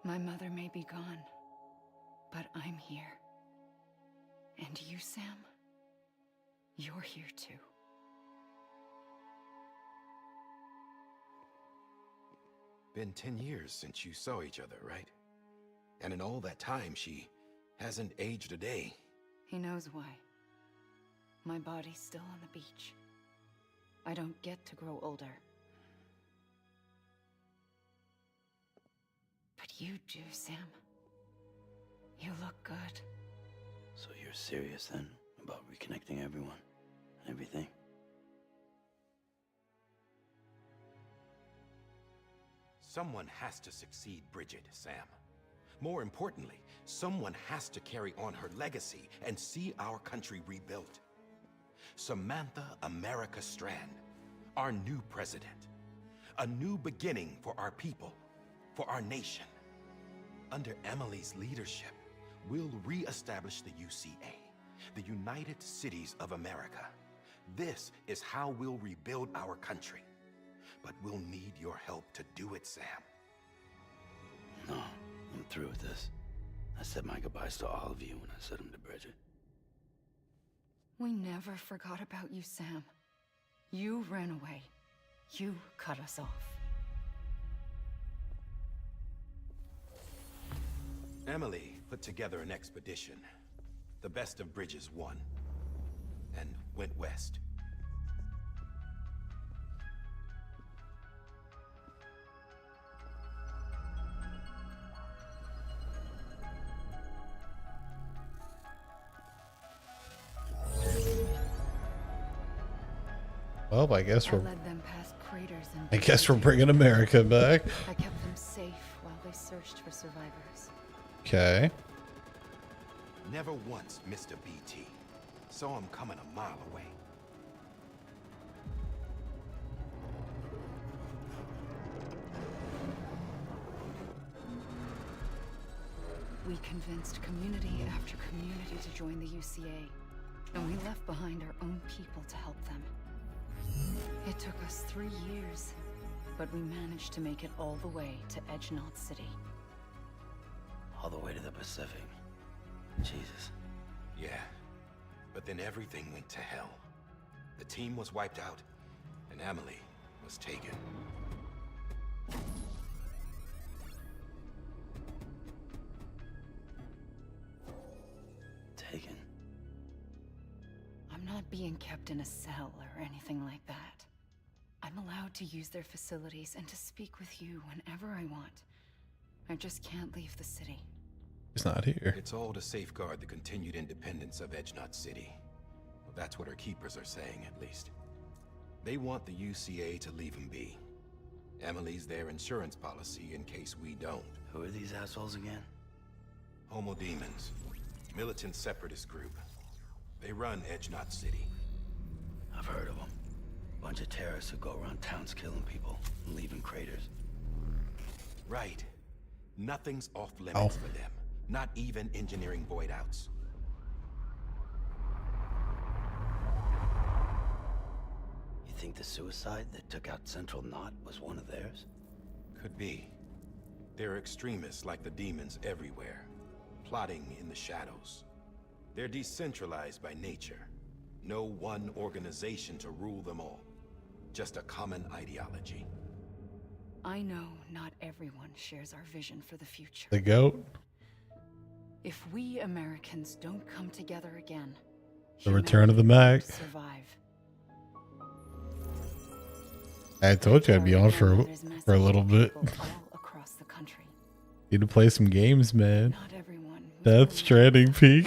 My mother may be gone, but I'm here. And you, Sam, you're here too. Been 10 years since you saw each other, right? And in all that time, she hasn't aged a day. He knows why. My body's still on the beach. I don't get to grow older. But you do, Sam. You look good. So you're serious then about reconnecting everyone and everything? Someone has to succeed Bridget, Sam. More importantly, someone has to carry on her legacy and see our country rebuilt. Samantha America Strand, our new president. A new beginning for our people, for our nation. Under Emily's leadership, we'll re-establish the UCA, the United Cities of America. This is how we'll rebuild our country. But we'll need your help to do it, Sam. No, I'm through with this. I said my goodbyes to all of you when I said them to Bridget. We never forgot about you, Sam. You ran away. You cut us off. Emily put together an expedition. The best of Bridges won. And went west. Well, I guess I led them past craters and I guess we're bringing America back. I kept them safe while they searched for survivors. Okay. Never once missed a BT. Saw him coming a mile away. We convinced community after community to join the UCA, and we left behind our own people to help them. It took us 3 years, but we managed to make it all the way to Edgenot City. All the way to the Pacific. Jesus. Yeah. But then everything went to hell. The team was wiped out, and Emily was taken. Taken? I'm not being kept in a cell or anything like that. I'm allowed to use their facilities and to speak with you whenever I want. I just can't leave the city. He's not here. It's all to safeguard the continued independence of Edgenot City. Well, that's what our keepers are saying, at least. They want the UCA to leave him be. Emily's their insurance policy in case we don't. Who are these assholes again? Homo Demons. Militant separatist group. They run Edgenot City. I've heard of them. Bunch of terrorists who go around towns killing people and leaving craters. Right. Nothing's off limits for them. Not even engineering void outs. You think the suicide that took out Central Knot was one of theirs? Could be. There are extremists like the demons everywhere, plotting in the shadows. They're decentralized by nature. No one organization to rule them all. Just a common ideology. I know not everyone shares our vision for the future. The goat. If we Americans don't come together again, The return of the Mac. survive. I told you I'd be on for a little bit. All across the country. Need to play some games, man. Not everyone. Death Stranding peak.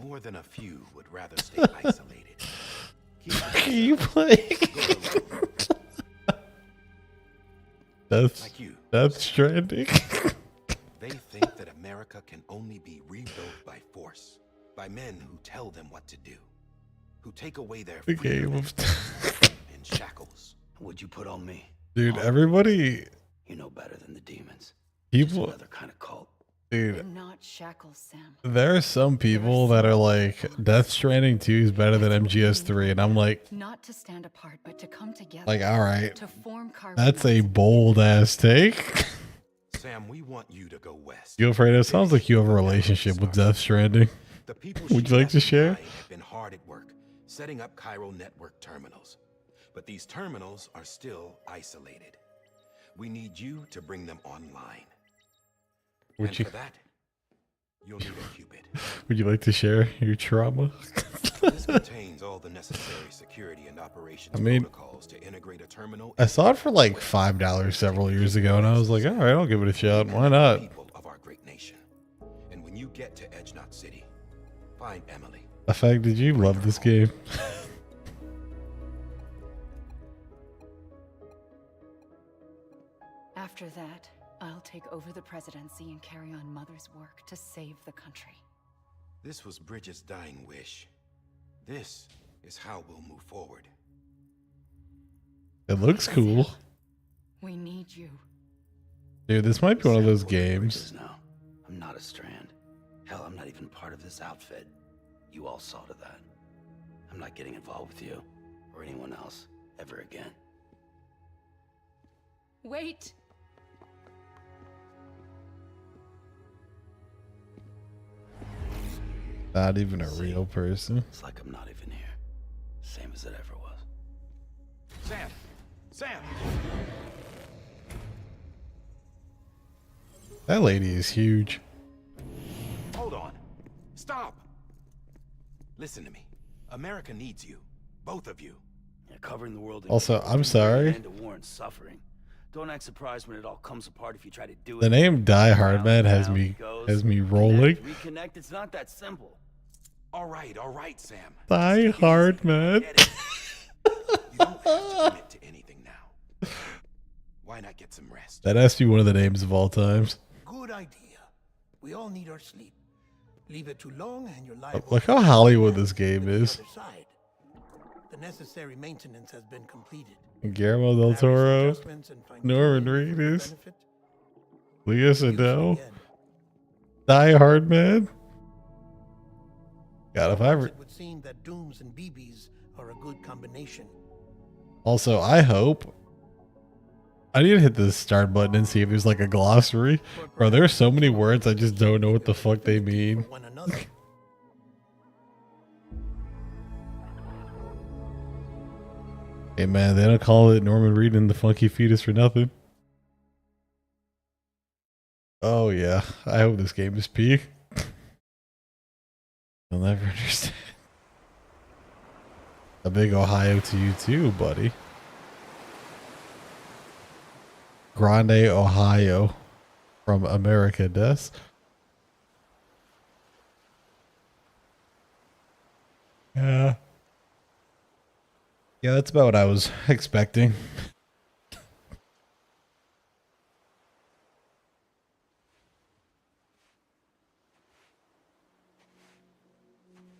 More than a few would rather stay isolated. Can you play? Death Stranding. They think that America can only be rebuilt by force, by men who tell them what to do, who take away their The freedom game of in shackles. What'd you put on me? Dude, everybody. You know better than the demons. People. Another kind of cult. Dude, Not shackles, Sam. there are some people that are like, Death Stranding 2 is better than MGS3, and I'm like, Not to stand apart, but to come together. all right, To form that's a bold ass take. Sam, we want you to go west. You afraid? It sounds like you have a relationship with Death Stranding. The people Would she you like to left share? behind have been hard at work, setting up chiral network terminals. But these terminals are still isolated. We need you to bring them online. Would you? For that, you'll need a Cupid. Would you like to share your trauma? This contains all the necessary security and operations I mean, protocols to integrate a terminal. I saw it for like $5 several years ago, and I was like, all right, I'll give it a shot. Why not? People of our great nation. And when you get to Edgenot City, find Emily. The fact did you love this game? After that, I'll take over the presidency and carry on Mother's work to save the country. This was Bridget's dying wish. This is how we'll move forward. It looks cool. We need you. Dude, this might be one of those games. Now, I'm not a Strand. Hell, I'm not even part of this outfit. You all saw to that. I'm not getting involved with you or anyone else ever again. Wait! Not even a real person. It's like I'm not even here. Same as it ever was. Sam! Sam! That lady is huge. Hold on. Stop. Listen to me. America needs you. Both of you. Yeah, covering the world. Also, I'm sorry. Suffering. Don't act surprised when it all comes apart if you try to do it. The name Die Hard Man has me rolling. Reconnect. It's not that simple. All right, Sam. Die Hard Man. You don't have to commit to anything now. Why not get some rest? That has to be one of the names of all times. Good idea. We all need our sleep. Leave it too long and you're liable. Look how Hollywood this game is. The necessary maintenance has been completed. Guillermo del Toro, Norman Reedus, Lea Seydoux, Die Hard Man. God, if I ever. It would seem that Dooms and BBs are a good combination. Also, I hope. I need to hit the start button and see if there's like a glossary. Bro, there's so many words I just don't know what the fuck they mean. Hey man, they don't call it Norman Reed and the Funky Fetus for nothing. Oh yeah, I hope this game is peak. I'll never understand. A big Ohio to you too, buddy. Grande, Ohio, from America, Des. Yeah. Yeah, that's about what I was expecting.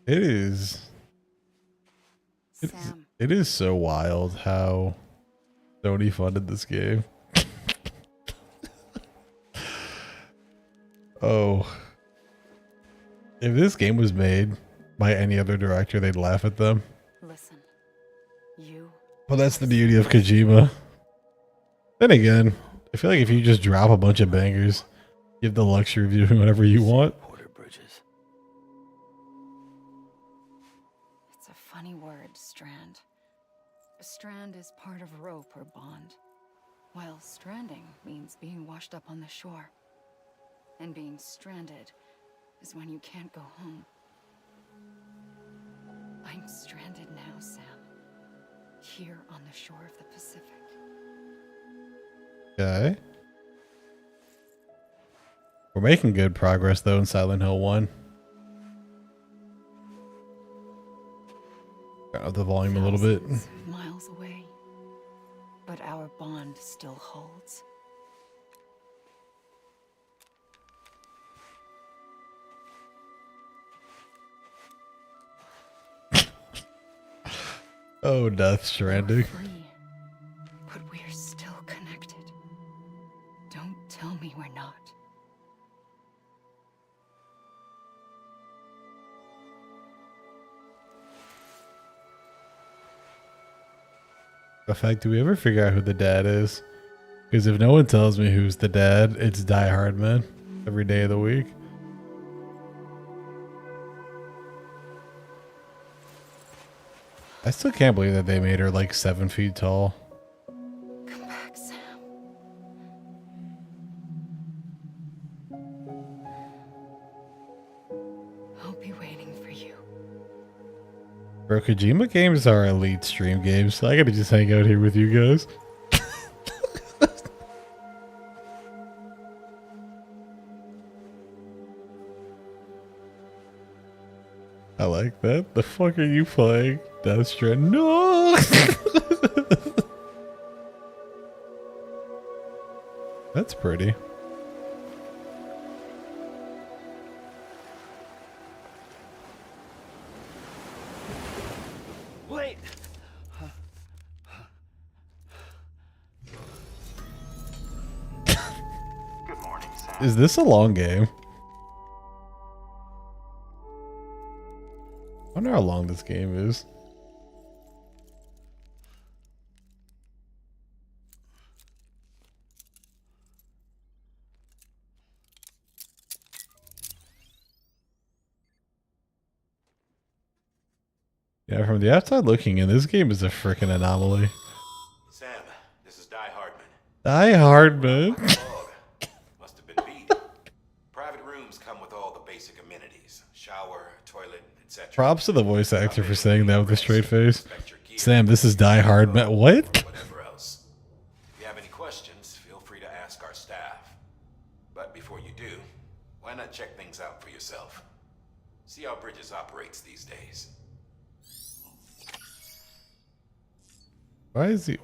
It is so wild how Sony funded this game. Oh. If this game was made by any other director, they'd laugh at them. Listen. Well, that's the beauty of Kojima. Then again, I feel like if you just drop a bunch of bangers, you have the luxury of doing whatever you want. It's a funny word, strand. A strand is part of rope or bond, while stranding means being washed up on the shore. And being stranded is when you can't go home. I'm stranded now, Sam. Here on the shore of the Pacific. Okay. We're making good progress though in Silent Hill 1. Turn up the volume a little bit. Miles away, but our bond still holds. Oh, Death Stranding. But we're still connected. Don't tell me we're not. In fact, do we ever figure out who the dad is? Because if no one tells me who's the dad, it's Die Hard Man every day of the week. I still can't believe that they made her like 7 feet tall. Come back, Sam. I'll be waiting for you. Bro, Kojima games are elite stream games, so I gotta just hang out here with you guys. I like that. The fuck are you playing? Death Stranding. No! That's pretty. Wait. Good morning, Sam. Is this a long game? I wonder how long this game is. Yeah, from the outside looking in, this game is a freaking anomaly. Sam, this is Die Hardman. Die Hardman. Must have been beat. rooms come with all the basic amenities. Shower, toilet, etc. Props to the voice actor for saying that with a straight face. Sam, this is Die Hard. What? Whatever else. If you have any questions, feel free to ask our staff. But before you do, why not check things out for yourself? See how Bridges operates these days. Why is he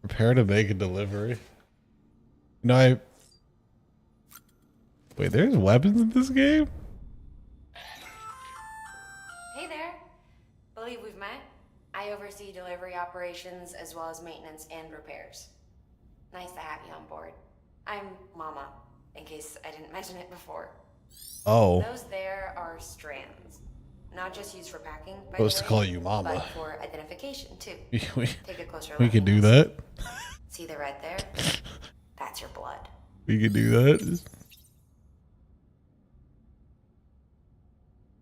prepare to make a delivery? No, wait, there's weapons in this game? Hey there. Believe we've met. I oversee delivery operations as well as maintenance and repairs. Nice to have you on board. I'm Mama, in case I didn't mention it before. Oh. Those there are strands. Not just used for packing, by Supposed the to way, call you Mama. but for identification too. Take a closer look. We could do that. See the red there? That's your blood. We could do that.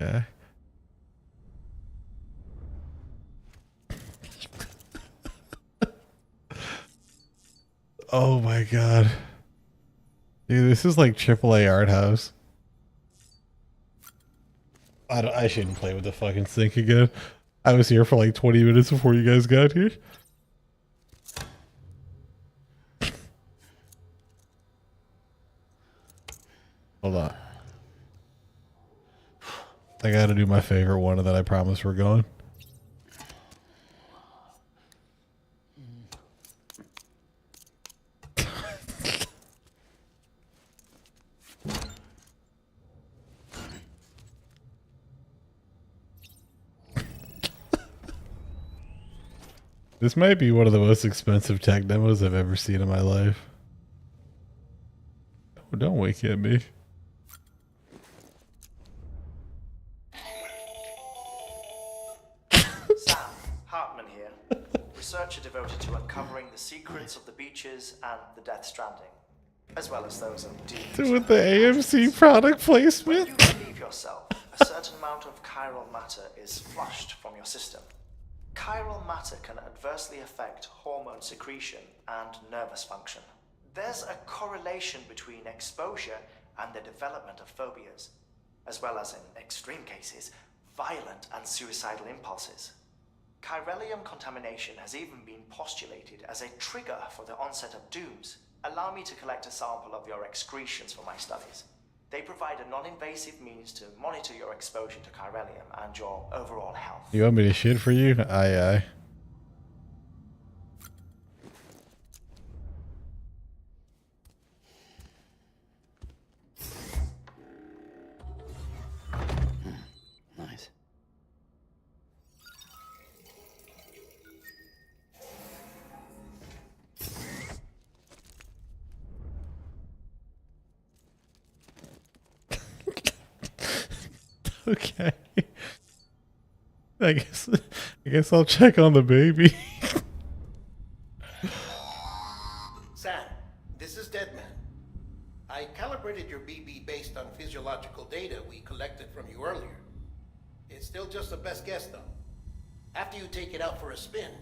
Yeah. Oh my god. Dude, this is like AAA art house. I shouldn't play with the fucking sink again. I was here for like 20 minutes before you guys got here. Hold on. I gotta do my favorite one and then I promise we're going. This might be one of the most expensive tech demos I've ever seen in my life. Oh, don't wake at me. Sam, Hartman here, researcher devoted to uncovering the secrets of the beaches and the Death Stranding, as well as those of demons. With the AMC product placement. When you relieve yourself, a certain amount of chiral matter is flushed from your system. Chiral matter can adversely affect hormone secretion and nervous function. There's a correlation between exposure and the development of phobias, as well as, in extreme cases, violent and suicidal impulses. Chiralium contamination has even been postulated as a trigger for the onset of dooms. Allow me to collect a sample of your excretions for my studies. They provide a non-invasive means to monitor your exposure to chiralium and your overall health. You want me to shit for you? Aye. Nice. Okay. I guess I'll check on the baby. Sam, this is Deadman. I calibrated your BB based on physiological data we collected from you earlier. It's still just a best guess, though. After you take it out for a spin.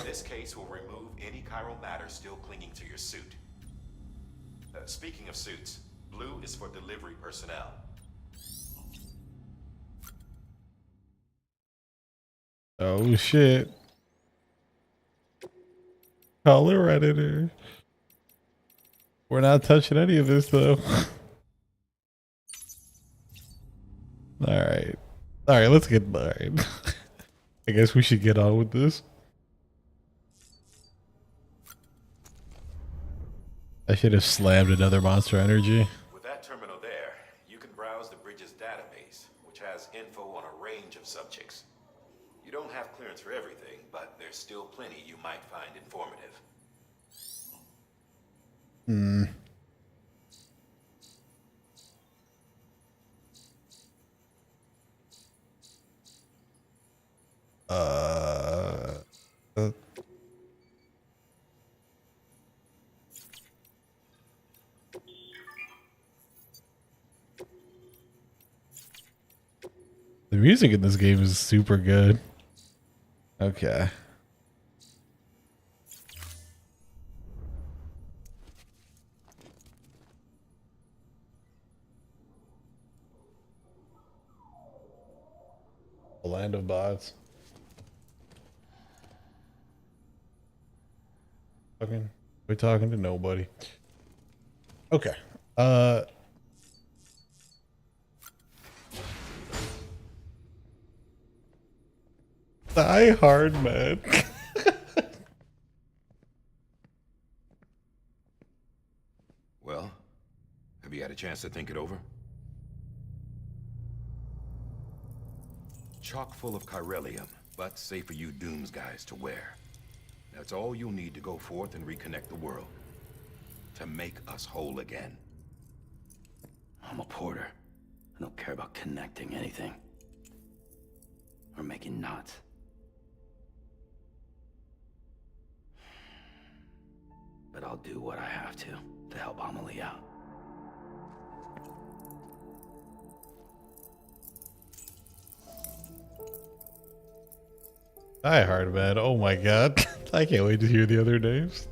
This case will remove any chiral matter still clinging to your suit. Speaking of suits, blue is for delivery personnel. Oh shit. Color editor. We're not touching any of this though. Alright. Alright, let's get alright. I guess we should get on with this. I should have slammed another Monster Energy. With that terminal there, you can browse the Bridges database, which has info on a range of subjects. You don't have clearance for everything, but there's still plenty you might find informative. The music in this game is super good. Okay. A land of bots. We're talking to nobody. Okay. Die hard, man. Well, have you had a chance to think it over? Chock full of chiralium, but safe for you Dooms guys to wear. That's all you'll need to go forth and reconnect the world. To make us whole again. I'm a porter. I don't care about connecting anything. Or making knots. But I'll do what I have to help Amelie out. Die hard, man. Oh my god. I can't wait to hear the other names.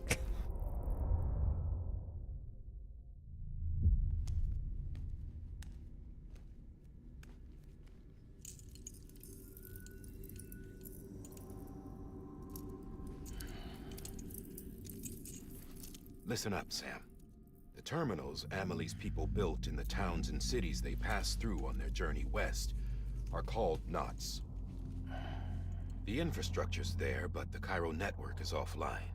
Listen up, Sam. The terminals Amelie's people built in the towns and cities they passed through on their journey west are called knots. The infrastructure's there, but the Cairo network is offline.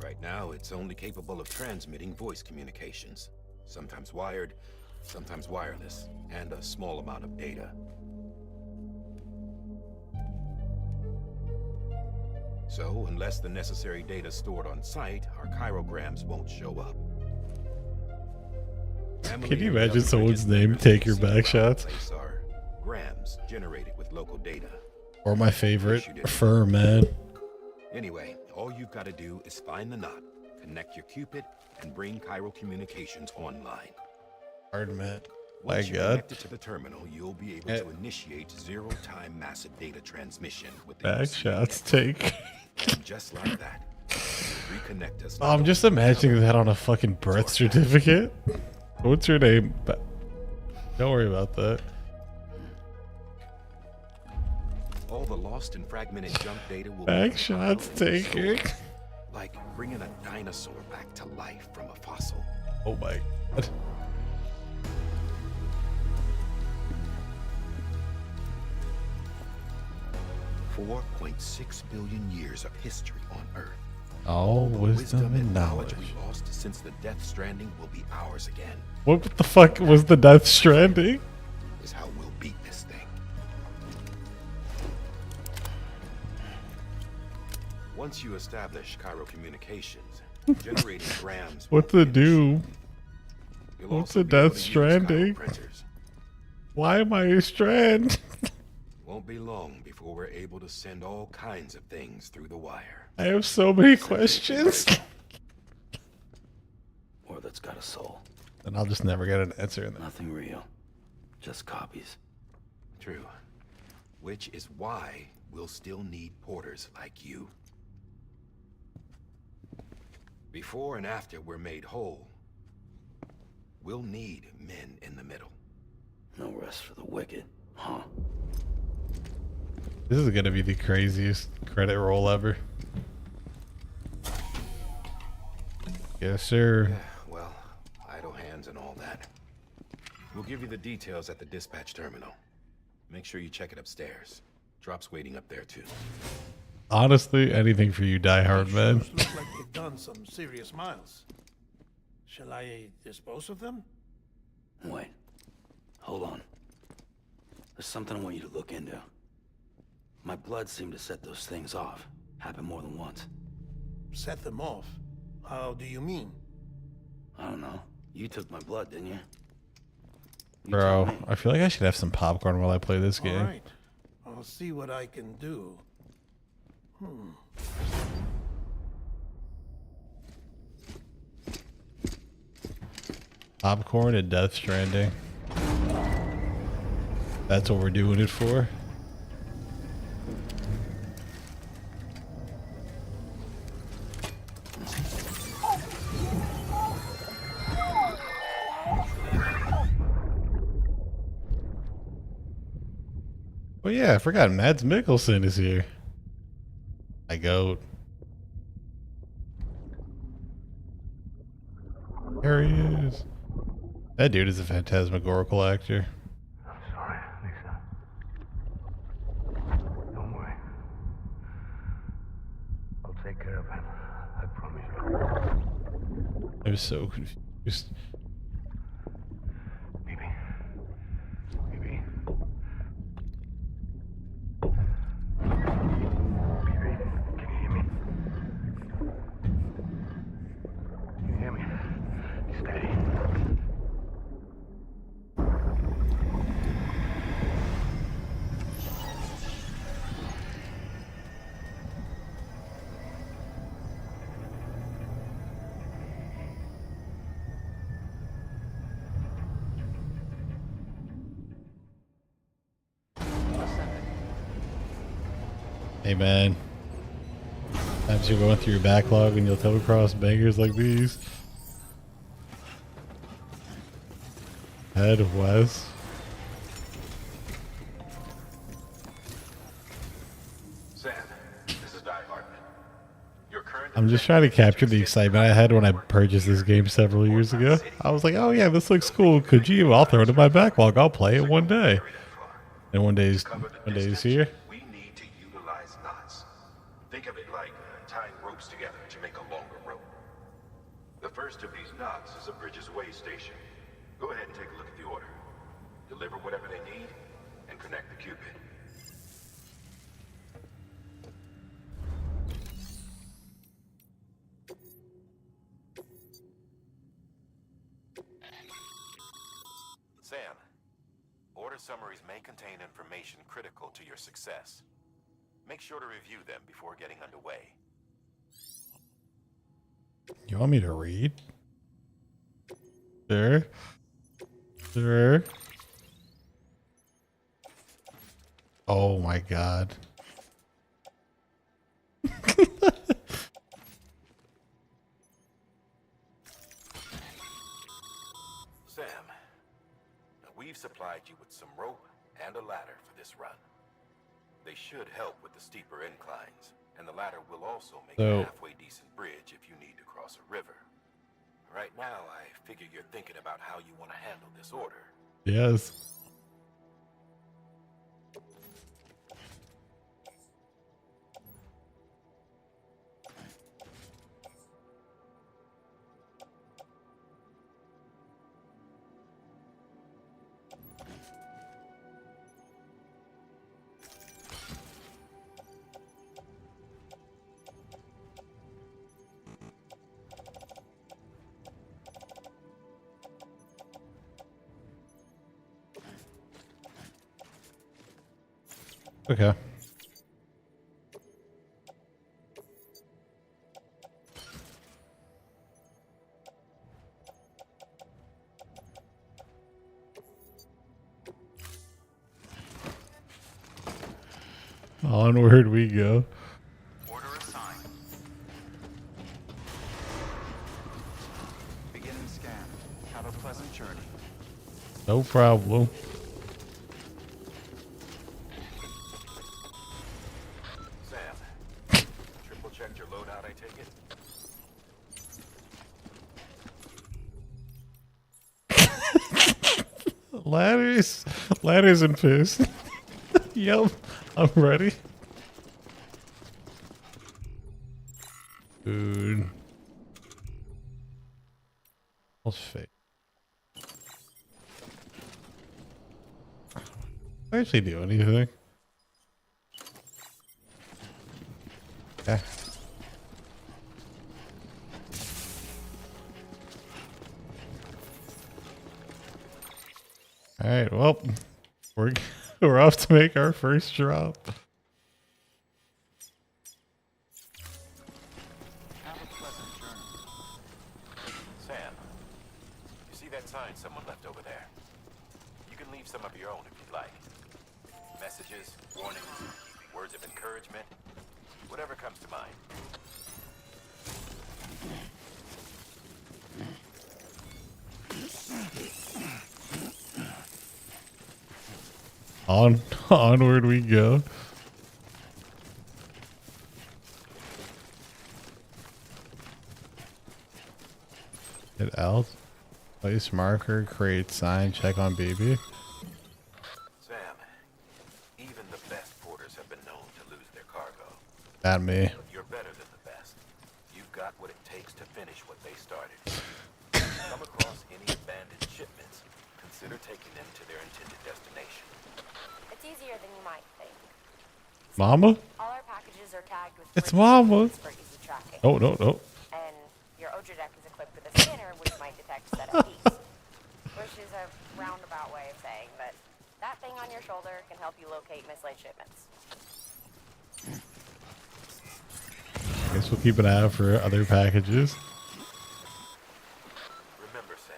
Right now, it's only capable of transmitting voice communications, sometimes wired, sometimes wireless, and a small amount of data. So, unless the necessary data stored on site, our chirograms won't show up. Can you imagine someone's name take your back shots? Grams generated with local data. Or my favorite, fur, man. Anyway, all you've got to do is find the knot, connect your Cupid, and bring Cairo communications online. Hard, man. My Once you god. connect it to the terminal, you'll be able to initiate zero-time massive data transmission with the Back shots take. And just like that, reconnect us. I'm just imagining that on a fucking birth certificate. What's your name? Don't worry about that. All the lost and fragmented junk data will Back shots taken. Like bringing a dinosaur back to life from a fossil. Oh my god. 4.6 billion years of history on Earth. All the wisdom and knowledge. we lost since the Death Stranding will be ours again. What the fuck was the Death Stranding? Is how we'll beat this thing. Once you establish Cairo communications, generating grams. What's the do? You'll What's also the be able Death to use Cairo Stranding? printers. Why am I a strand? Won't be long before we're able to send all kinds of things through the wire. I have so many questions. Or that's got a soul. And I'll just never get an answer in that. Nothing real. Just copies. True. Which is why we'll still need porters like you. Before and after we're made whole, we'll need men in the middle. No rest for the wicked, huh? This is gonna be the craziest credit roll ever. Yes, sir. Yeah, well, idle hands and all that. We'll give you the details at the dispatch terminal. Make sure you check it upstairs. Drop's waiting up there too. Honestly, anything for you, diehard man. Look like they've done some serious miles. Shall I dispose of them? Wait. Hold on. There's something I want you to look into. My blood seemed to set those things off. Happened more than once. Set them off? How do you mean? I don't know. You took my blood, didn't you? Bro, I feel like I should have some popcorn while I play this game. All right. I'll see what I can do. Popcorn and Death Stranding. That's what we're doing it for. Oh yeah, I forgot Mads Mikkelsen is here. My goat. There he is. That dude is a phantasmagorical actor. I'm sorry, Lisa. Don't worry. I'll take care of him. I promise you. I'm so confused. Baby. Baby. Baby, can you hear me? Can you hear me? Steady. Hey man, sometimes you're going through your backlog and you'll come across bangers like these. Head west. Sam, this is Hartman. Your current I'm just trying to capture the excitement I had when I purchased this game several years ago. I was like, oh yeah, this looks cool. Kojima, I'll throw it in my backlog. I'll play it one day. And one day is here. we need to utilize knots. Think of it like tying ropes together to make a longer rope. The first of these knots is a Bridges Way station. Go ahead and take a look at the order. Deliver whatever they need and connect the Cupid. Sam, order summaries may contain information critical to your success. Make sure to review them before getting underway. You want me to read? Sure. Sure. Oh my god. Sam, we've supplied you with some rope and a ladder for this run. They should help with the steeper inclines, and the ladder will also make a halfway decent bridge if you need to cross a river. Right now, I figure you're thinking about how you want to handle this order. Yes. Okay. Onward we go. Order assigned. Beginning scan. Have a pleasant journey. No problem. Sam, triple checked your loadout, I take it? Ladders and piss. Yep, I'm ready. Dude. Let's fake. I actually do anything. Yeah. All right. Well, we're off to make our first drop. Have a pleasant journey. Sam, you see that sign someone left over there? You can leave some of your own if you'd like. Messages, warnings, words of encouragement, whatever comes to mind. Onward we go. Hit L. Place marker, create sign, check on BB. Sam, even the best porters have been known to lose their cargo. Not me. But you're better than the best. You've got what it takes to finish what they started. If you come across any abandoned shipments, consider taking them to their intended destination. It's easier than you might think. Mama? All our packages are tagged with It's Mama. for easy tracking. Oh, no, no. And your Oja deck is equipped with a scanner which might detect setup piece. Which is a roundabout way of saying that that thing on your shoulder can help you locate mislaid shipments. I guess we'll keep an eye out for other packages. Remember, Sam,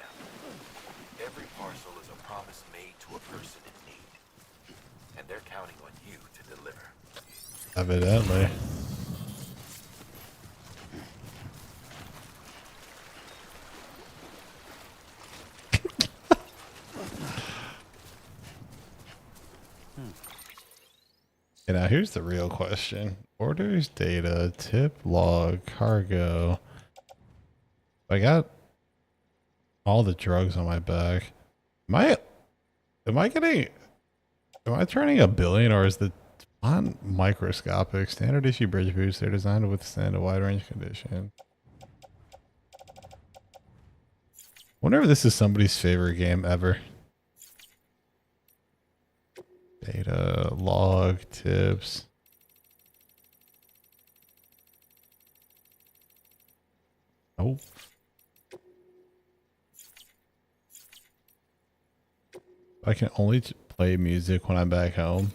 every parcel is a promise made to a person in need. And they're counting on you to deliver. Evidently. Okay, now here's the real question. Orders, data, tip, log, cargo. I got all the drugs on my back. Am I turning a billion, or is the font microscopic? Standard issue bridge boots, they're designed to withstand a wide range of conditions. Wonder if this is somebody's favorite game ever. Data, log, tips. Nope. I can only play music when I'm back home.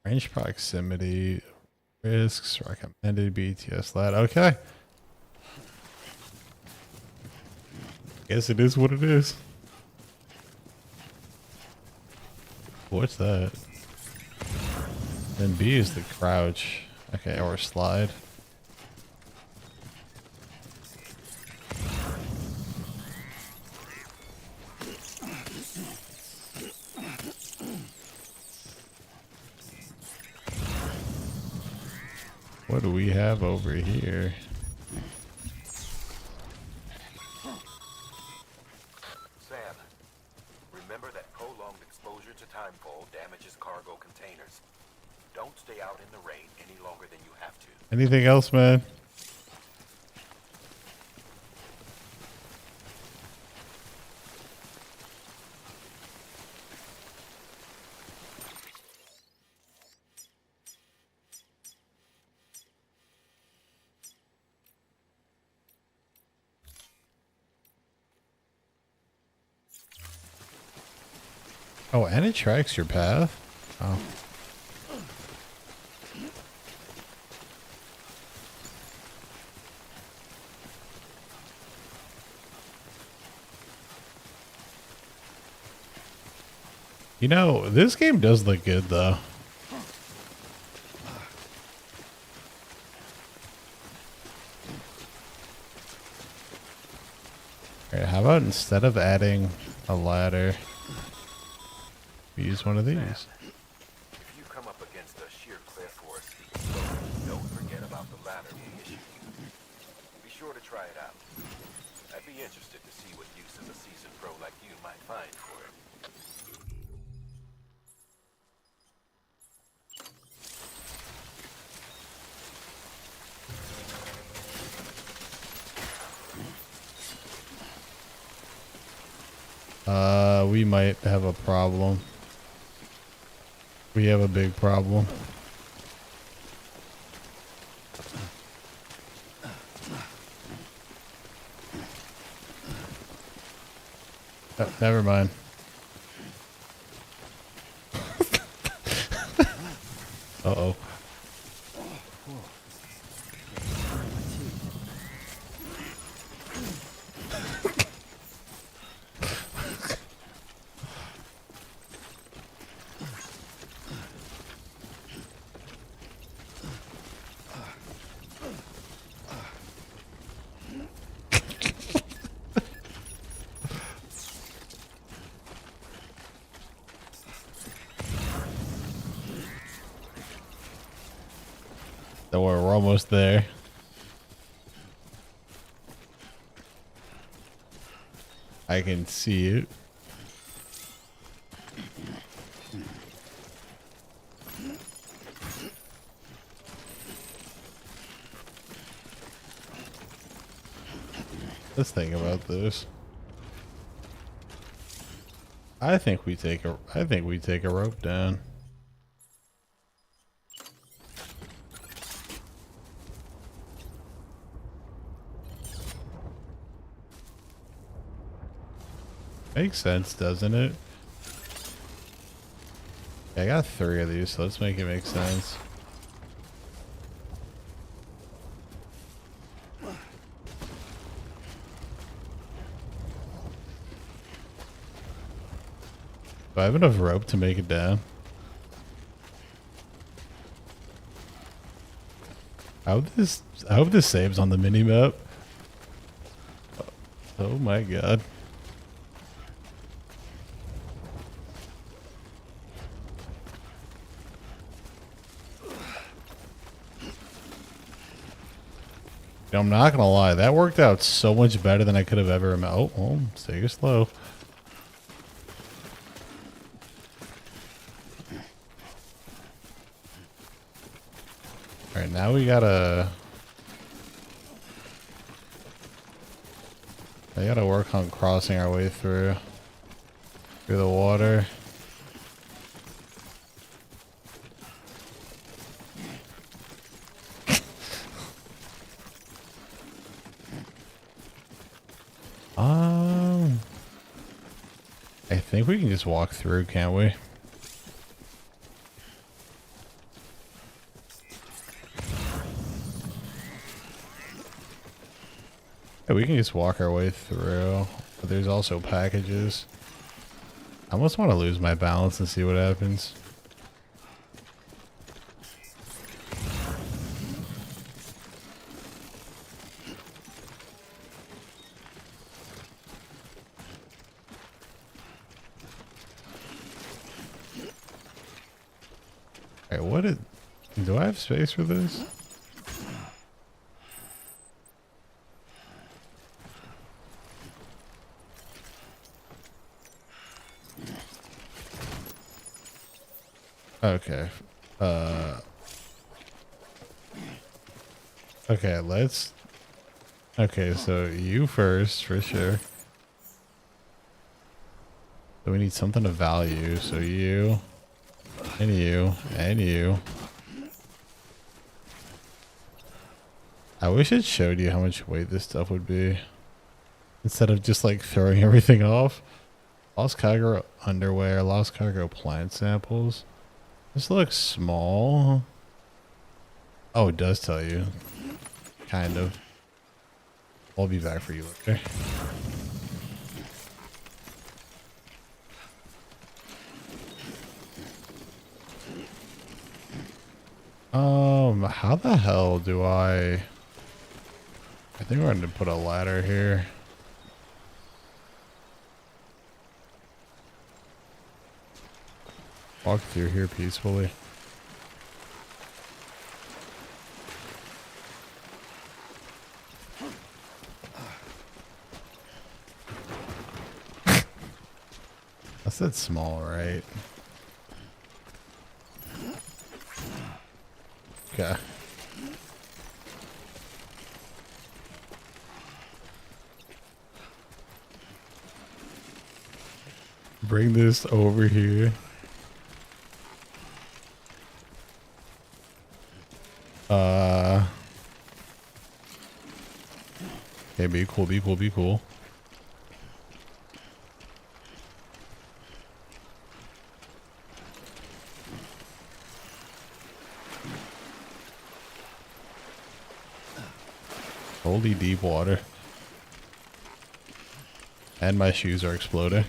Range proximity, risks, recommended BTS Lite. Okay. Guess it is what it is. What's that? Then B is the crouch. Okay, or slide. What do we have over here? Sam, remember that prolonged exposure to timefall damages cargo containers. Don't stay out in the rain any longer than you have to. Anything else, man? Oh, and it tracks your path? Oh. You know, this game does look good, though. Alright, how about instead of adding a ladder, we use one of these? If you come up against a sheer cliff or a steep slope, don't forget about the ladder we issued you. Be sure to try it out. I'd be interested to see what uses a seasoned pro like you might find for it. We might have a problem. We have a big problem. Oh, never mind. Uh-oh. Don't worry, we're almost there. I can see it. Let's think about this. I think we take a rope down. Makes sense, doesn't it? Yeah, I got 3 of these, so let's make it make sense. Do I have enough rope to make it down? I hope this saves on the mini-map. Oh my god. I'm not gonna lie, that worked out so much better than I could have ever imagined. Oh, take it slow. Alright, now we gotta work on crossing our way through the water. I think we can just walk through, can't we? Yeah, we can just walk our way through, but there's also packages. I almost want to lose my balance and see what happens. Alright, what is... Do I have space for this? Okay. Okay, let's... Okay, so you first, for sure. So we need something of value, so you... And you, and you. I wish it showed you how much weight this stuff would be. Instead of just like throwing everything off. Lost cargo underwear, lost cargo plant samples. This looks small. Oh, it does tell you. Kind of. I'll be back for you later. How the hell do I think we're going to put a ladder here. Walk through here peacefully. I said small, right? Okay. Bring this over here. Okay, be cool, be cool, be cool. Holy deep water. And my shoes are exploding.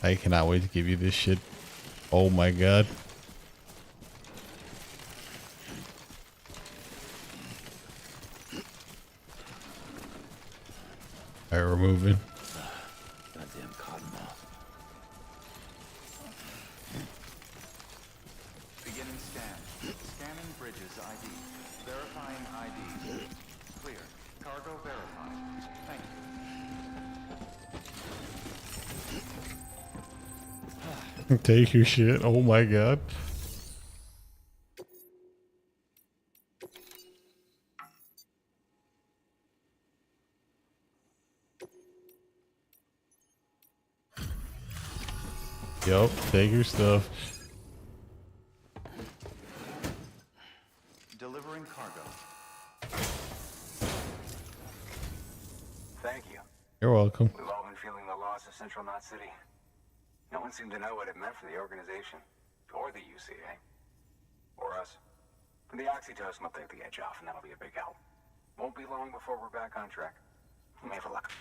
I cannot wait to give you this shit. Oh my god. Alright, we're moving. Goddamn cottonmouth. Bridges ID. Verifying ID. Clear. Cargo verified. Thank you. Take your shit. Oh my god. Yup, take your stuff. Delivering cargo. Thank you. You're welcome. We've all been feeling the loss of Central Knot City. No one seemed to know what it meant for the organization, or the UCA, or us. The oxytocin will take the edge off, and that'll be a big help. Won't be long before we're back on track. We may have a luck.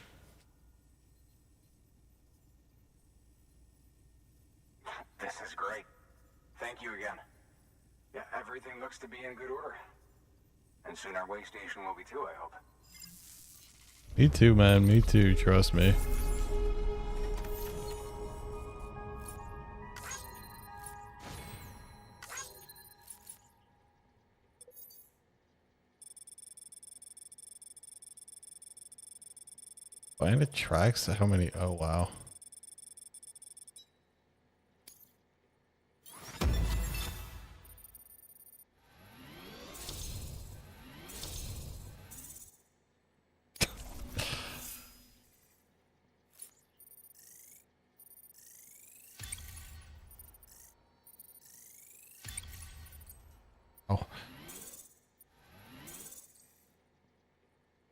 This is great. Thank you again. Yeah, everything looks to be in good order. And soon our way station will be too, I hope. Me too, man. Me too. Trust me. Find the tracks. How many? Oh, wow. Oh.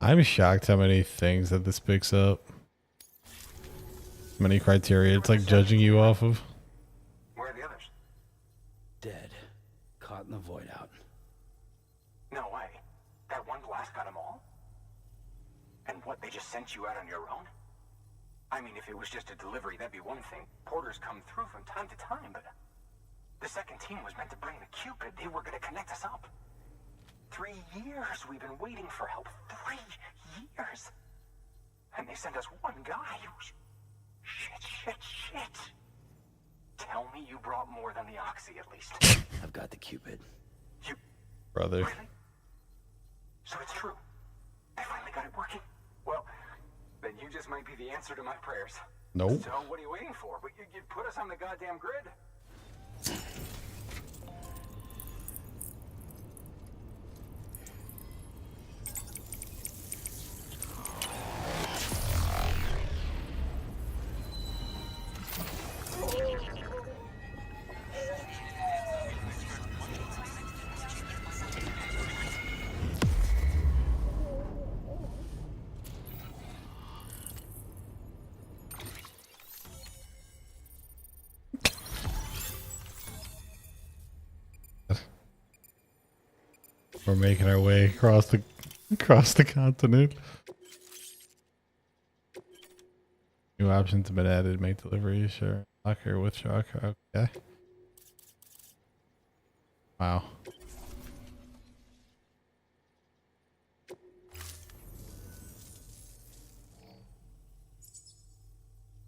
I'm shocked how many things that this picks up. Many criteria it's like judging you off of. Where are the others? Dead. Caught in the void out. No way. That one blast got them all? And what, they just sent you out on your own? I mean, if it was just a delivery, that'd be one thing. Porters come through from time to time, but the second team was meant to bring the Cupid. They were going to connect us up. 3 years we've been waiting for help. 3 years. And they sent us one guy. Shit. Tell me you brought more than the Oxy at least. I've got the Cupid. You... Brother. Really? So it's true. They finally got it working. Well, then you just might be the answer to my prayers. Nope. So what are you waiting for? But you put us on the goddamn grid. We're making our way across the continent. New options have been added. Make delivery, sure. Locker with shock. Okay. Wow.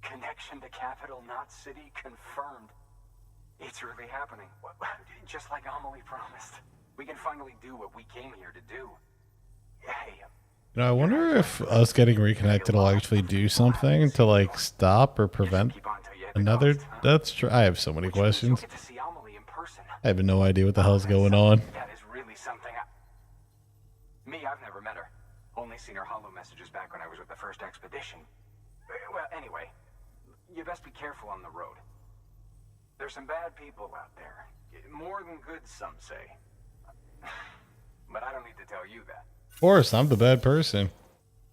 Connection to Capital Knot City confirmed. It's really happening. Just like Amelie promised. We can finally do what we came here to do. Hey. You know, I wonder if us getting reconnected will actually do something to like stop or prevent another. That's true. I have so many questions. I have no idea what the hell's going on. That is really something. Me, I've never met her. Only seen her holo messages back when I was with the first expedition. Well, anyway, you best be careful on the road. There's some bad people out there. More than good, some say. But I don't need to tell you that. Of course, I'm the bad person.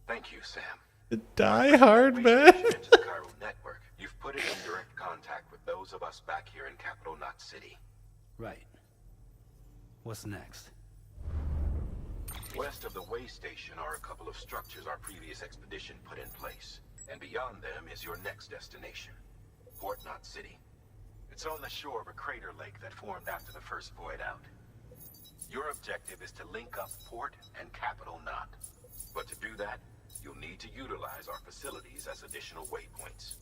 Thank you, Sam. The die-hard man. Into the chiral network. You've put it in direct contact with those of us back here in Capital Knot City. Right. What's next? West of the way station are a couple of structures our previous expedition put in place. And beyond them is your next destination, Port Knot City. It's on the shore of a crater lake that formed after the first void out. Your objective is to link up Port and Capital Knot. But to do that, you'll need to utilize our facilities as additional waypoints.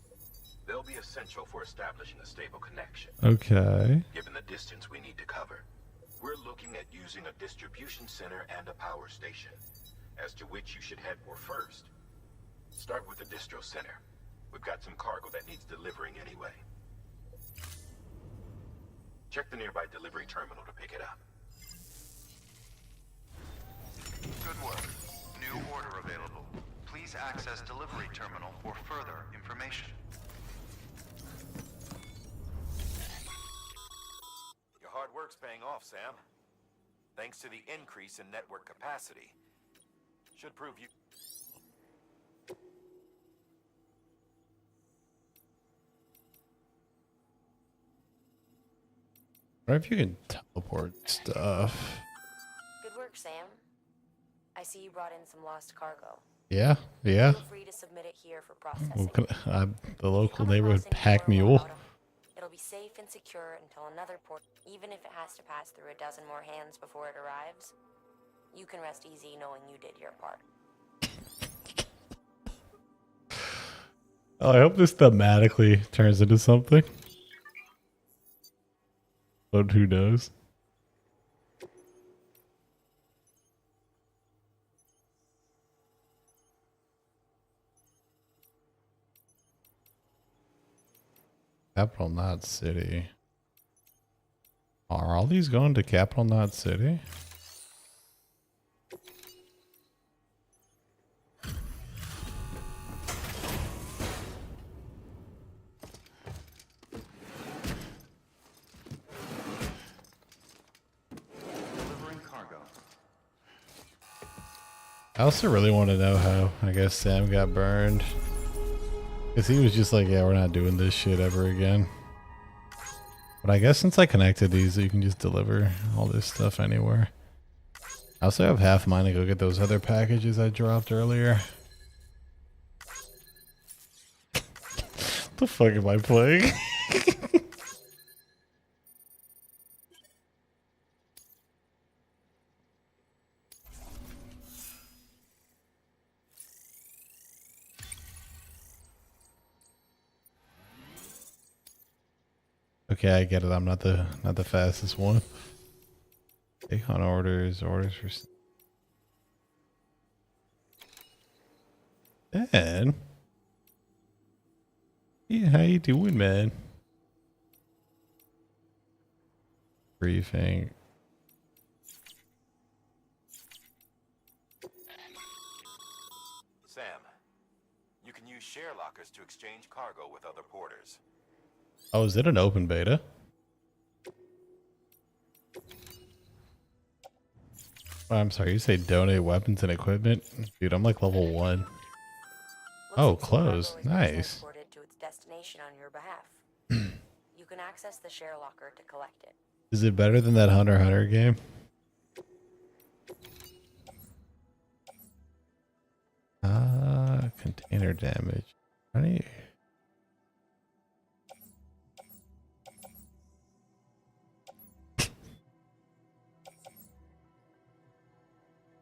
They'll be essential for establishing a stable connection. Okay. Given the distance we need to cover. We're looking at using a distribution center and a power station, as to which you should head for first. Start with the distro center. We've got some cargo that needs delivering anyway. Check the nearby delivery terminal to pick it up. Good work. New order available. Please access delivery terminal for further information. Your hard work's paying off, Sam. Thanks to the increase in network capacity. Should prove you... I wonder if you can teleport stuff. Good work, Sam. I see you brought in some lost cargo. Yeah, yeah. Feel free to submit it here for processing. Well, I'm the local neighborhood pack mule. It'll be safe and secure until another port, even if it has to pass through a dozen more hands before it arrives. You can rest easy knowing you did your part. Oh, I hope this thematically turns into something. But who knows? Capital Knot City. Are all these going to Capital Knot City? Delivering cargo. I also really want to know how, I guess, Sam got burned. Because he was just like, yeah, we're not doing this shit ever again. But I guess since I connected these, you can just deliver all this stuff anywhere. I also have half mine to go get those other packages I dropped earlier. What the fuck am I playing? Okay, I get it. I'm not the fastest one. Take on orders for... Dan? Yeah, how you doing, man? Briefing. Sam, you can use share lockers to exchange cargo with other porters. Oh, is it an open beta? Oh, I'm sorry, you say donate weapons and equipment? Dude, I'm like level 1. Oh, close. Nice. Transported to its destination on your behalf. You can access the share locker to collect it. Is it better than that Hunter x Hunter game? Container damage. Funny.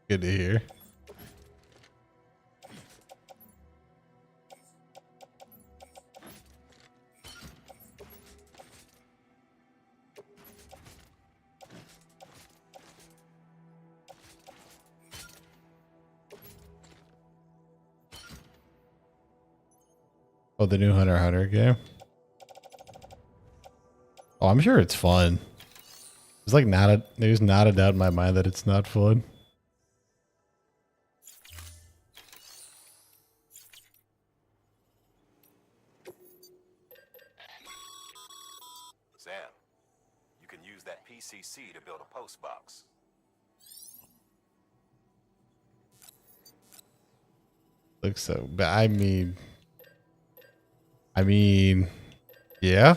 Good to hear. Oh, the new Hunter x Hunter game? Oh, I'm sure it's fun. There's like there's not a doubt in my mind that it's not fun. Sam, you can use that PCC to build a post box. Looks so bad. I mean, yeah.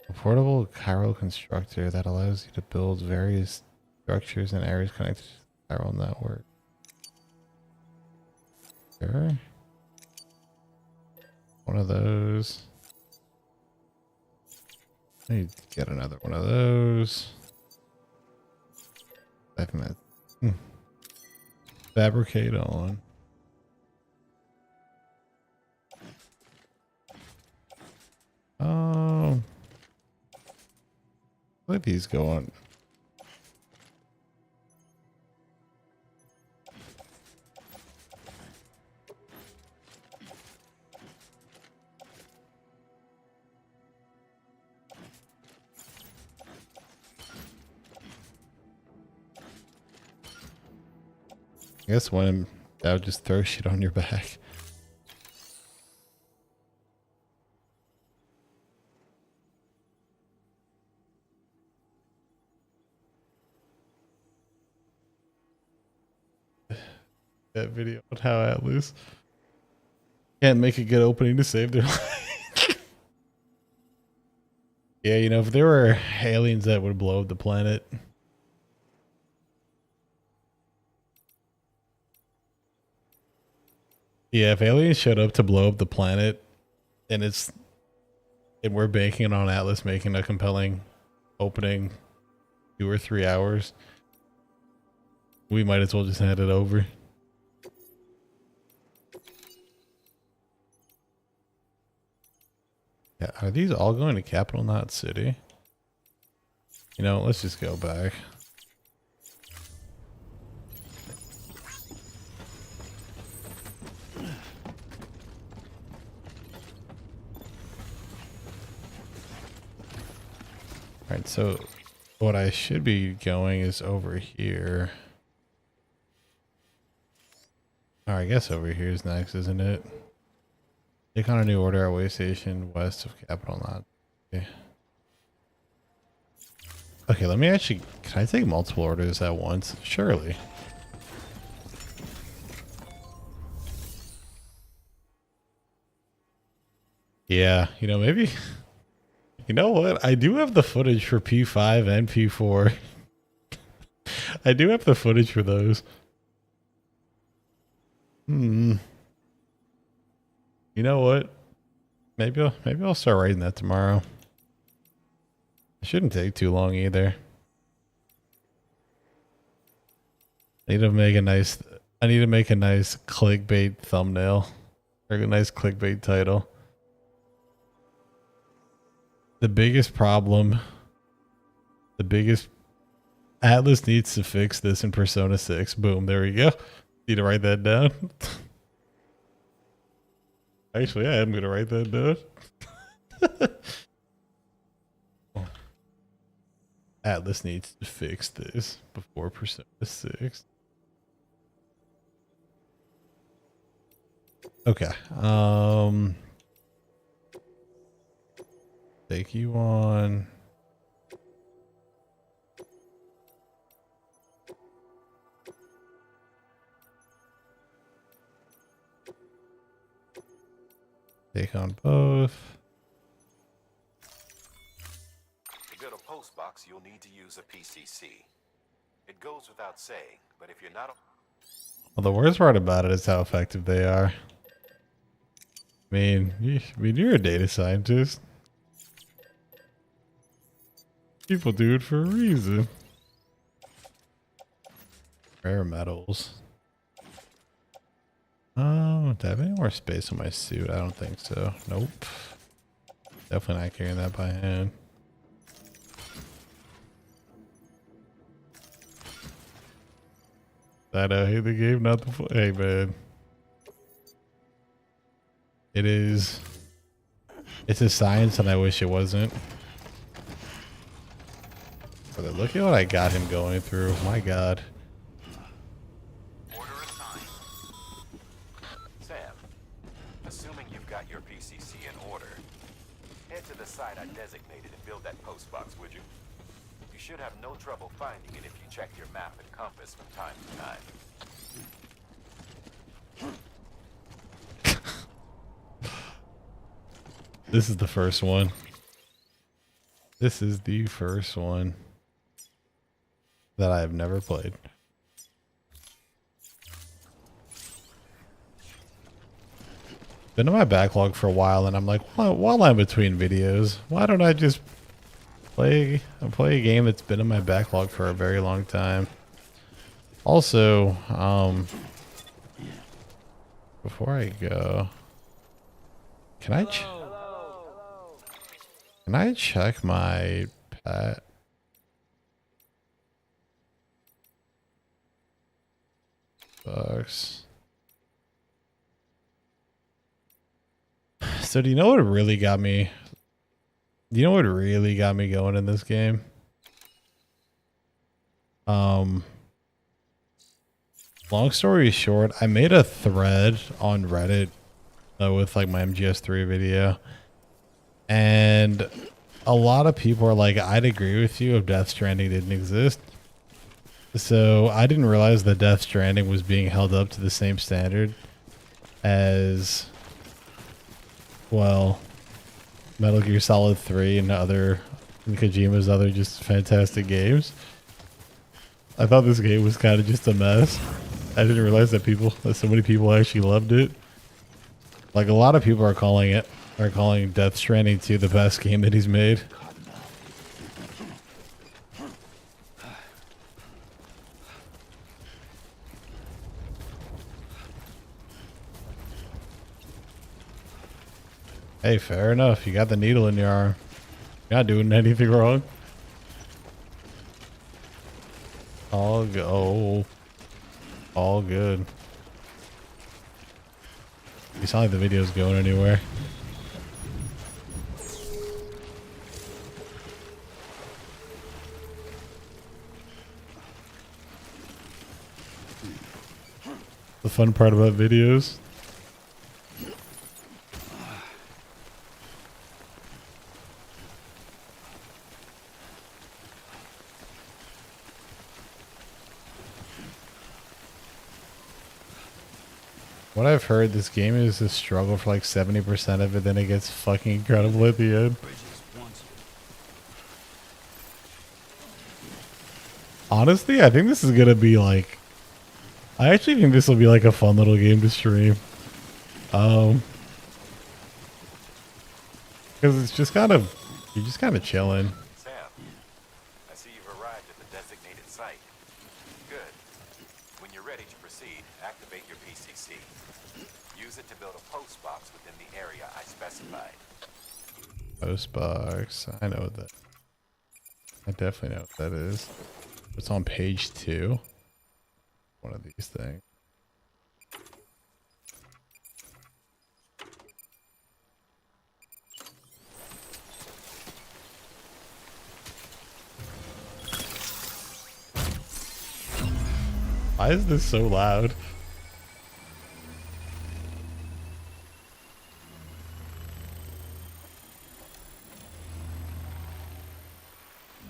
A portable chiral constructor that allows you to build various structures and areas connected to the chiral network. Sure. One of those. I need to get another one of those. Fabricate on. Let these go on. I guess one that would just throw shit on your back. That video on how Atlas can't make a good opening to save their life. Yeah, you know, if there were aliens that would blow up the planet. Yeah, if aliens showed up to blow up the planet and we're banking on Atlas making a compelling opening 2 or 3 hours, we might as well just hand it over. Yeah, are these all going to Capital Knot City? You know, let's just go back. Alright, so what I should be going is over here. Oh, I guess over here is next, isn't it? Take on a new order at way station west of Capital Knot. Okay. Okay, let me actually... Can I take multiple orders at once? Surely. Yeah, you know, maybe... You know what? I do have the footage for P5 and P4. I do have the footage for those. You know what? Maybe I'll start writing that tomorrow. It shouldn't take too long either. I need to make a nice clickbait thumbnail or a nice clickbait title. The biggest Atlas needs to fix this in Persona 6. Boom, there we go. Need to write that down. Actually, I am going to write that down. Atlas needs to fix this before Persona 6. Okay. Take you on. Take on both. To build a post box, you'll need to use a PCC. It goes without saying, but if you're not... Well, the worst part about it is how effective they are. I mean, you're a data scientist. People do it for a reason. Rare metals. Oh, do I have any more space on my suit? I don't think so. Nope. Definitely not carrying that by hand. I hate the game, not the... Hey, man. It is... It's a science and I wish it wasn't. But look at what I got him going through. My God. Order assigned. Sam, assuming you've got your PCC in order, head to the site I designated and build that post box, would you? You should have no trouble finding it if you check your map and compass from time to time. This is the first one. This is the first one that I have never played. Been in my backlog for a while, and I'm like, while I'm between videos, why don't I just play a game that's been in my backlog for a very long time? Also, before I go, can I check my pet? Box. So do you know what really got me? Do you know what really got me going in this game? Long story short, I made a thread on Reddit with like my MGS3 video, and a lot of people are like, I'd agree with you if Death Stranding didn't exist. So I didn't realize that Death Stranding was being held up to the same standard as, well, Metal Gear Solid 3 and Kojima's other just fantastic games. I thought this game was kind of just a mess. I didn't realize that so many people actually loved it. Like, a lot of people are calling Death Stranding 2 the best game that he's made. Hey, fair enough. You got the needle in your arm. You're not doing anything wrong. All go. All good. You sound like the video's going anywhere. The fun part about videos. What I've heard, this game is a struggle for like 70% of it, then it gets fucking incredible at the end. Honestly, I think this is gonna be like, I actually think this will be like a fun little game to stream. Because it's just kind of, you're just kind of chilling. Sam, I see you've arrived at the designated site. Good. When you're ready to proceed, activate your PCC. Use it to build a post box within the area I specified. Post box. I know what that. I definitely know what that is. It's on page 2. One of these things. Why is this so loud?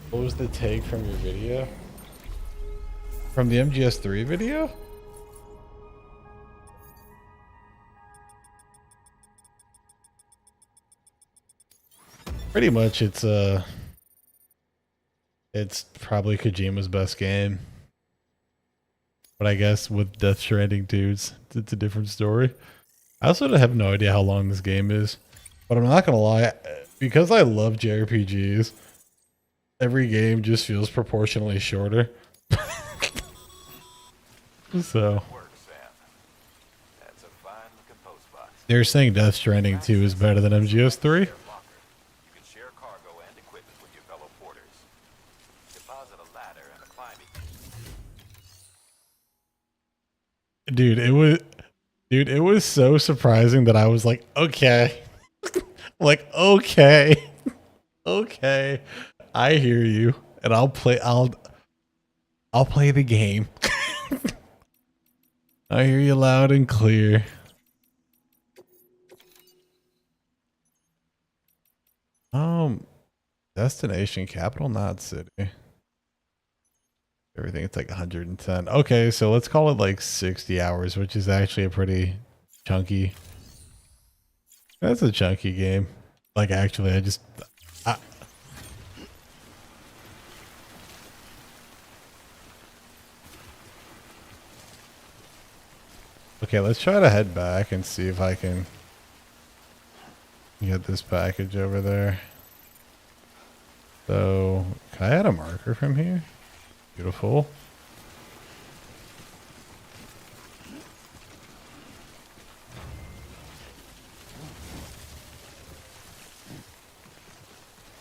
What was the take from your video? From the MGS3 video? Pretty much it's probably Kojima's best game. But I guess with Death Stranding dudes, it's a different story. I also have no idea how long this game is. But I'm not gonna lie, because I love JRPGs, every game just feels proportionally shorter. So they're saying Death Stranding 2 is better than MGS3. Dude, it was so surprising that I was like, okay. Like, okay. Okay. I hear you. And I'll play the game. I hear you loud and clear. Destination capital, not city. Everything, it's like 110. Okay, so let's call it like 60 hours, which is actually a pretty chunky. That's a chunky game. Like, actually, okay, let's try to head back and see if I can get this package over there. So, can I add a marker from here? Beautiful.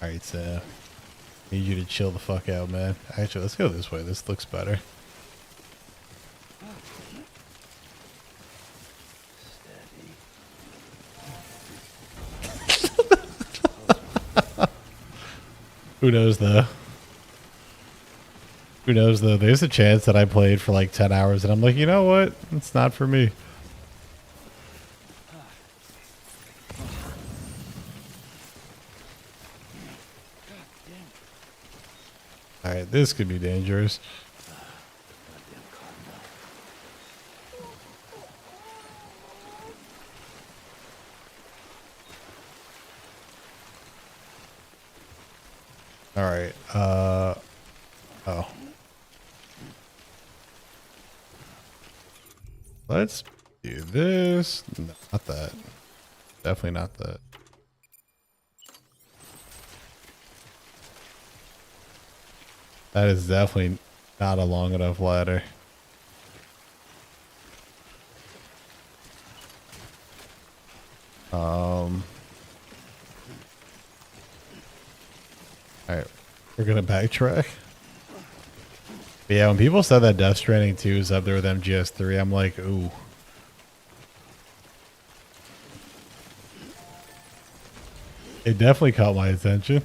Alright, so need you to chill the fuck out, man. Actually, let's go this way. This looks better. Who knows though? Who knows though? There's a chance that I played for like 10 hours and I'm like, you know what? It's not for me. Alright, this could be dangerous. Alright, oh. Let's do this. No, not that. Definitely not that. That is definitely not a long enough ladder. Alright, we're gonna backtrack. But yeah, when people said that Death Stranding 2 is up there with MGS3, I'm like, ooh. It definitely caught my attention.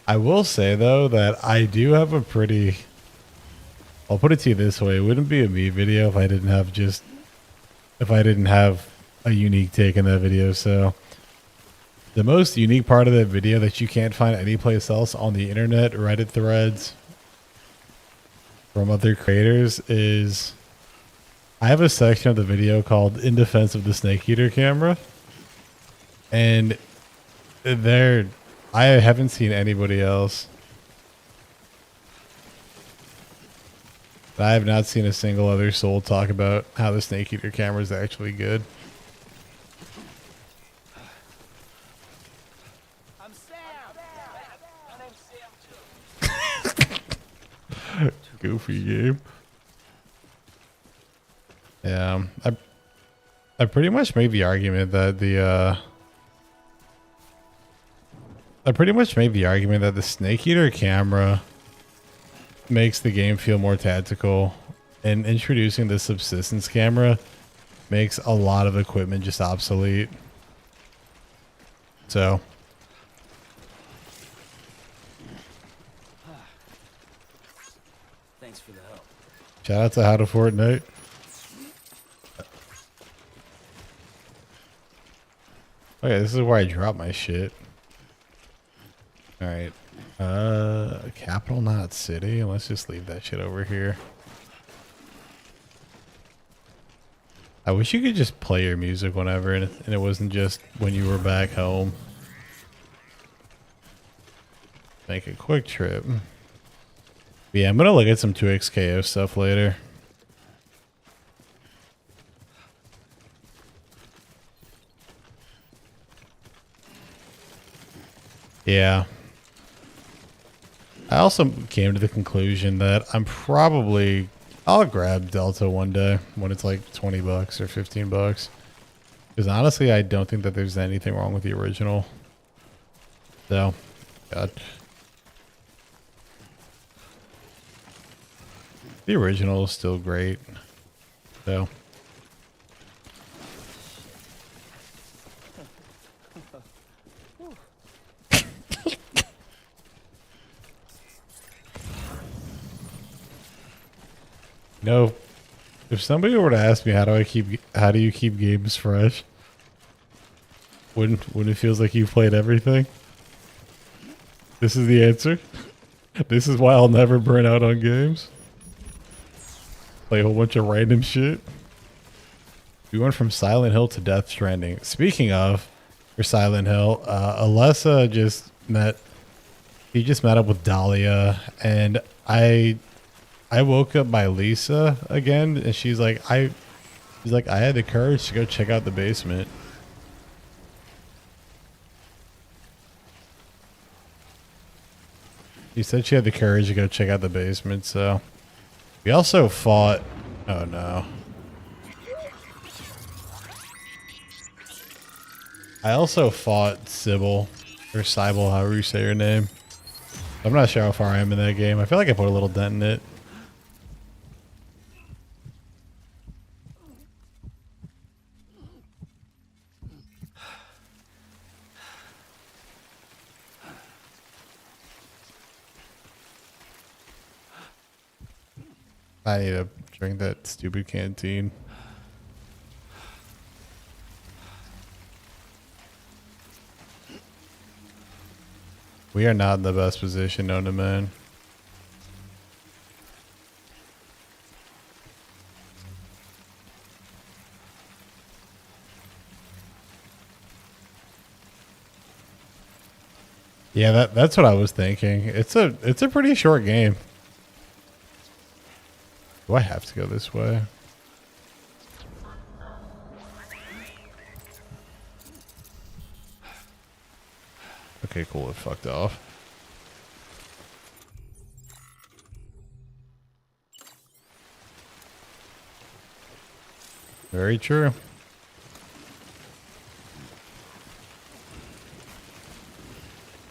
I will say though that I do have a pretty, I'll put it to you this way, it wouldn't be a me video if I didn't have a unique take in that video. So the most unique part of that video that you can't find anyplace else on the internet, Reddit threads from other creators, is I have a section of the video called In Defense of the Snake Eater Camera. And I haven't seen anybody else. I have not seen a single other soul talk about how the Snake Eater camera is actually good. I'm Sam. My name's Sam too. Goofy game. Yeah, I pretty much made the argument that the Snake Eater camera makes the game feel more tactical, and introducing the subsistence camera makes a lot of equipment just obsolete. So Thanks for the help. shout out to How to Fortnite. Okay, this is where I drop my shit. Alright. Capital, not city. Let's just leave that shit over here. I wish you could just play your music whenever and it wasn't just when you were back home. Make a quick trip. But yeah, I'm gonna look at some 2XKO stuff later. Yeah. I also came to the conclusion that I'll grab Delta one day when it's like 20 bucks or 15 bucks. Because honestly, I don't think that there's anything wrong with the original. So, God. The original is still great. So. No, if somebody were to ask me how do you keep games fresh, when it feels like you've played everything, this is the answer. This is why I'll never burn out on games. Play a whole bunch of random shit. We went from Silent Hill to Death Stranding. Speaking of, for Silent Hill, Alessa just met up with Dahlia, and I woke up by Lisa again, and she's like, I had the courage to go check out the basement. She said she had the courage to go check out the basement, so. We also fought, oh no. I also fought Sybil, or Sybil, however you say her name. I'm not sure how far I am in that game. I feel like I put a little dent in it. I need to drink that stupid canteen. We are not in the best position known to man. Yeah, that's what I was thinking. It's a pretty short game. Do I have to go this way? Okay, cool. It fucked off. Very true.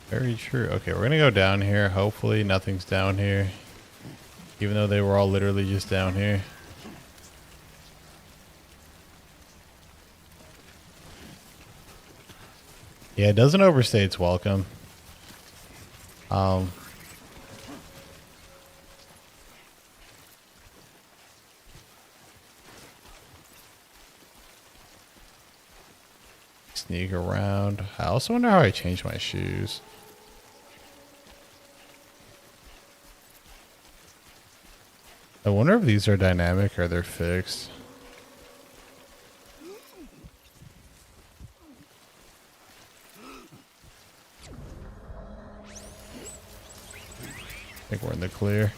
Very true. Okay, we're gonna go down here. Hopefully nothing's down here. Even though they were all literally just down here. Yeah, it doesn't overstay its welcome. Sneak around. I also wonder how I changed my shoes. I wonder if these are dynamic or they're fixed. I think we're in the clear.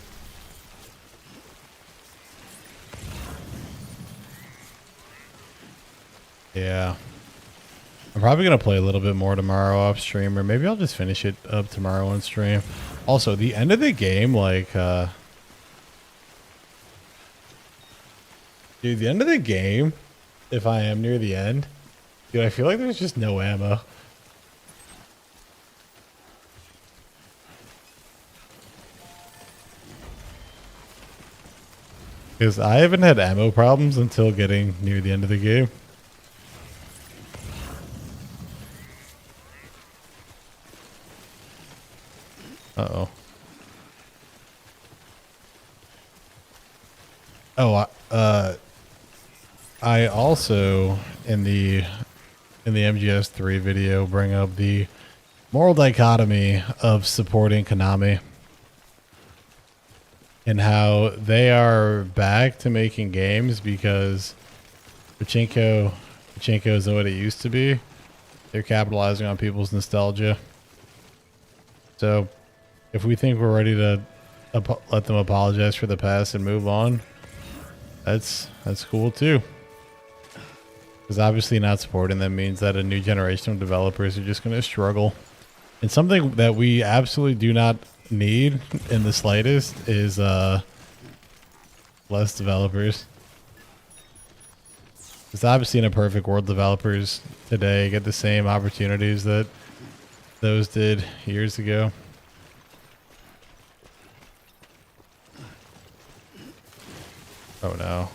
Yeah. I'm probably going to play a little bit more tomorrow off stream, or maybe I'll just finish it up tomorrow on stream. Also, the end of the game, like, dude, the end of the game, if I am near the end, dude, I feel like there's just no ammo. Because I haven't had ammo problems until getting near the end of the game. Uh-oh. Oh, I also, in the MGS3 video, bring up the moral dichotomy of supporting Konami and how they are back to making games because Pachinko isn't what it used to be. They're capitalizing on people's nostalgia. So if we think we're ready to let them apologize for the past and move on, that's cool too. Because obviously not supporting them means that a new generation of developers are just going to struggle. And something that we absolutely do not need in the slightest is less developers. Because obviously in a perfect world, developers today get the same opportunities that those did years ago. Oh no.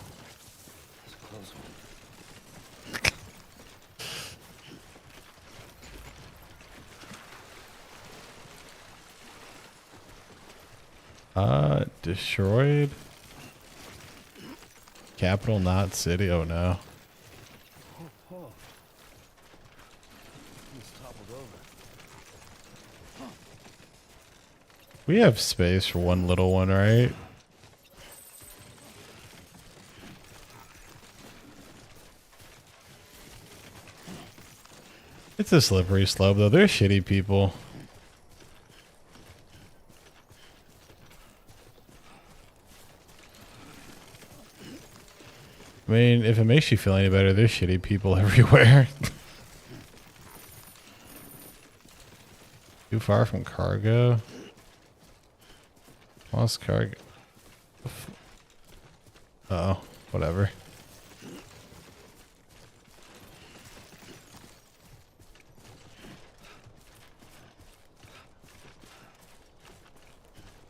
Destroyed. Capital, not city. Oh no. We have space for one little one, right? It's a slippery slope, though. They're shitty people. I mean, if it makes you feel any better, there's shitty people everywhere. Too far from cargo. Lost cargo. Uh-oh. Whatever.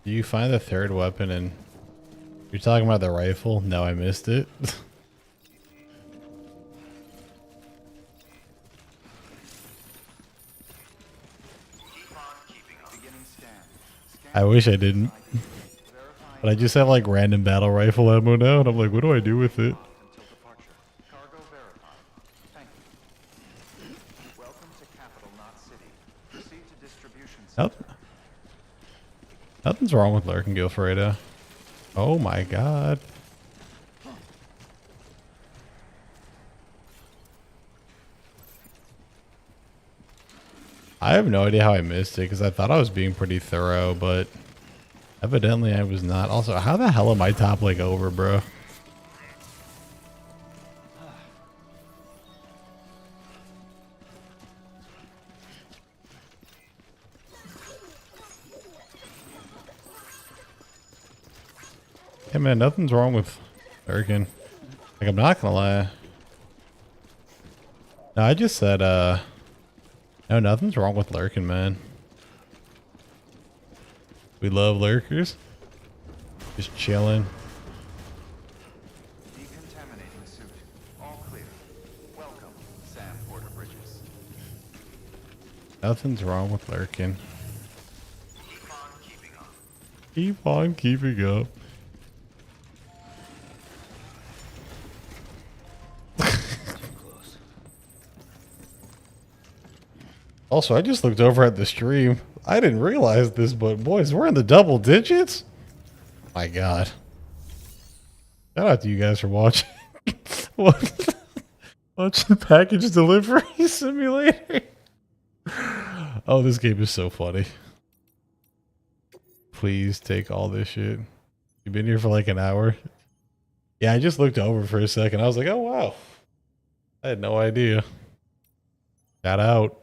Do you find the third weapon and you're talking about the rifle? No, I missed it. I wish I didn't. But I just have like random battle rifle ammo now, and I'm like, what do I do with it? Cargo verified. Thank you. Welcome to Capital Knot City. Proceed to distribution center. Nothing's wrong with lurking Gilfredo. Oh my god. I have no idea how I missed it because I thought I was being pretty thorough, but evidently I was not. Also, how the hell am I top like over, bro? Hey man, nothing's wrong with lurking. Like, I'm not gonna lie. No, I just said, no, nothing's wrong with lurking, man. We love lurkers. Just chilling. Decontaminating suit. All clear. Welcome, Sam Porter Bridges. Nothing's wrong with lurking. Keep on keeping up. Also, I just looked over at the stream. I didn't realize this, but boys, we're in the double digits. My God. Shout out to you guys for watching. Watch the package delivery simulator. Oh, this game is so funny. Please take all this shit. You've been here for like an hour. Yeah, I just looked over for a second. I was like, oh, wow. I had no idea. Shout out.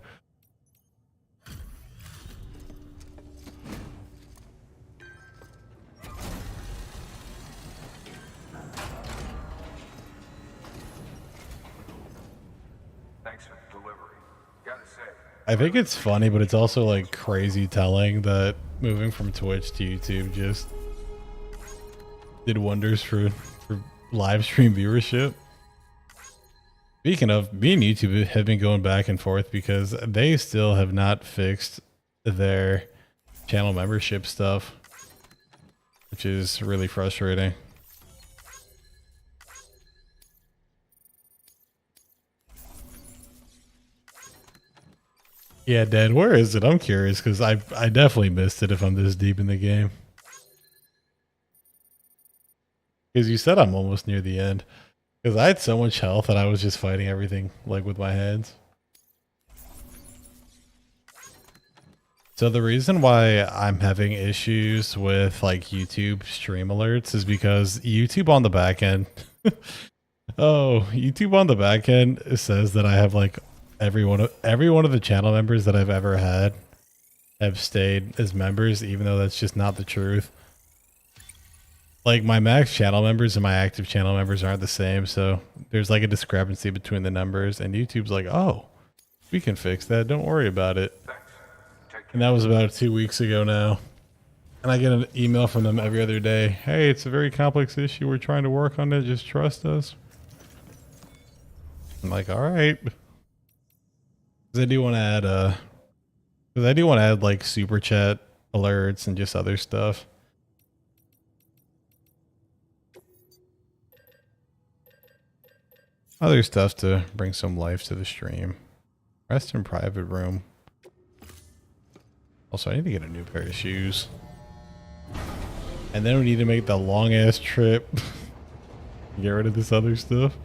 I think it's funny, but it's also like crazy telling that moving from Twitch to YouTube just did wonders for live stream viewership. Speaking of, me and YouTube have been going back and forth because they still have not fixed their channel membership stuff, which is really frustrating. Yeah, Dad, where is it? I'm curious because I definitely missed it if I'm this deep in the game. Because you said I'm almost near the end. Because I had so much health that I was just fighting everything like with my hands. So the reason why I'm having issues with like YouTube stream alerts is because YouTube on the back end. Oh, YouTube on the back end says that I have like every one of the channel members that I've ever had have stayed as members, even though that's just not the truth. Like my max channel members and my active channel members aren't the same, so there's like a discrepancy between the numbers, and YouTube's like, oh, we can fix that, don't worry about it. And that was about 2 weeks ago now. And I get an email from them every other day. Hey, it's a very complex issue, we're trying to work on it, just trust us. I'm like, all right. Because I do want to add like super chat alerts and just other stuff. Other stuff to bring some life to the stream. Rest in private room. Also, I need to get a new pair of shoes. And then we need to make the long ass trip. Get rid of this other stuff.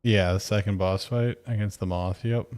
Yeah, the second boss fight against the moth, yep.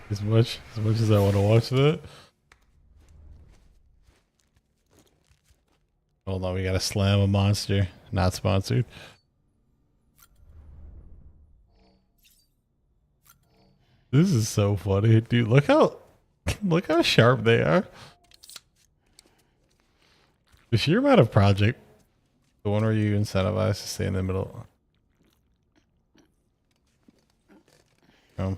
As much as I want to watch that. Hold on, we gotta slam a monster. Not sponsored. This is so funny, dude. Look how sharp they are. The sheer amount of project, the one where you incentivize to stay in the middle. Well,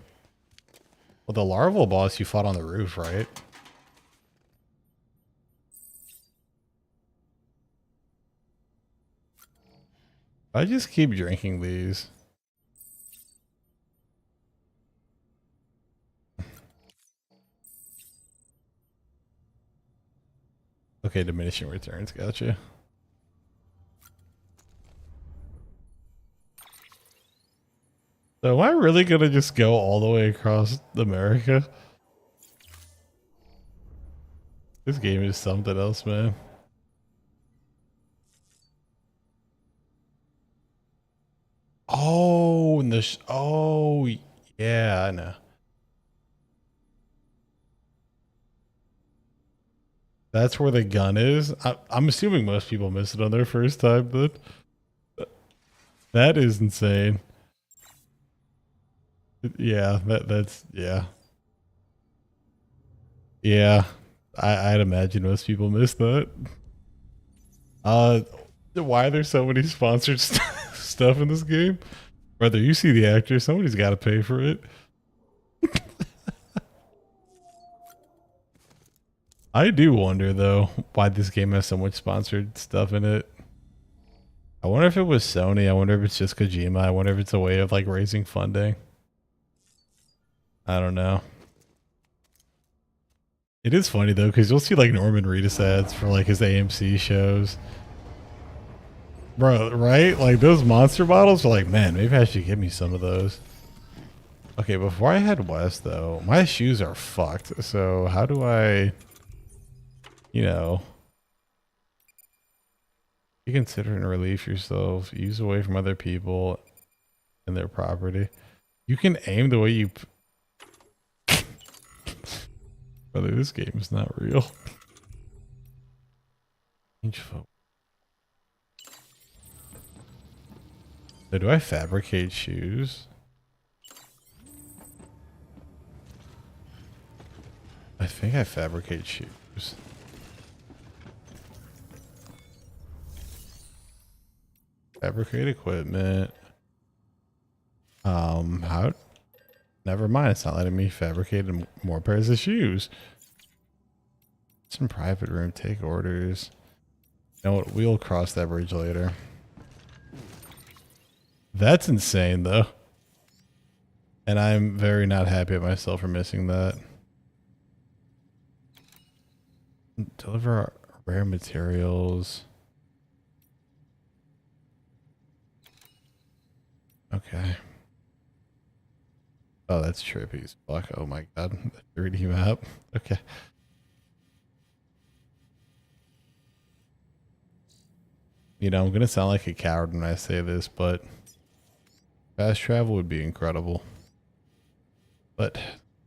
the larval boss you fought on the roof, right? I just keep drinking these. Okay, diminishing returns, gotcha. So am I really gonna just go all the way across America? This game is something else, man. Oh, and oh, yeah, I know. That's where the gun is. I'm assuming most people miss it on their first time, but that is insane. Yeah, that's yeah. Yeah, I'd imagine most people miss that. Why are there so many sponsored stuff in this game? Brother, you see the actor, somebody's got to pay for it. I do wonder though why this game has so much sponsored stuff in it. I wonder if it was Sony. I wonder if it's just Kojima. I wonder if it's a way of like raising funding. I don't know. It is funny though, because you'll see like Norman Reedus ads for like his AMC shows. Bro, right? Like those monster bottles are like, man, maybe I should get me some of those. Okay, before I head west though, my shoes are fucked. So how do I, you know, be considerate and relieve yourself, use away from other people and their property. You can aim the way you... Brother, this game is not real. So do I fabricate shoes? I think I fabricate shoes. Fabricate equipment. How? Never mind. It's not letting me fabricate more pairs of shoes. Some private room. Take orders. You know what? We'll cross that bridge later. That's insane, though. And I'm very not happy at myself for missing that. Deliver rare materials. Okay. Oh, that's trippy as fuck. Oh my god. The 3D map. Okay. You know, I'm going to sound like a coward when I say this, but fast travel would be incredible. But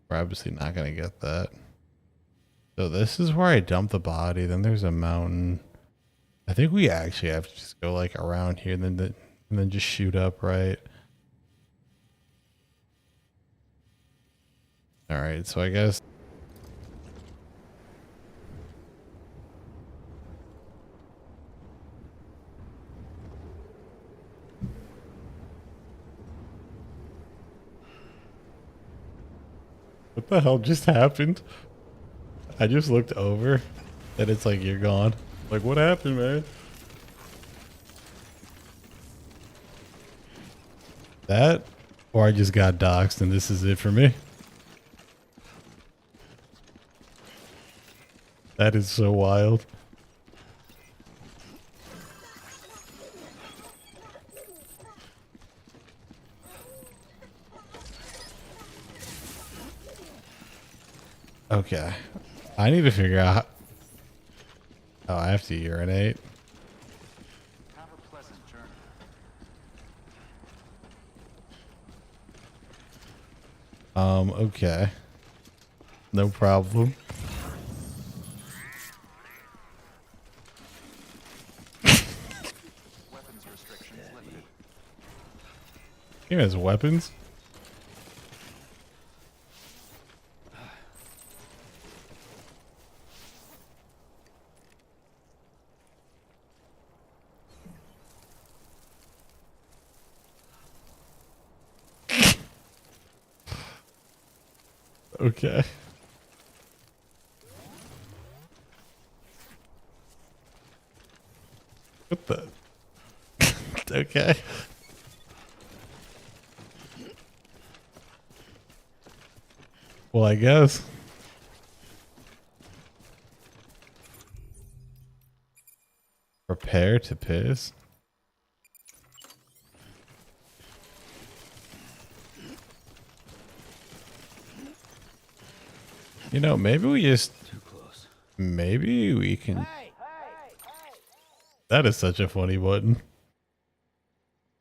we're obviously not going to get that. So this is where I dump the body. Then there's a mountain. I think we actually have to just go like around here and then just shoot up, right? All right, so I guess what the hell just happened? I just looked over and it's like you're gone. Like what happened, man? That or I just got doxxed and this is it for me. That is so wild. Okay. I need to figure out. Oh, I have to urinate. Have a pleasant journey. Okay. No problem. Weapons restrictions lifted. He has weapons. Okay. What the? Okay. Well, I guess. Prepare to piss. You know, maybe we just... Maybe we can... That is such a funny button.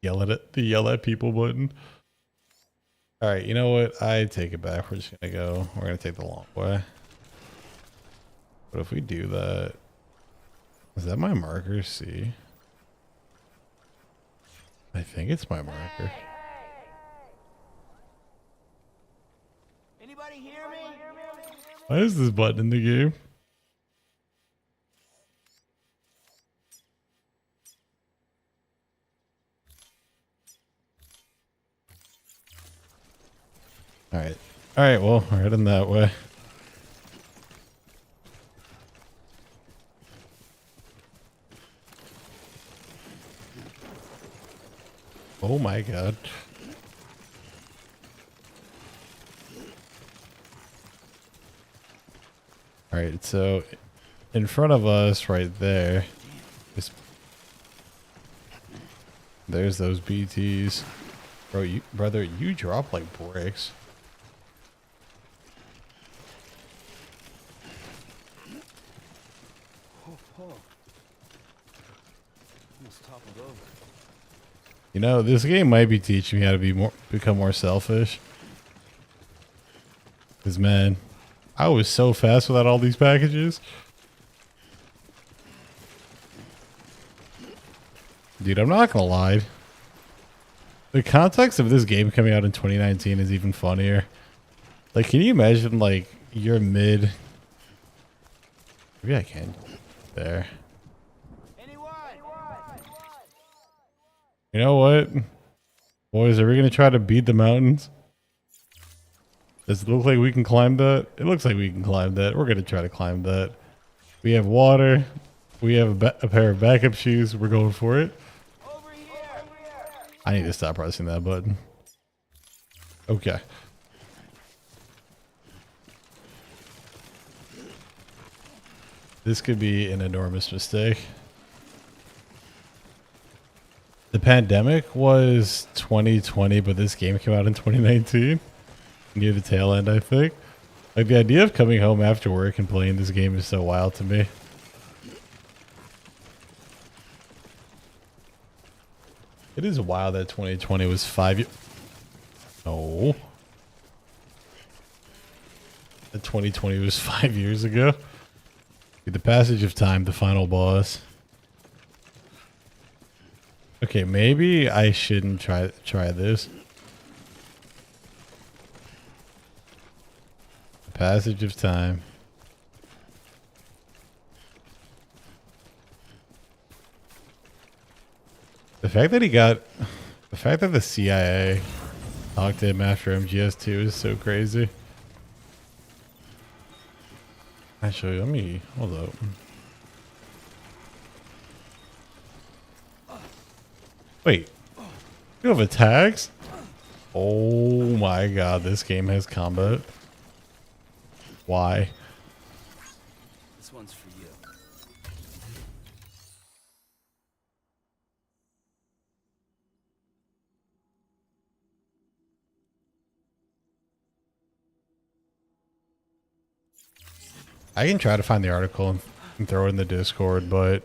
Yell at it. The yell at people button. Alright, you know what? I take it back. We're just gonna go... We're gonna take the long way. But if we do that... Is that my marker? C? I think it's my marker. Anybody hear me? Why is this button in the game? Alright. Alright, well, we're heading that way. Oh my god. Alright, so in front of us right there, there's those BTs. Bro, brother, you drop like bricks. You know, this game might be teaching me how to become more selfish. Cause man, I was so fast without all these packages. Dude, I'm not gonna lie. The context of this game coming out in 2019 is even funnier. Like, can you imagine, like, you're mid... Maybe I can. There. You know what? Boys, are we going to try to beat the mountains? Does it look like we can climb that? It looks like we can climb that. We're going to try to climb that. We have water. We have a pair of backup shoes. We're going for it. I need to stop pressing that button. Okay. This could be an enormous mistake. The pandemic was 2020, but this game came out in 2019. Near the tail end, I think. Like, the idea of coming home after work and playing this game is so wild to me. It is wild that 2020 was 5 years. No. That 2020 was 5 years ago. The passage of time, the final boss. Okay, maybe I shouldn't try this. The passage of time. The fact that the CIA talked to him after MGS2 is so crazy. Actually, let me hold up. Wait, you have attacks? Oh my god, this game has combat. Why? This one's for you. I can try to find the article and throw it in the Discord, but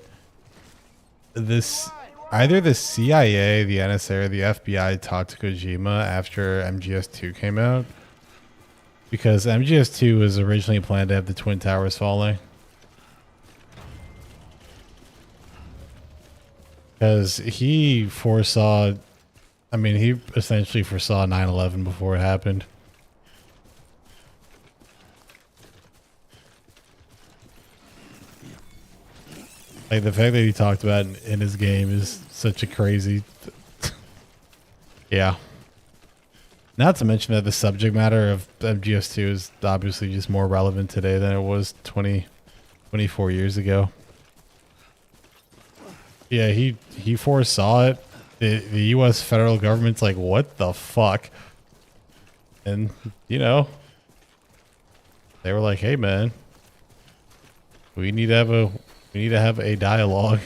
this either the CIA, the NSA, or the FBI talked to Kojima after MGS2 came out, because MGS2 was originally planned to have the Twin Towers falling. Because he foresaw, I mean, he essentially foresaw 9/11 before it happened. Like, the fact that he talked about it in his game is such a crazy... Yeah. Not to mention that the subject matter of MGS2 is obviously just more relevant today than it was 24 years ago. Yeah, he foresaw it. The U.S. federal government's like, what the fuck? And, you know, they were like, hey, man, we need to have a dialogue.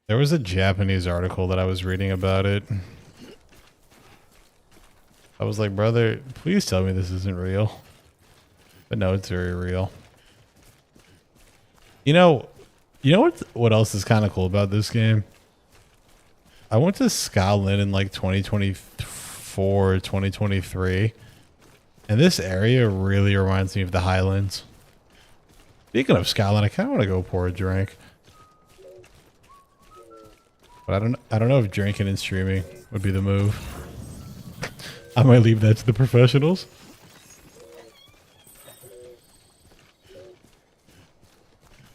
There was a Japanese article that I was reading about it. I was like, brother, please tell me this isn't real. But no, it's very real. You know what else is kind of cool about this game? I went to Scotland in like 2024, 2023. And this area really reminds me of the Highlands. Speaking of Scotland, I kind of want to go pour a drink. But I don't know if drinking and streaming would be the move. I might leave that to the professionals.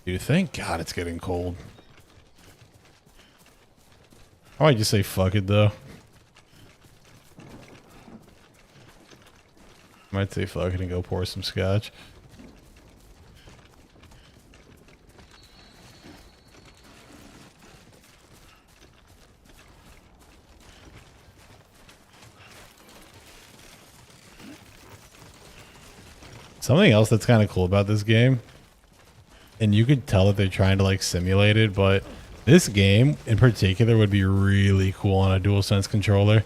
Dude, thank God it's getting cold. I might just say fuck it though. I might say fuck it and go pour some scotch. Something else that's kind of cool about this game, and you could tell that they're trying to like simulate it, but this game in particular would be really cool on a DualSense controller.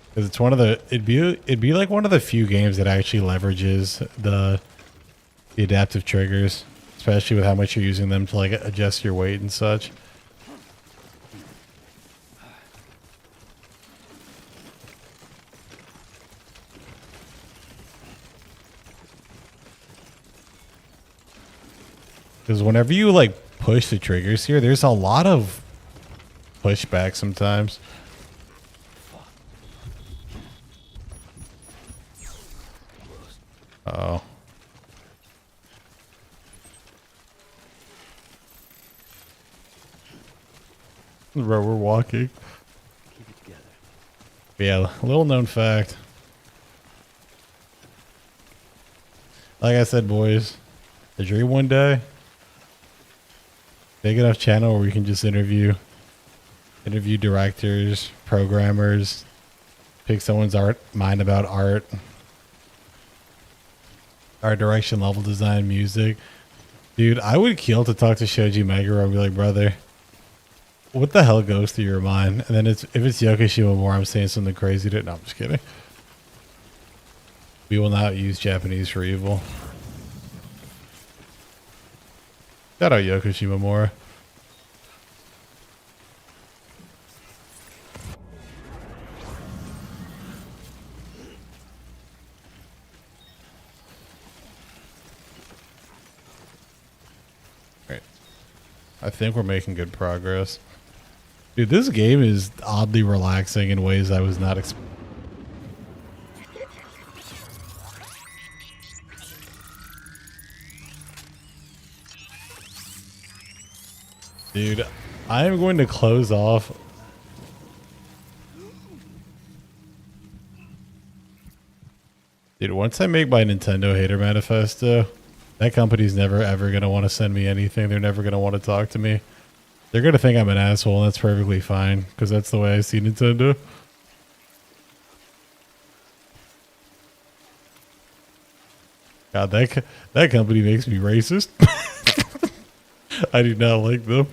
Because it's one of the it'd be like one of the few games that actually leverages the adaptive triggers, especially with how much you're using them to like adjust your weight and such. Because whenever you like push the triggers here, there's a lot of pushback sometimes. Uh-oh. Bro, we're walking. Keep it together. Yeah, a little known fact. Like I said, boys, the dream one day, big enough channel where we can just interview directors, programmers, pick someone's mind about art, art direction, level design, music. Dude, I would kill to talk to Shoji Meguro and be like, brother, what the hell goes through your mind? And then if it's Yoko Shimomura, I'm saying something crazy to it. No, I'm just kidding. We will not use Japanese for evil. Shout out Yoko Shimomura. Right. I think we're making good progress. Dude, this game is oddly relaxing in ways I was not expecting. Dude, I am going to close off. Dude, once I make my Nintendo hater manifesto, that company's never ever going to want to send me anything. They're never going to want to talk to me. They're going to think I'm an asshole, and that's perfectly fine, because that's the way I see Nintendo. God, that company makes me racist. I do not like them.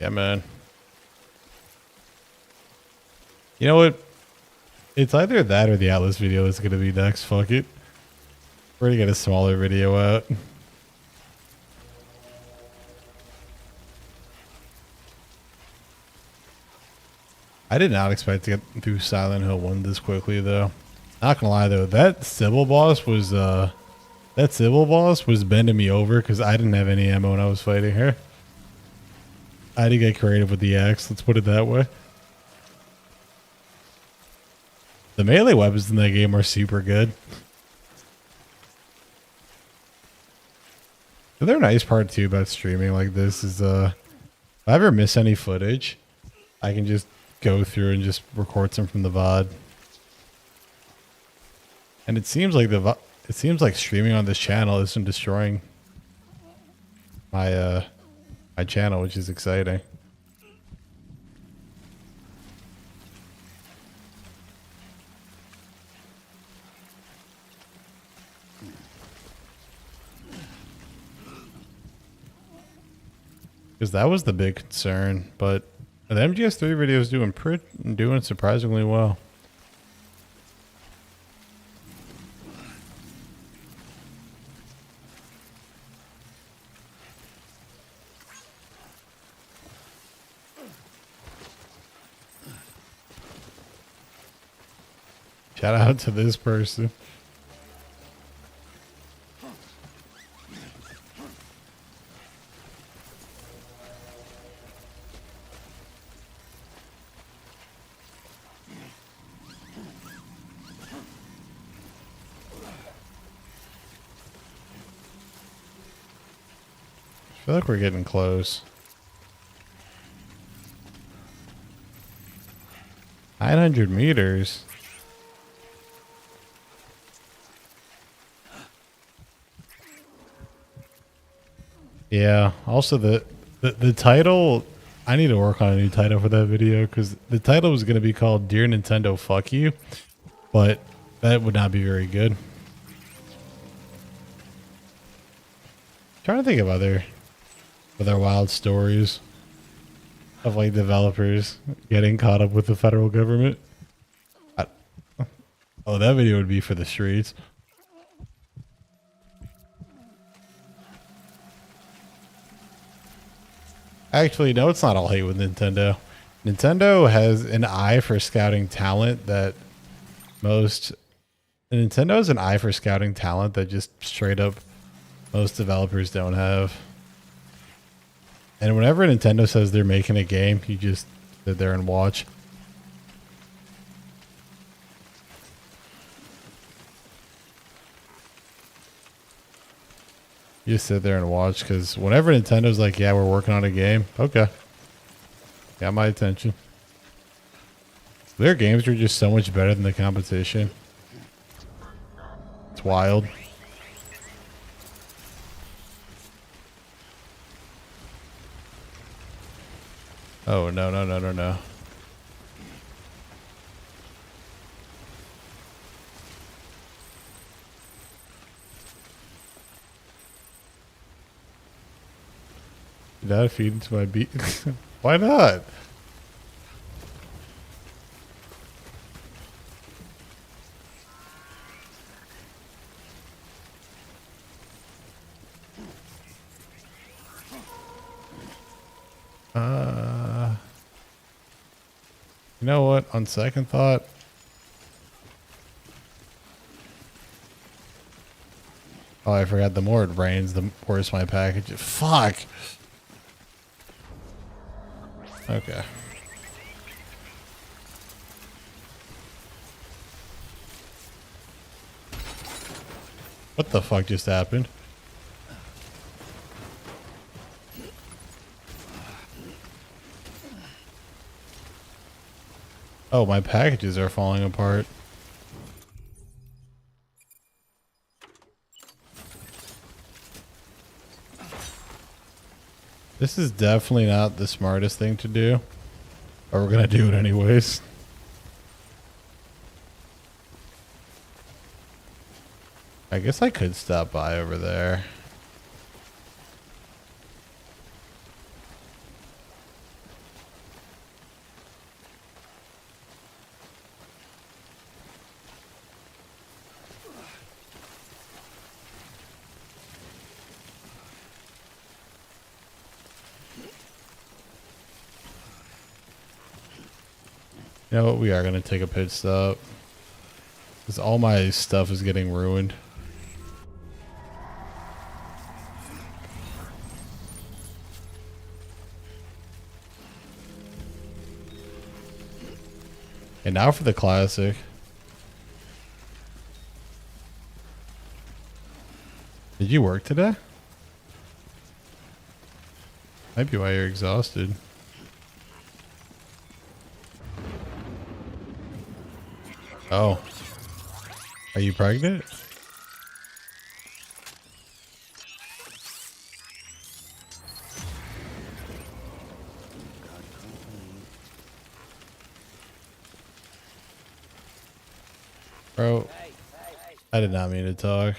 Yeah, man. You know what? It's either that or the Atlas video that's going to be next. Fuck it. We're going to get a smaller video out. I did not expect to get through Silent Hill 1 this quickly, though. Not gonna lie, though, that Sybil boss was bending me over because I didn't have any ammo when I was fighting her. I had to get creative with the axe. Let's put it that way. The melee weapons in that game are super good. The other nice part too about streaming like this is if I ever miss any footage, I can just go through and just record some from the VOD. And it seems like streaming on this channel isn't destroying my my channel, which is exciting. Because that was the big concern, but the MGS3 video is doing surprisingly well. Shout out to this person. I feel like we're getting close. 900 meters. Yeah, also the title, I need to work on a new title for that video because the title was going to be called Dear Nintendo Fuck You, but that would not be very good. Trying to think of other wild stories of like developers getting caught up with the federal government. Oh, that video would be for the streets. Actually, no, it's not all hate with Nintendo. Nintendo has an eye for scouting talent that Nintendo has an eye for scouting talent that just straight up most developers don't have. And whenever Nintendo says they're making a game, you just sit there and watch. You just sit there and watch because whenever Nintendo's like, yeah, we're working on a game. Okay. Got my attention. Their games are just so much better than the competition. It's wild. Oh, no, no, no, no, no. Did I feed into my beat? Why not? You know what? On second thought, oh, I forgot. The more it rains, the worse my package. Fuck. Okay. What the fuck just happened? Oh, my packages are falling apart. This is definitely not the smartest thing to do, but we're gonna do it anyways. I guess I could stop by over there. You know what? We are going to take a pit stop. Because all my stuff is getting ruined. And now for the classic. Did you work today? Might be why you're exhausted. Oh. Are you pregnant? Bro, I did not mean to talk.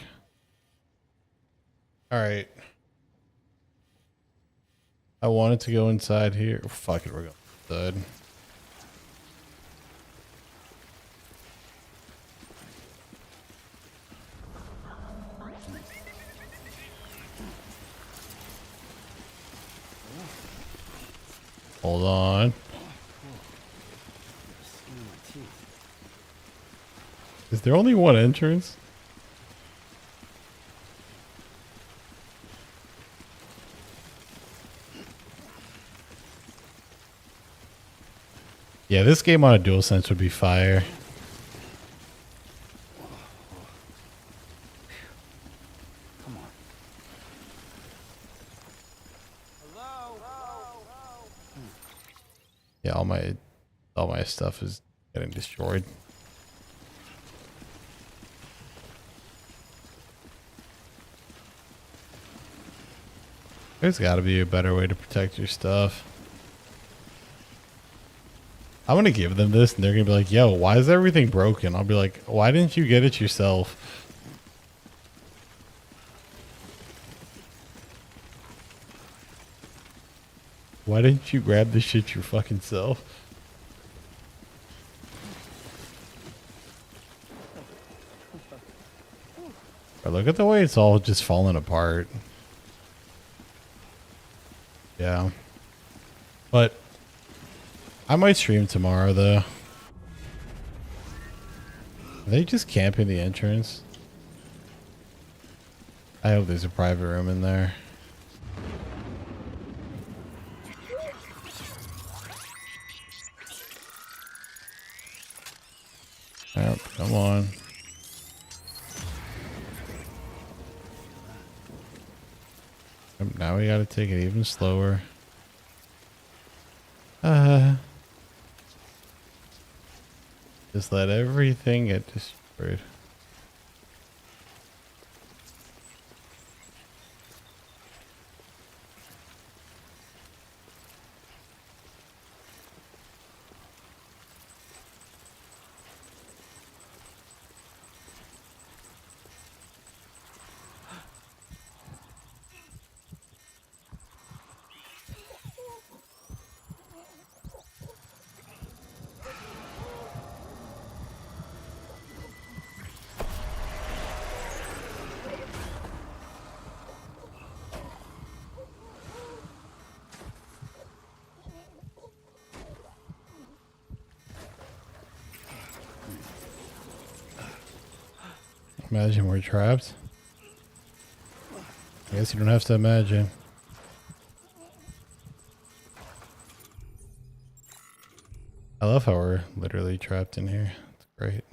Alright. I wanted to go inside here. Oh, fuck it, we're going inside. Hold on. Is there only one entrance? Yeah, this game on a DualSense would be fire. Come on. Yeah, all my stuff is getting destroyed. There's got to be a better way to protect your stuff. I'm going to give them this and they're going to be like, yo, why is everything broken? I'll be like, why didn't you get it yourself? Why didn't you grab this shit your fucking self? But look at the way it's all just falling apart. Yeah. But I might stream tomorrow though. Are they just camping the entrance? I hope there's a private room in there. Yep, come on. Now we gotta take it even slower. Just let everything get destroyed. Imagine we're trapped. I guess you don't have to imagine. I love how we're literally trapped in here. It's great.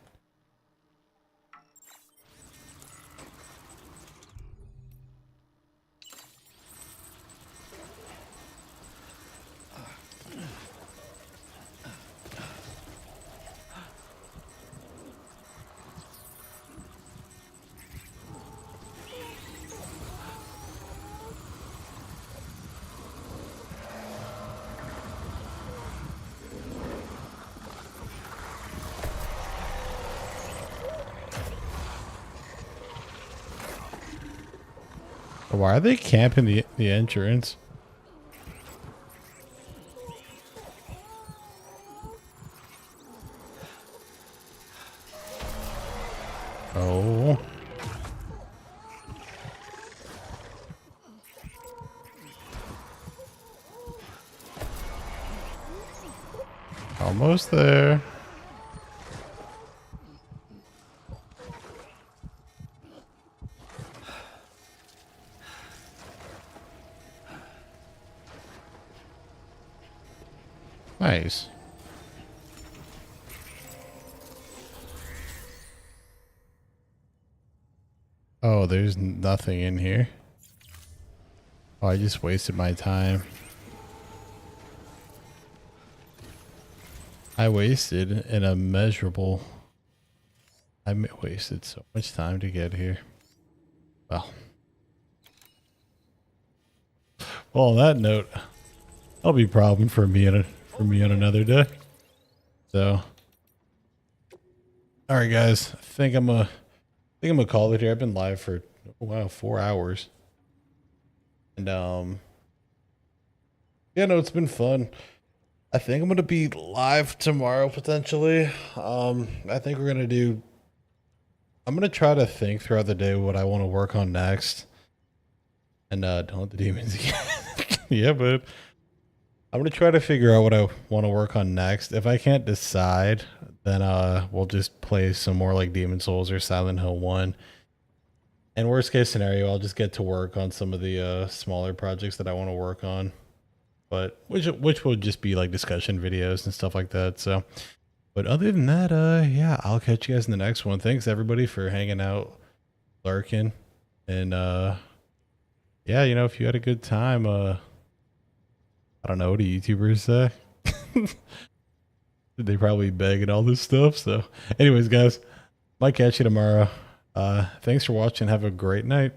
Why are they camping the entrance? Oh. Almost there. Nice. Oh, there's nothing in here. Oh, I just wasted my time. I wasted an immeasurable. I wasted so much time to get here. Well, on that note, that'll be a problem for me on another day. So, all right, guys. I think I'm gonna call it here. I've been live for 4 hours, and yeah, no, it's been fun. I think I'm gonna be live tomorrow potentially. I think we're gonna do. I'm gonna try to think throughout the day what I want to work on next, and don't let the demons again. Yeah, but I'm gonna try to figure out what I want to work on next. If I can't decide, then we'll just play some more like Demon Souls or Silent Hill 1. And worst case scenario, I'll just get to work on some of the smaller projects that I want to work on. But which will just be like discussion videos and stuff like that. So, but other than that, yeah, I'll catch you guys in the next one. Thanks everybody for hanging out, lurking, and yeah, you know, if you had a good time, I don't know, what do YouTubers say? They probably beg and all this stuff. So, anyways, guys, might catch you tomorrow. Thanks for watching. Have a great night.